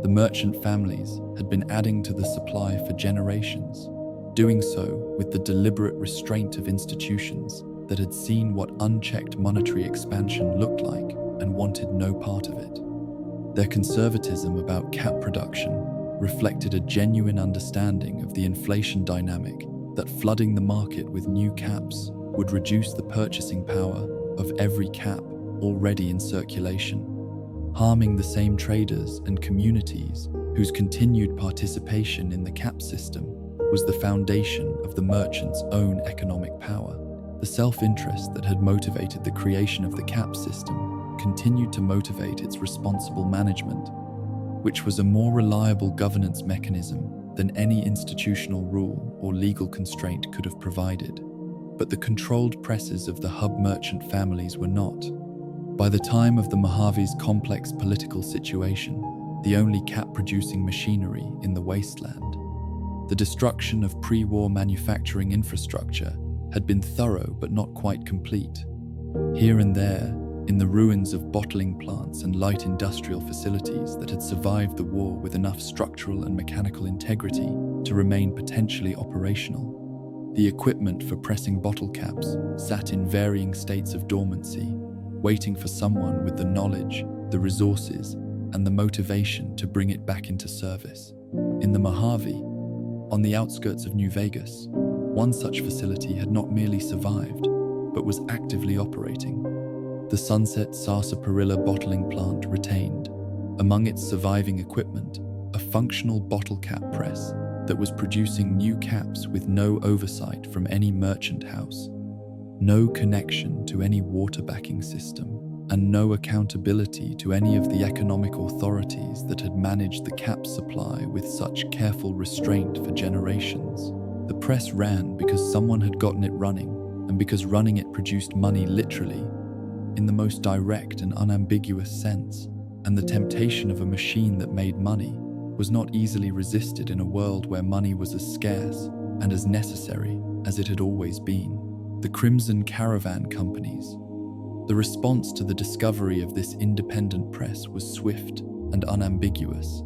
S1: The merchant families had been adding to the supply for generations, doing so with the deliberate restraint of institutions that had seen what unchecked monetary expansion looked like and wanted no part of it. Their conservatism about cap production reflected a genuine understanding of the inflation dynamic that flooding the market with new caps would reduce the purchasing power of every cap already in circulation, harming the same traders and communities whose continued participation in the cap system was the foundation of the merchant's own economic power. The self-interest that had motivated the creation of the cap system continued to motivate its responsible management, which was a more reliable governance mechanism than any institutional rule or legal constraint could have provided. But the controlled presses of the hub merchant families were not. By the time of the Mojave's complex political situation, the only cap-producing machinery in the wasteland. The destruction of pre-war manufacturing infrastructure had been thorough but not quite complete. Here and there, in the ruins of bottling plants and light industrial facilities that had survived the war with enough structural and mechanical integrity to remain potentially operational, the equipment for pressing bottle caps sat in varying states of dormancy, waiting for someone with the knowledge, the resources, and the motivation to bring it back into service. In the Mojave, on the outskirts of New Vegas, one such facility had not merely survived, but was actively operating. The Sunset Sarsaparilla bottling plant retained, among its surviving equipment, a functional bottle cap press that was producing new caps with no oversight from any merchant house, no connection to any water backing system, and no accountability to any of the economic authorities that had managed the cap supply with such careful restraint for generations. The press ran because someone had gotten it running, and because running it produced money literally, in the most direct and unambiguous sense, and the temptation of a machine that made money was not easily resisted in a world where money was as scarce and as necessary as it had always been. The Crimson Caravan companies. The response to the discovery of this independent press was swift and unambiguous,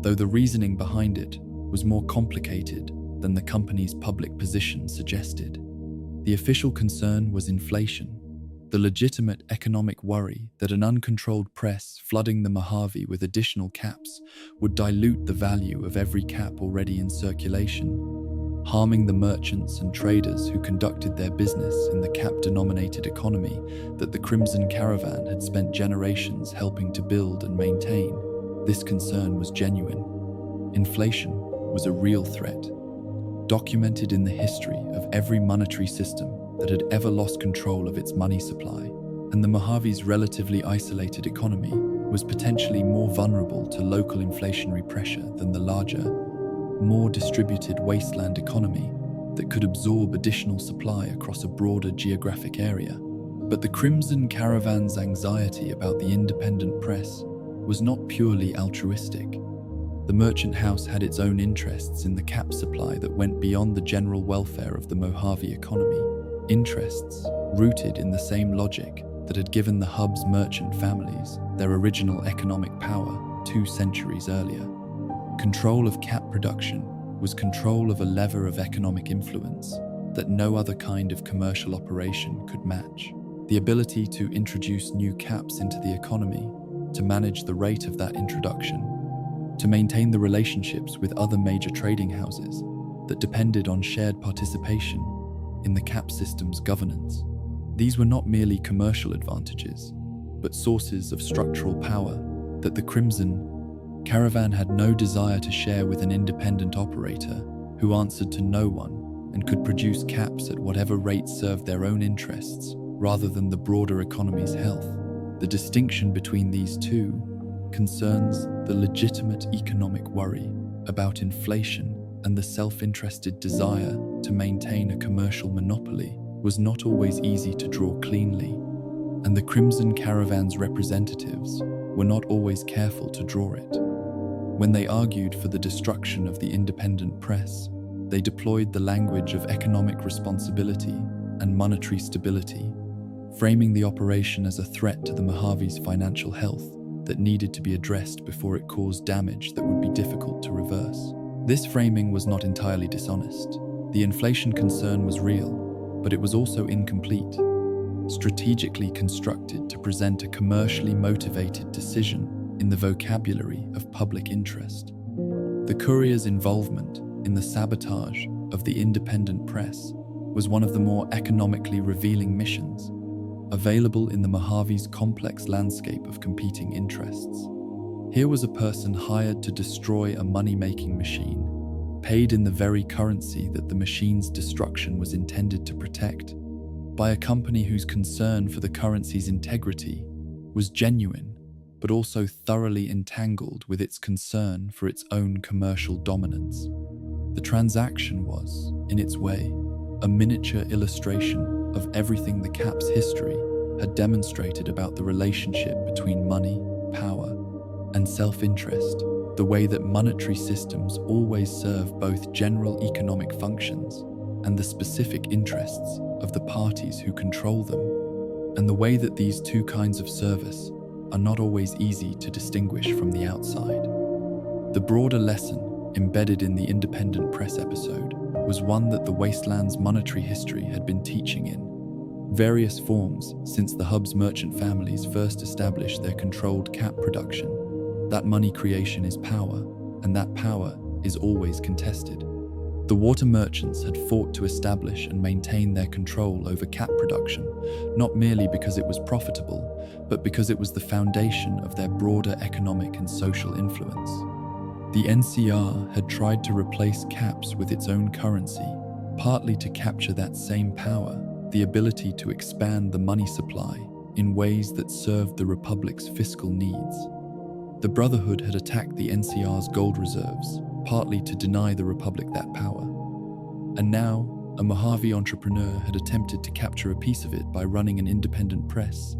S1: though the reasoning behind it was more complicated than the company's public position suggested. The official concern was inflation, the legitimate economic worry that an uncontrolled press flooding the Mojave with additional caps would dilute the value of every cap already in circulation, harming the merchants and traders who conducted their business in the cap-denominated economy that the Crimson Caravan had spent generations helping to build and maintain. this concern was genuine. Inflation was a real threat, documented in the history of every monetary system that had ever lost control of its money supply, and the Mojave's relatively isolated economy was potentially more vulnerable to local inflationary pressure than the larger, more distributed wasteland economy that could absorb additional supply across a broader geographic area. But the Crimson Caravan's anxiety about the independent press was not purely altruistic. The merchant house had its own interests in the cap supply that went beyond the general welfare of the Mojave economy, interests rooted in the same logic that had given the hub's merchant families their original economic power 2 centuries earlier. Control of cap production was control of a lever of economic influence that no other kind of commercial operation could match. The ability to introduce new caps into the economy, to manage the rate of that introduction, to maintain the relationships with other major trading houses that depended on shared participation in the cap system's governance. These were not merely commercial advantages, but sources of structural power that the Crimson Caravan had no desire to share with an independent operator who answered to no one and could produce caps at whatever rate served their own interests rather than the broader economy's health. The distinction between these two concerns the legitimate economic worry about inflation and the self-interested desire to maintain a commercial monopoly was not always easy to draw cleanly, and the Crimson Caravan's representatives were not always careful to draw it. When they argued for the destruction of the independent press, they deployed the language of economic responsibility and monetary stability, framing the operation as a threat to the Mojave's financial health that needed to be addressed before it caused damage that would be difficult to reverse. This framing was not entirely dishonest. The inflation concern was real, but it was also incomplete, strategically constructed to present a commercially motivated decision in the vocabulary of public interest. The Courier's involvement in the sabotage of the independent press was one of the more economically revealing missions available in the Mojave's complex landscape of competing interests. Here was a person hired to destroy a money-making machine, paid in the very currency that the machine's destruction was intended to protect, by a company whose concern for the currency's integrity was genuine, but also thoroughly entangled with its concern for its own commercial dominance. The transaction was, in its way, a miniature illustration of everything the cap's history had demonstrated about the relationship between money, power, and self-interest, the way that monetary systems always serve both general economic functions and the specific interests of the parties who control them, and the way that these two kinds of service are not always easy to distinguish from the outside. The broader lesson embedded in the independent press episode was one that the Wasteland's monetary history had been teaching in various forms since the hub's merchant families first established their controlled cap production. That money creation is power, and that power is always contested. The water merchants had fought to establish and maintain their control over cap production, not merely because it was profitable, but because it was the foundation of their broader economic and social influence. The NCR had tried to replace caps with its own currency, partly to capture that same power, the ability to expand the money supply in ways that served the Republic's fiscal needs. The Brotherhood had attacked the NCR's gold reserves, partly to deny the Republic that power. And now, a Mojave entrepreneur had attempted to capture a piece of it by running an independent press,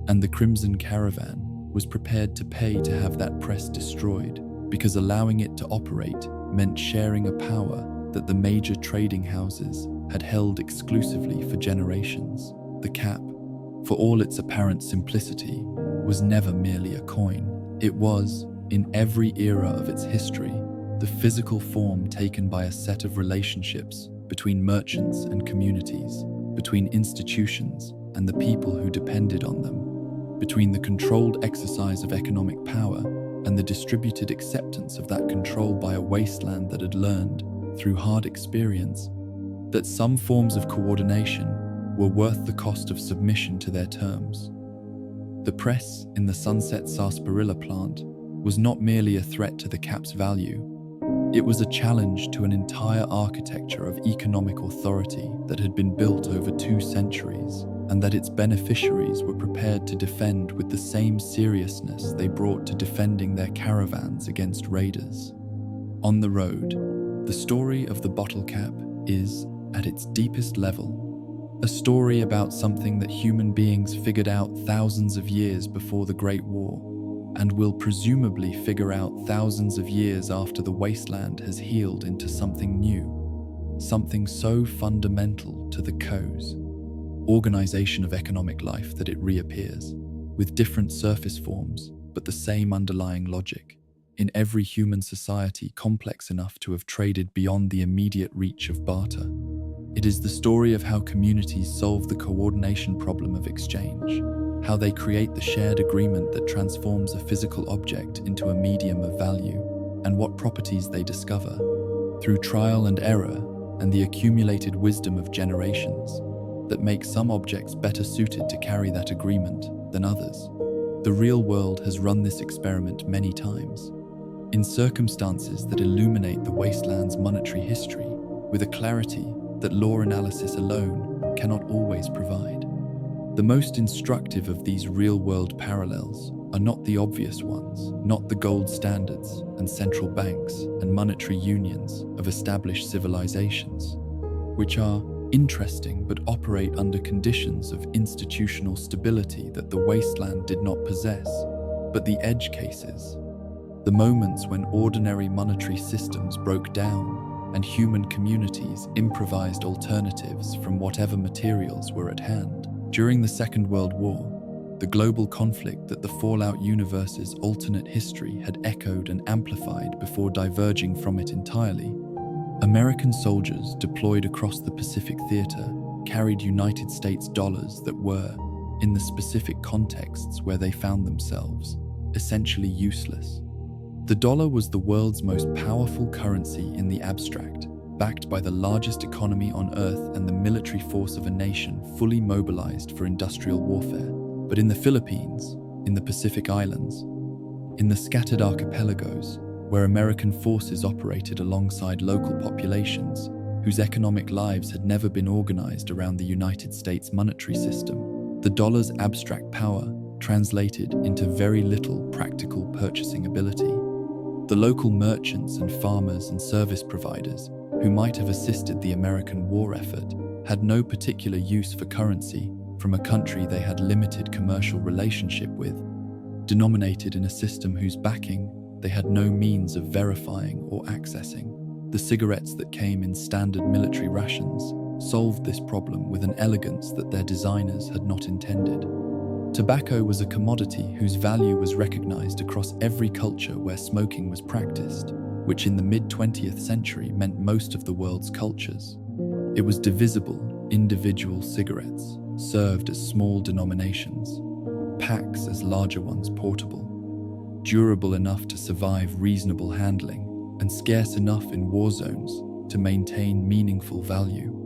S1: and the Crimson Caravan was prepared to pay to have that press destroyed, because allowing it to operate meant sharing a power that the major trading houses had held exclusively for generations. The cap, for all its apparent simplicity, was never merely a coin. It was, in every era of its history, the physical form taken by a set of relationships between merchants and communities, between institutions and the people who depended on them, between the controlled exercise of economic power and the distributed acceptance of that control by a wasteland that had learned, through hard experience, that some forms of coordination were worth the cost of submission to their terms. The press in the Sunset Sarsaparilla plant was not merely a threat to the cap's value, it was a challenge to an entire architecture of economic authority that had been built over 2 centuries, and that its beneficiaries were prepared to defend with the same seriousness they brought to defending their caravans against raiders. On the road, the story of the bottle cap is, at its deepest level, a story about something that human beings figured out thousands of years before the Great War, and will presumably figure out thousands of years after the wasteland has healed into something new, something so fundamental to the organization of economic life that it reappears, with different surface forms, but the same underlying logic, in every human society complex enough to have traded beyond the immediate reach of barter. It is the story of how communities solve the coordination problem of exchange, how they create the shared agreement that transforms a physical object into a medium of value, and what properties they discover, through trial and error and the accumulated wisdom of generations, that make some objects better suited to carry that agreement than others. The real world has run this experiment many times, in circumstances that illuminate the wasteland's monetary history with a clarity that law analysis alone cannot always provide. The most instructive of these real-world parallels are not the obvious ones, not the gold standards and central banks and monetary unions of established civilizations, which are interesting but operate under conditions of institutional stability that the wasteland did not possess, but the edge cases, the moments when ordinary monetary systems broke down and human communities improvised alternatives from whatever materials were at hand. During the Second World War, the global conflict that the Fallout universe's alternate history had echoed and amplified before diverging from it entirely, American soldiers deployed across the Pacific Theater carried United States dollars that were, in the specific contexts where they found themselves, essentially useless. The dollar was the world's most powerful currency in the abstract, backed by the largest economy on Earth and the military force of a nation fully mobilized for industrial warfare. But in the Philippines, in the Pacific Islands, in the scattered archipelagos, where American forces operated alongside local populations whose economic lives had never been organized around the United States monetary system, the dollar's abstract power translated into very little practical purchasing ability. The local merchants and farmers and service providers who might have assisted the American war effort had no particular use for currency from a country they had limited commercial relationship with, denominated in a system whose backing they had no means of verifying or accessing. The cigarettes that came in standard military rations solved this problem with an elegance that their designers had not intended. Tobacco was a commodity whose value was recognized across every culture where smoking was practiced, which in the mid-20th century meant most of the world's cultures. It was divisible, individual cigarettes, served as small denominations, packs as larger ones portable, durable enough to survive reasonable handling, and scarce enough in war zones to maintain meaningful value.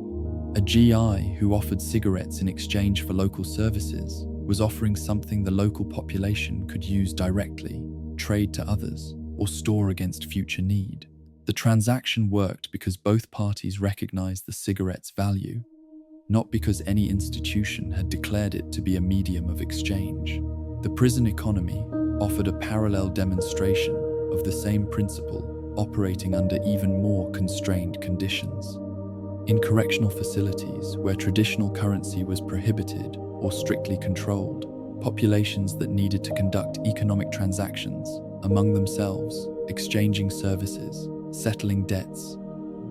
S1: A GI who offered cigarettes in exchange for local services was offering something the local population could use directly, trade to others, or store against future need. The transaction worked because both parties recognized the cigarette's value, not because any institution had declared it to be a medium of exchange. The prison economy offered a parallel demonstration of the same principle, operating under even more constrained conditions. In correctional facilities where traditional currency was prohibited or strictly controlled, populations that needed to conduct economic transactions among themselves, exchanging services, settling debts,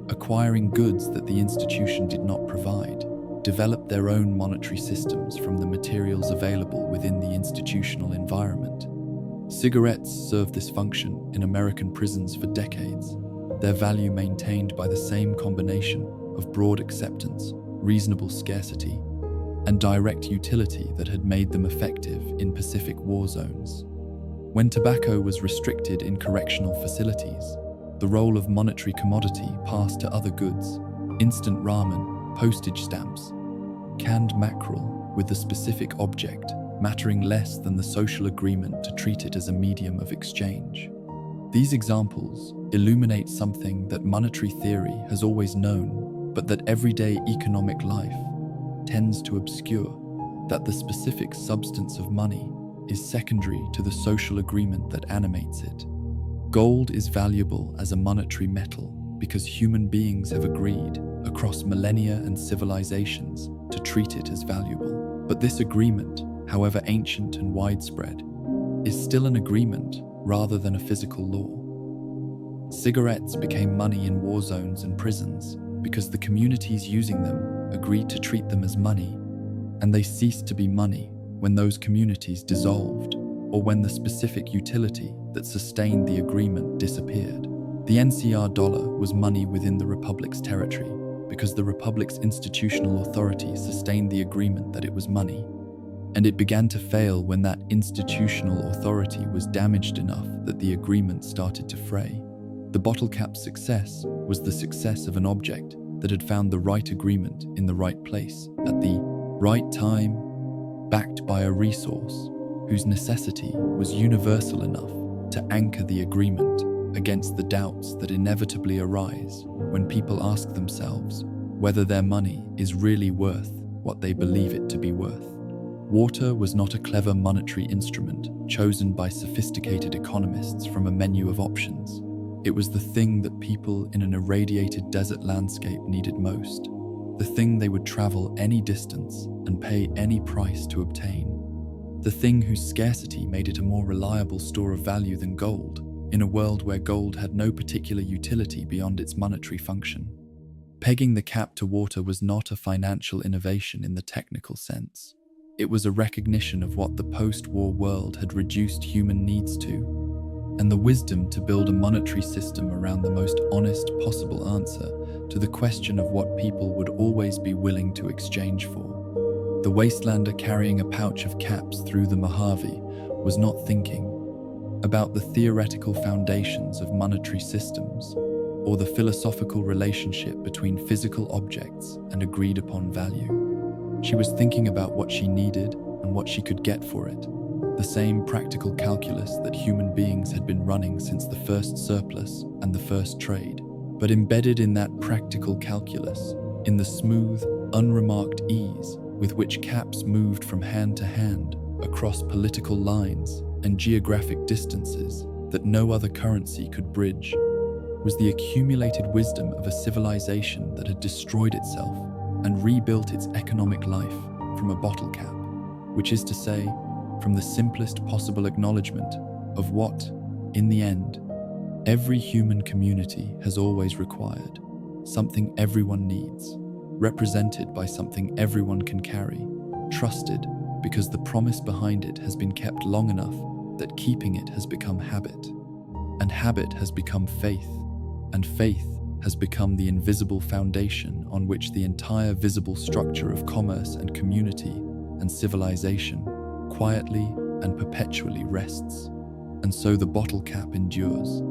S1: acquiring goods that the institution did not provide, developed their own monetary systems from the materials available within the institutional environment. Cigarettes served this function in American prisons for decades, their value maintained by the same combination of broad acceptance, reasonable scarcity, and direct utility that had made them effective in Pacific war zones. When tobacco was restricted in correctional facilities, the role of monetary commodity passed to other goods, instant ramen, postage stamps, canned mackerel with the specific object mattering less than the social agreement to treat it as a medium of exchange. These examples illuminate something that monetary theory has always known, but that everyday economic life tends to obscure, that the specific substance of money is secondary to the social agreement that animates it. Gold is valuable as a monetary metal because human beings have agreed across millennia and civilizations to treat it as valuable. But this agreement, however ancient and widespread, is still an agreement rather than a physical law. Cigarettes became money in war zones and prisons because the communities using them agreed to treat them as money, and they ceased to be money when those communities dissolved or when the specific utility that sustained the agreement disappeared. The NCR dollar was money within the Republic's territory because the Republic's institutional authority sustained the agreement that it was money, and it began to fail when that institutional authority was damaged enough that the agreement started to fray. The bottle cap's success was the success of an object that had found the right agreement in the right place at the right time, backed by a resource whose necessity was universal enough to anchor the agreement against the doubts that inevitably arise when people ask themselves whether their money is really worth what they believe it to be worth. Water was not a clever monetary instrument chosen by sophisticated economists from a menu of options. It was the thing that people in an irradiated desert landscape needed most, the thing they would travel any distance and pay any price to obtain, the thing whose scarcity made it a more reliable store of value than gold, in a world where gold had no particular utility beyond its monetary function. Pegging the cap to water was not a financial innovation in the technical sense. It was a recognition of what the post-war world had reduced human needs to, and the wisdom to build a monetary system around the most honest possible answer to the question of what people would always be willing to exchange for. The wastelander carrying a pouch of caps through the Mojave was not thinking about the theoretical foundations of monetary systems or the philosophical relationship between physical objects and agreed upon value. She was thinking about what she needed and what she could get for it, the same practical calculus that human beings had been running since the first surplus and the first trade. But embedded in that practical calculus, in the smooth, unremarked ease with which caps moved from hand to hand across political lines and geographic distances that no other currency could bridge, was the accumulated wisdom of a civilization that had destroyed itself and rebuilt its economic life from a bottle cap, which is to say, from the simplest possible acknowledgement of what, in the end, every human community has always required, something everyone needs, represented by something everyone can carry, trusted because the promise behind it has been kept long enough that keeping it has become habit, and habit has become faith, and faith has become the invisible foundation on which the entire visible structure of commerce and community and civilization quietly and perpetually rests. And so the bottle cap endures,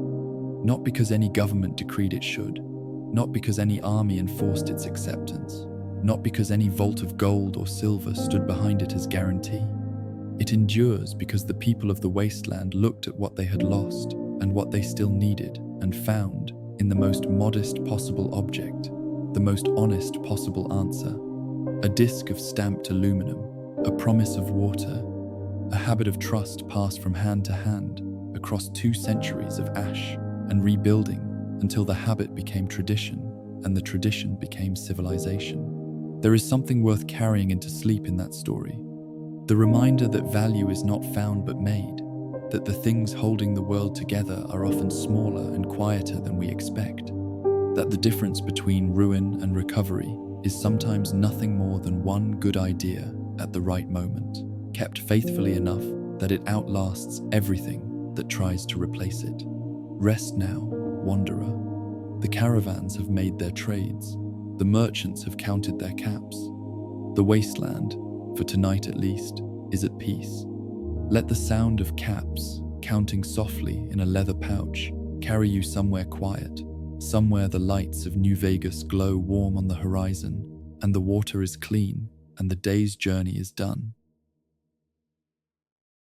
S1: not because any government decreed it should, not because any army enforced its acceptance, not because any vault of gold or silver stood behind it as guarantee. It endures because the people of the wasteland looked at what they had lost and what they still needed and found in the most modest possible object, the most honest possible answer, a disc of stamped aluminum, a promise of water, a habit of trust passed from hand to hand across 2 centuries of ash and rebuilding until the habit became tradition and the tradition became civilization. There is something worth carrying into sleep in that story. The reminder that value is not found but made, that the things holding the world together are often smaller and quieter than we expect, that the difference between ruin and recovery is sometimes nothing more than one good idea at the right moment, kept faithfully enough that it outlasts everything that tries to replace it. Rest now, wanderer. The caravans have made their trades. The merchants have counted their caps. The wasteland, for tonight at least, is at peace. Let the sound of caps, counting softly in a leather pouch, carry you somewhere quiet, somewhere the lights of New Vegas glow warm on the horizon, and the water is clean, and the day's journey is done.